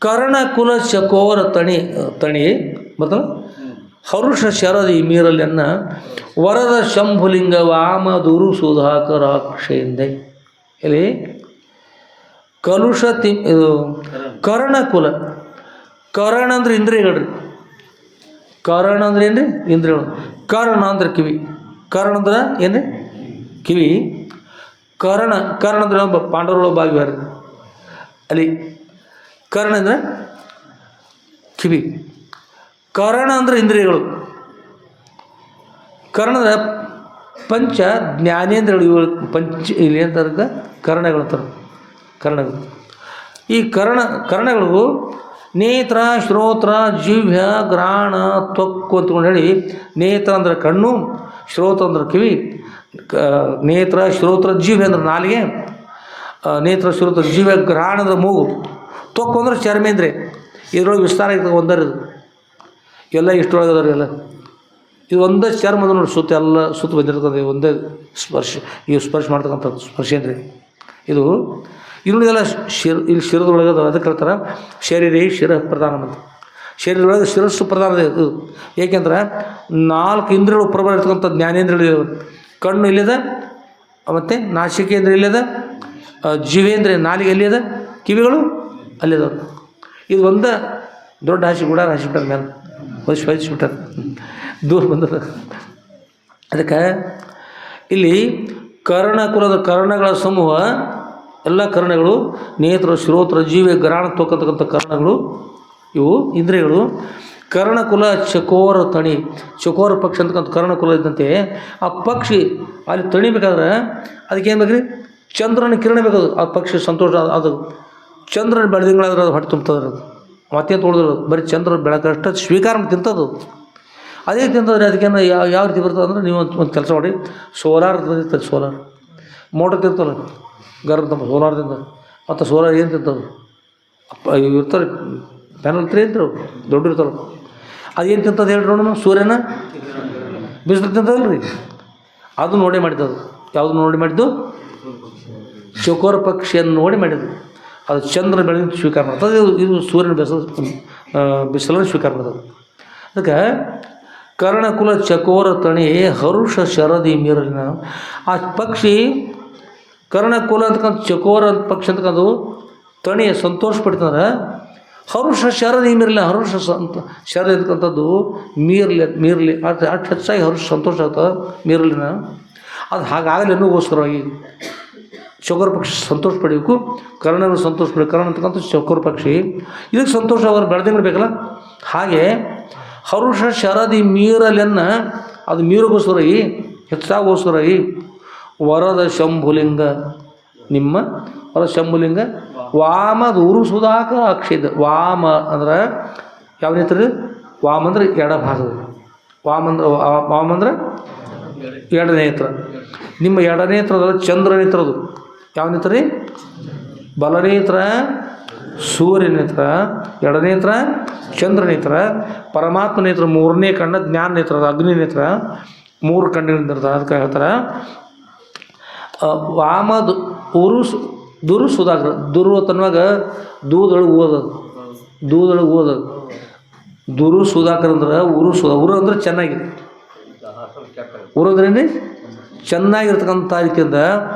ಕರ್ಣಕುಲ ಚಕೋರ ತಣಿ ಮತ್ತು ಹರುಷ ಶರದಿ ಮೀರಲೆನ್ನ ವರದ ಶಂಭುಲಿಂಗ ವಾಮದುರು ಸುಧಾಕರಾಕ್ಷೆಯಿಂದೆ. ಇಲ್ಲಿ ಕಲುಷ ಇದು ಕರ್ಣಕುಲ ಕರ್ಣ ಅಂದ್ರೆ ಇಂದ್ರಿಯಗಳ್ರಿ. ಕರ್ಣ ಅಂದ್ರೆ ಏನ್ರಿ ಇಂದ್ರಿಯಗಳು. ಕರ್ಣ ಅಂದ್ರೆ ಕಿವಿ. ಕರ್ಣ ಅಂದ್ರೆ ಏನು ಕಿವಿ. ಕರ್ಣ ಅಂದ್ರೆ ಪಾಂಡವರೊಳ ಭಾಗಿವಾರ ಅಲ್ಲಿ ಕರ್ಣ ಅಂದ್ರೆ ಕಿವಿ. ಕರ್ಣ ಅಂದ್ರೆ ಇಂದ್ರಿಯಗಳು. ಕರ್ಣ ಅಂದ್ರೆ ಪಂಚ ಜ್ಞಾನೇಂದ್ರಗಳು. ಇವು ಇಲ್ಲಿ ಏನಂತಾರೆ ಕರ್ಣಗಳಂತಾರೆ ಕರ್ಣಗಳು. ಈ ಕರ್ಣಗಳು ನೇತ್ರ ಶ್ರೋತ್ರ ಜಿಹ್ವ ಗ್ರಾಣ ತ್ವಕ್ಕು ಅಂತಕೊಂಡು ಹೇಳಿ ನೇತ್ರ ಅಂದ್ರೆ ಕಣ್ಣು, ಶ್ರೋತ್ರ ಅಂದ್ರೆ ಕಿವಿ, ನೇತ್ರ ಶ್ರೋತ್ರ ಜಿಹ್ವೆ ಅಂದ್ರೆ ನಾಲಿಗೆ, ನೇತ್ರ ಶ್ರೋತ್ರ ಜಿಹ್ವೆ ಗ್ರಾಣ ಅಂದ್ರೆ ಮೂಗು, ತ್ವಕ್ಕು ಅಂದ್ರೆ ಚರ್ಮೇಂದ್ರೆ. ಇದರೊಳಗೆ ವಿಸ್ತಾರ ಆಗ್ತದೆ ಒಂದರದು ಎಲ್ಲ ಇಷ್ಟೊಳಗೆ ಅದಾರ ಎಲ್ಲ. ಇದು ಒಂದೇ ಚರ್ಮ ಅಂದ್ರೆ ನೋಡಿ ಸುತ್ತ ಬಂದಿರ್ತದೆ ಒಂದೇ ಸ್ಪರ್ಶ. ಈ ಸ್ಪರ್ಶ ಮಾಡ್ತಕ್ಕಂಥದ್ದು ಸ್ಪರ್ಶೇಂದ್ರಿಯ. ಇದು ಇನ್ನುಳಿದೆಲ್ಲ ಇಲ್ಲಿ ಶಿರದೊಳಗೆ ಅದಕ್ಕೆ ಹೇಳ್ತಾರೆ ಶರೀರ ಶಿರ ಪ್ರಧಾನ ಅಂತ. ಶರೀರದೊಳಗೆ ಶಿರಸ್ಸು ಪ್ರಧಾನ ಇದು. ಏಕೆಂದ್ರೆ 4 ಇಂದ್ರಿಯಗಳು ಪ್ರಬಲ ಇರ್ತಕ್ಕಂಥ ಜ್ಞಾನೇಂದ್ರಿಯಗಳು. ಕಣ್ಣು ಇಲ್ಲದ, ಮತ್ತು ನಾಸಿಕೇಂದ್ರ ಇಲ್ಲದ, ಜೀವೇಂದ್ರಿಯ ನಾಲಿಗೆ ಎಲ್ಲಿದೆ, ಕಿವಿಗಳು ಅಲ್ಲಿದವ್ರು. ಇದು ಒಂದು ದೊಡ್ಡ ಗುಡಾರ ಹಾಸಿಬಿಟ್ಟಾರ ಮೇಲೆ ಹೊಲಿಸ್ಬಿಟ್ಟಾರ ದೂರ ಬಂದ. ಅದಕ್ಕೆ ಇಲ್ಲಿ ಕರ್ಣಕುಲದ ಕರ್ಣಗಳ ಸಮೂಹ ಎಲ್ಲ ಕರ್ಣಗಳು ನೇತ್ರ ಶ್ರೋತ್ರ ಜೀವ ಗ್ರಾಣ ತೊಕ್ಕತಕ್ಕಂಥ ಕರ್ಣಗಳು ಇವು ಇಂದ್ರಿಯಗಳು. ಕರ್ಣಕುಲ ಚಕೋರ ತಣಿ ಚಕೋರ ಪಕ್ಷಿ ಅಂತಕ್ಕಂಥ ಕರ್ಣಕುಲ ಇದ್ದಂತೆ ಆ ಪಕ್ಷಿ ಅಲ್ಲಿ ತಣಿಬೇಕಾದ್ರೆ ಅದಕ್ಕೇನು ಬೇಕ್ರಿ ಚಂದ್ರನ ಕಿರಣ ಬೇಕದು. ಆ ಪಕ್ಷಿ ಸಂತೋಷ ಅದು ಚಂದ್ರನ ಬೆಳೆದಿಂಗಳಾದ್ರೆ ಅದು ಹೊಟ್ಟೆ ತುಂಬ್ತದ್ರೆ ಅದು ಮತ್ತೇನು ತೊಳೆದ್ರು ಬರೀ ಚಂದ್ರ ಬೆಳಕಷ್ಟು ಸ್ವೀಕಾರ ತಿಂತದ್ದು. ಅದೇ ತಿಂತಂದ್ರೆ ಅದಕ್ಕೇನು ಯಾವ ರೀತಿ ಬರ್ತದೆ ಅಂದರೆ ನೀವು ಒಂದು ಕೆಲಸ ಮಾಡಿ ಸೋಲಾರ್ ಬಂದಿರ್ತದೆ. ಸೋಲಾರ್ ಮೋಟರ್ ತಿರ್ತಲ್ಲ ಗರ್ ನಮ್ಮ ಸೋಲಾರ್ದಿಂದ. ಮತ್ತು ಸೋಲಾರ್ ಏನು ತಿಂತದು ಇರ್ತಾರೆ ಪ್ಯಾನಲ್ ತ್ರೀ ಇದ್ರು ದೊಡ್ಡ ಇರ್ತಾರೆ. ಅದೇನು ತಿಂತದ್ದು ಹೇಳ್ರಿ ನೋಡೋಣ, ಸೂರ್ಯನ ಬಿಸಿಲು ತಿಂತದಲ್ಲ ರೀ, ಅದು ನೋಡಿ ಮಾಡಿದ್ದದು. ಯಾವುದು ನೋಡಿ ಮಾಡಿದ್ದು? ಚಕೋರ ಪಕ್ಷಿಯನ್ನು ನೋಡಿ ಮಾಡಿದ್ದು. ಅದು ಚಂದ್ರ ಬೆಳಗಿನ ಸ್ವೀಕಾರ ಮಾಡ್ತದೆ, ಇದು ಸೂರ್ಯನ ಬಿಸಿಲನ್ನು ಸ್ವೀಕಾರ ಮಾಡ್ತದೆ. ಅದಕ್ಕೆ ಕರ್ಣಕುಲ ಚಕೋರ ತಣಿ ಹರುಷ ಶರದಿ ಮೀರಲಿನ ಆ ಪಕ್ಷಿ ಕರ್ಣಕುಲ ಅಂತಕ್ಕಂಥ ಚಕೋರ ಅಂತ ಪಕ್ಷಿ ಅಂತಕ್ಕಂಥದ್ದು ತಣಿಯ ಸಂತೋಷ ಪಡ್ತಂದ್ರೆ ಹರುಷ ಶರದಿ ಮೀರಲಿ. ಹರುಷ ಶರ ಅಂತಕ್ಕಂಥದ್ದು ಮೀರಲಿ ಅಷ್ಟು ಹೆಚ್ಚಾಗಿ ಹರುಷ ಸಂತೋಷ ಆಗ್ತದೆ ಮೀರಲಿನ. ಅದು ಹಾಗಾಗಲಿ ಅನ್ನೋಗೋಸ್ಕರವಾಗಿ ಚಕೋರ ಪಕ್ಷಿ ಸಂತೋಷ ಪಡೀಬೇಕು, ಕರ್ಣನು ಸಂತೋಷ ಪಡಿ. ಕರ್ಣ ಅಂತಕ್ಕಂಥ ಚಕೋರ ಪಕ್ಷಿ ಇದಕ್ಕೆ ಸಂತೋಷ ಅವರು ಬೆಳೆದಂಗೆ ಬೇಕಲ್ಲ. ಹಾಗೆ ಹರುಷ ಶರದಿ ಮೀರಲೆನ್ನು ಅದು ಮೀರಗೋಸ್ಕರವಾಗಿ ಹೆಚ್ಚಾಗೋಸ್ಕರವಾಗಿ ವರದ ಶಂಭುಲಿಂಗ ನಿಮ್ಮ ವರದ ಶಂಭುಲಿಂಗ ವಾಮದ ಉರು ಸುಧಾಕರ ಅಕ್ಷಿದ. ವಾಮ ಅಂದ್ರೆ ಯಾವ ನೇತ್ರ? ವಾಮ ಅಂದ್ರೆ ಎಡಭಾಗದ, ವಾಮ ಅಂದ್ರೆ ಎಡನೇತ್ರ. ನಿಮ್ಮ ಎಡನೇತ್ರದ ಚಂದ್ರನೇತ್ರದು ಯಾವ ನೇತ್ರ ರೀ? ಬಲನೇತ್ರ ಸೂರ್ಯನೇತ್ರ, ಎಡನೇತ್ರ ಚಂದ್ರನೇತ್ರ, ಪರಮಾತ್ಮ ನೇತ್ರ ಮೂರನೇ ಕಣ್ಣ ಜ್ಞಾನ ನೇತ್ರ, ಅಗ್ನಿ ನೇತ್ರ, ಮೂರು ಕಣ್ಣಿನಿಂದ. ಅದಕ್ಕೆ ಹೇಳ್ತಾರೆ ವಾಮದು ಉರು ದುರು ಸುಧಾಕರ. ದುರು ತನ್ನುವಾಗ ದೂದೊಳಗೆ ಓದೋದು, ದೂದೊಳಗೆ ಓದೋದು. ದುರು ಸುಧಾಕರ್ ಅಂದ್ರೆ ಉರು ಉರು ಅಂದ್ರೆ ಚೆನ್ನಾಗಿದೆ, ಉರು ಅಂದ್ರೆ ಚೆನ್ನಾಗಿರ್ತಕ್ಕಂಥ ಇದಕ್ಕಿಂತ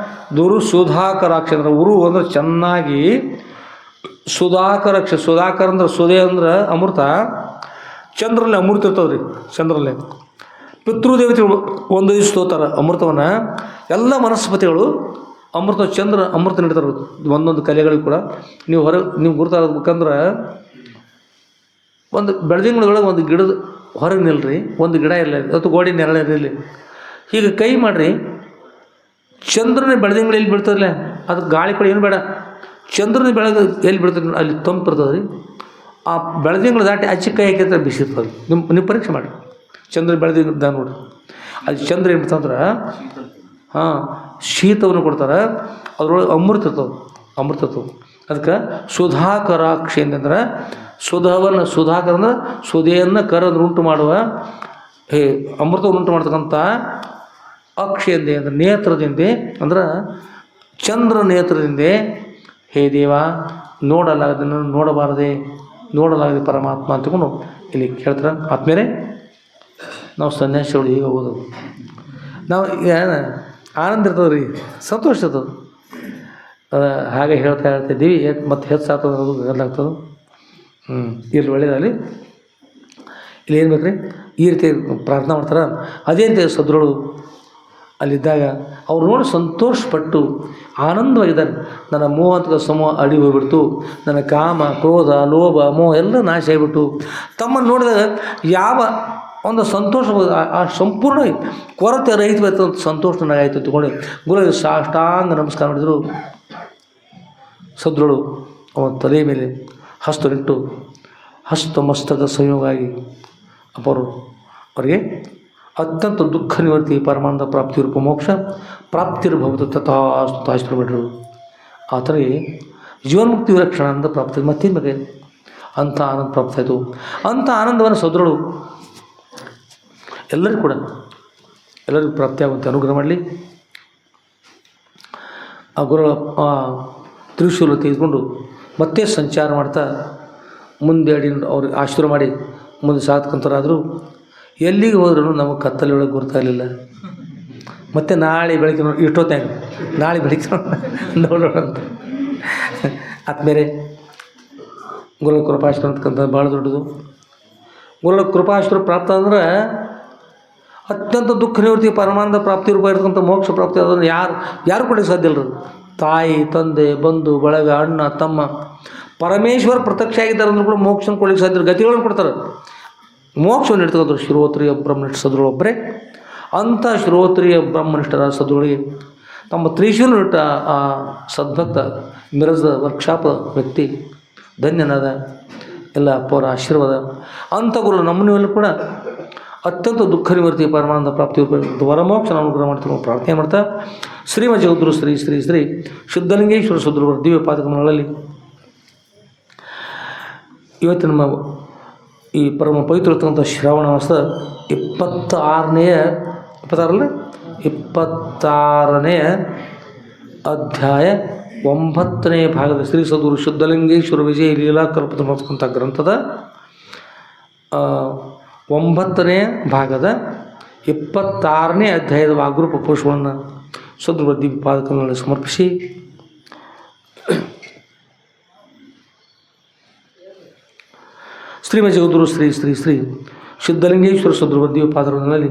ದುರು ಸುಧಾಕರಾಕ್ಷ ಅಂದ್ರೆ ಉರು ಅಂದ್ರೆ ಚೆನ್ನಾಗಿ, ಸುಧಾಕರಾಕ್ಷ. ಸುಧಾಕರ್ ಅಂದ್ರೆ ಸುದೆ ಅಂದ್ರೆ ಅಮೃತ. ಚಂದ್ರಲ್ಲಿ ಅಮೃತ ಇರ್ತದೆ ರೀ, ಚಂದ್ರಲ್ಲಿ ಪಿತೃದೇವತೆಗಳು ಒಂದು ದಿವಸ ತೋತಾರೆ ಅಮೃತವನ್ನು. ಎಲ್ಲ ವನಸ್ಪತಿಗಳು ಅಮೃತ ಚಂದ್ರ ಅಮೃತ ನೀಡ್ತಾರೆ ಒಂದೊಂದು ಕಲೆಗಳಿಗೂ ಕೂಡ. ನೀವು ಗುರುತಾಗಬೇಕಂದ್ರೆ ಒಂದು ಬೆಳದಿಂಗಳೊಳಗೆ ಒಂದು ಗಿಡದ ಹೊರಗೆ ನಿಲ್ರಿ, ಒಂದು ಗಿಡ ಇರಲಿ ಅಥವಾ ಗೋಡಿ ನೆರಳಿರಲಿ, ಹೀಗೆ ಕೈ ಮಾಡಿರಿ. ಚಂದ್ರನ ಬೆಳದಿಂಗಳು ಎಲ್ಲಿ ಬೀಳ್ತದಿಲ್ಲ, ಅದಕ್ಕೆ ಗಾಳಿ ಕೂಡ ಏನು ಬೇಡ. ಚಂದ್ರನ ಬೆಳಗ್ಗೆ ಎಲ್ಲಿ ಬೀಳ್ತದೆ ಅಲ್ಲಿ ತಂಪು ಇರ್ತದೆ ರೀ. ಆ ಬೆಳದಿಂಗಳು ದಾಟಿ ಆಚೆ ಕೈ ಹಾಕಿದ್ರೆ ಬಿಸಿ ಇರ್ತದೆ. ನೀವು ಪರೀಕ್ಷೆ ಮಾಡಿ, ಚಂದ್ರ ಬೆಳದಿಂಗ ನೋಡಿ ಅಲ್ಲಿ ಚಂದ್ರ ಏನು ಬಿಡ್ತಂದ್ರೆ ಶೀತವನ್ನು ಕೊಡ್ತಾರೆ, ಅದರೊಳಗೆ ಅಮೃತ ಇರ್ತವೆ, ಅಮೃತ ಇರ್ತವೆ. ಅದಕ್ಕೆ ಸುಧಾಕರಾಕ್ಷಿ ಅಂತಂದ್ರೆ ಸುಧವನ್ನು, ಸುಧಾಕರ ಅಂದ್ರೆ ಸುಧೆಯನ್ನು ಕರದ್ರೆ ಉಂಟು ಮಾಡುವ, ಅಮೃತವನ್ನು ಉಂಟು ಮಾಡ್ತಕ್ಕಂಥ ಅಕ್ಷಿಯಿಂದ ಅಂದರೆ ನೇತ್ರದಿಂದ ಅಂದ್ರೆ ಚಂದ್ರ ನೇತ್ರದಿಂದ. ಹೇ ದೇವ, ನೋಡಲಾಗದನ್ನು ನೋಡಲಾಗದೆ ಪರಮಾತ್ಮ ಅಂತಕೊಂಡು ಇಲ್ಲಿ ಕೇಳ್ತಾರೆ. ಆದ್ಮೇಲೆ ನಾವು ಸನ್ಯಾಸಿಗಳು ಈಗ ಓದೋದು, ನಾವು ಆನಂದ ಇರ್ತದೆ ರೀ, ಸಂತೋಷ ಇರ್ತದೆ. ಹಾಗೆ ಹೇಳ್ತಾ ಇದ್ದೀವಿ, ಮತ್ತು ಹೆಚ್ಚಾಗ್ತದೆ ಅನ್ನೋದು ಗದಲಾಗ್ತದೆ. ಇಲ್ಲಿ ಒಳ್ಳೆಯದಲ್ಲಿ ಇಲ್ಲಿ ಏನು ಬೇಕು ರೀ, ಈ ರೀತಿ ಪ್ರಾರ್ಥನೆ ಮಾಡ್ತಾರೆ. ಅದೇ ರೀತಿ ಸದ್ರುಗಳು ಅಲ್ಲಿದ್ದಾಗ ಅವ್ರು ನೋಡಿ ಸಂತೋಷಪಟ್ಟು ಆನಂದವಾಗಿದ್ದಾರೆ. ನನ್ನ ಮೋಹಂತಕ ಸಮೂಹ ಅಡಿ ಹೋಗ್ಬಿಡ್ತು, ನನ್ನ ಕಾಮ ಕ್ರೋಧ ಲೋಭ ಮೋಹ ಎಲ್ಲ ನಾಶ ಆಗಿಬಿಟ್ಟು ತಮ್ಮನ್ನು ನೋಡಿದಾಗ ಯಾವ ಒಂದು ಸಂತೋಷ ಆ ಸಂಪೂರ್ಣ ಕೊರತೆ ರಹಿತ ಸಂತೋಷ ನನಗಾಯಿತು ತಗೊಂಡು ಗುರುವಿಗೆ ಸಾಷ್ಟಾಂಗ ನಮಸ್ಕಾರ ಮಾಡಿದರು. ಸದ್ರುಳು ಅವನ ತಲೆ ಮೇಲೆ ಹಸ್ತನಿಟ್ಟು ಹಸ್ತ ಮಸ್ತಕ ಸಂಯೋಗ ಆಗಿ ಅಪರು ಅವರಿಗೆ ಅತ್ಯಂತ ದುಃಖ ನಿವರ್ತಿ ಪರಮಾನಂದ ಪ್ರಾಪ್ತಿ ರೂಪ ಮೋಕ್ಷ ಪ್ರಾಪ್ತಿರ್ಭವತು ತಥಾಸ್ತು ಬಿಟ್ಟರು. ಆ ಥರ ಜೀವನ್ಮುಕ್ತಿ ವಿಲಕ್ಷಣ ಆನಂದ ಪ್ರಾಪ್ತಿ ಮತ್ತೇನು ಬಗ್ಗೆ ಅಂಥ ಆನಂದ ಪ್ರಾಪ್ತಾಯಿತು. ಅಂಥ ಆನಂದವನ್ನು ಸದ್ರುಳು ಎಲ್ಲರಿಗೂ ಕೂಡ ಎಲ್ಲರಿಗೂ ಪ್ರಾಪ್ತಿಯಾಗುವಂತೆ ಅನುಗ್ರಹ ಮಾಡಲಿ. ಆ ಗುರುಗಳ ತ್ರಿಶೂಲ ತೆಗೆದುಕೊಂಡು ಮತ್ತೆ ಸಂಚಾರ ಮಾಡ್ತಾ ಮುಂದೆ ಅಡಿ ಅವ್ರಿಗೆ ಆಶೀರ್ವಾದ ಮಾಡಿ ಮುಂದೆ ಸಾತ್ಕೊಂತರಾದರೂ ಎಲ್ಲಿಗೆ ಹೋದ್ರೂ ನಮಗೆ ಕತ್ತಲೆ ಒಳಗೆ ಗೊತ್ತಾಗಲಿಲ್ಲ. ಮತ್ತು ನಾಳೆ ಬೆಳಗ್ಗೆ ನೋಡಿ ಇಷ್ಟೊತ್ತಾಗ ನಾಳೆ ಬೆಳಗ್ಗೆ ನೋಡೋಣ ಅಂತ ಆದ್ಮೇಲೆ ಗುರುಗಳ ಕೃಪಾಶ್ರಮ ಅಂತಕ್ಕಂಥ ಭಾಳ ದೊಡ್ಡದು. ಗುರುಗಳ ಕೃಪಾಶ್ರಮ ಪ್ರಾಪ್ತ ಅಂದ್ರೆ ಅತ್ಯಂತ ದುಃಖ ನಿವೃತ್ತಿ ಪರಮಾನಂದ ಪ್ರಾಪ್ತಿ ರೂಪ ಇರ್ತಕ್ಕಂಥ ಮೋಕ್ಷ ಪ್ರಾಪ್ತಿ. ಅದನ್ನು ಯಾರು ಕೊಡೋಕ್ಕೆ ಸಾಧ್ಯ ಇಲ್ಲರು. ತಾಯಿ ತಂದೆ ಬಂಧು ಬಳಗ ಅಣ್ಣ ತಮ್ಮ ಪರಮೇಶ್ವರ ಪ್ರತ್ಯಕ್ಷ ಆಗಿದ್ದಾರೆ ಅಂದ್ರೂ ಕೂಡ ಮೋಕ್ಷನ ಕೊಡಲಿಕ್ಕೆ ಸಾಧ್ಯ. ಗತಿಗಳನ್ನು ಕೊಡ್ತಾರೆ, ಮೋಕ್ಷವನ್ನು ಇಡ್ತಕ್ಕಂಥವ್ರು ಶ್ರೋತ್ರಿಯ ಬ್ರಹ್ಮನಿಷ್ಠ ಸದ್ರುಗಳು ಒಬ್ಬರೇ. ಅಂಥ ಶ್ರೋತ್ರಿಯ ಬ್ರಹ್ಮನಿಷ್ಠರ ಸದ್ರುಗಳಿಗೆ ತಮ್ಮ ತ್ರಿಶೂಲ ಇಟ್ಟ ಆ ಸದ್ಭಕ್ತ ಮಿರಜದ ವರ್ಕ್ಶಾಪ್ ವ್ಯಕ್ತಿ ಧನ್ಯನಾದ. ಎಲ್ಲ ಅಪ್ಪವರ ಆಶೀರ್ವಾದ. ಅಂಥ ಗುರು ನಮ್ಮನೆಯಲ್ಲೂ ಕೂಡ ಅತ್ಯಂತ ದುಃಖ ನಿವೃತ್ತಿ ಪರಮಾನಂದ ಪ್ರಾಪ್ತಿ ವರಮೋಕ್ಷ ಅನುಗ್ರಹ ಮಾಡ್ತೀವಿ ಪ್ರಾರ್ಥನೆ ಮಾಡ್ತಾ ಶ್ರೀಮಜಗದ್ಗುರು ಶ್ರೀ ಶ್ರೀ ಶ್ರೀ ಸಿದ್ಧಲಿಂಗೇಶ್ವರ ಸದ್ಗುರುವರ ದಿವ್ಯ ಪಾದಕಮಲಗಳಲ್ಲಿ ಇವತ್ತು ನಮ್ಮ ಈ ಪರಮ ಪವಿತ್ರವಾದಂಥ ಶ್ರಾವಣ ಮಾಸದ 26ನೇ ಅಧ್ಯಾಯ 9ನೇ ಭಾಗದ ಶ್ರೀ ಸದ್ಗುರು ಸಿದ್ಧಲಿಂಗೇಶ್ವರ ವಿಜಯ ಲೀಲಾ ಕಲ್ಪತರು ಮಾಡ್ತಕ್ಕಂಥ ಗ್ರಂಥದ 9ನೇ ಭಾಗದ 26ನೇ ಅಧ್ಯಾಯದ ವಾಗ್ರೂಪ ಪುಷ್ಪವನ್ನು ಸದ್ಗುರು ದಿವ್ಯ ಪಾದಕಗಳಲ್ಲಿ ಸಮರ್ಪಿಸಿ ಶ್ರೀಮಜಗದ್ಗುರು ಶ್ರೀ ಶ್ರೀ ಶ್ರೀ ಸಿದ್ಧಲಿಂಗೇಶ್ವರ ಸದ್ಗುರು ದಿವ್ಯ ಪಾದಗಳಲ್ಲಿ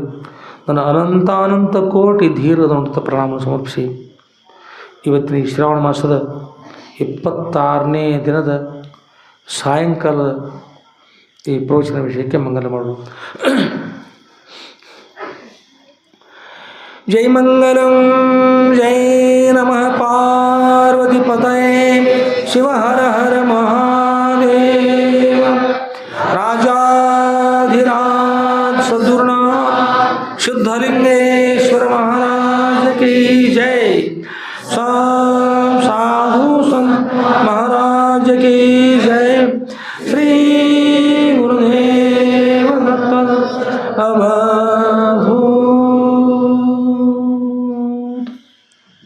ನನ್ನ ಅನಂತಾನಂತ ಕೋಟಿ ಧೀರದ ಉನ್ನತ ಪ್ರಣಾಮ ಸಮರ್ಪಿಸಿ ಇವತ್ತಿನ ಈ ಶ್ರಾವಣ ಮಾಸದ 26ನೇ ದಿನದ ಸಾಯಂಕಾಲದ ಈ ಪ್ರವಚನ ವಿಷಯಕ್ಕೆ ಮಂಗಲ ಮಾಡೋಣ. ಜೈ ಮಂಗಲಂ ಜೈ ನಮಃ ಪಾರ್ವತಿ ಪತಯೇ ಶಿವ ಹರ ಹರ ಮಹಾದೇವ ರಾಜಾಧಿರಾಜ ಸದ್ಗುರುನಾಥ ಸಿದ್ಧಲಿಂಗೇಶ್ವರ ಮಹಾರಾಜ ಕಿ ಜೈ. साधु संत महाराज की जय. श्री गुरुदेव दत्त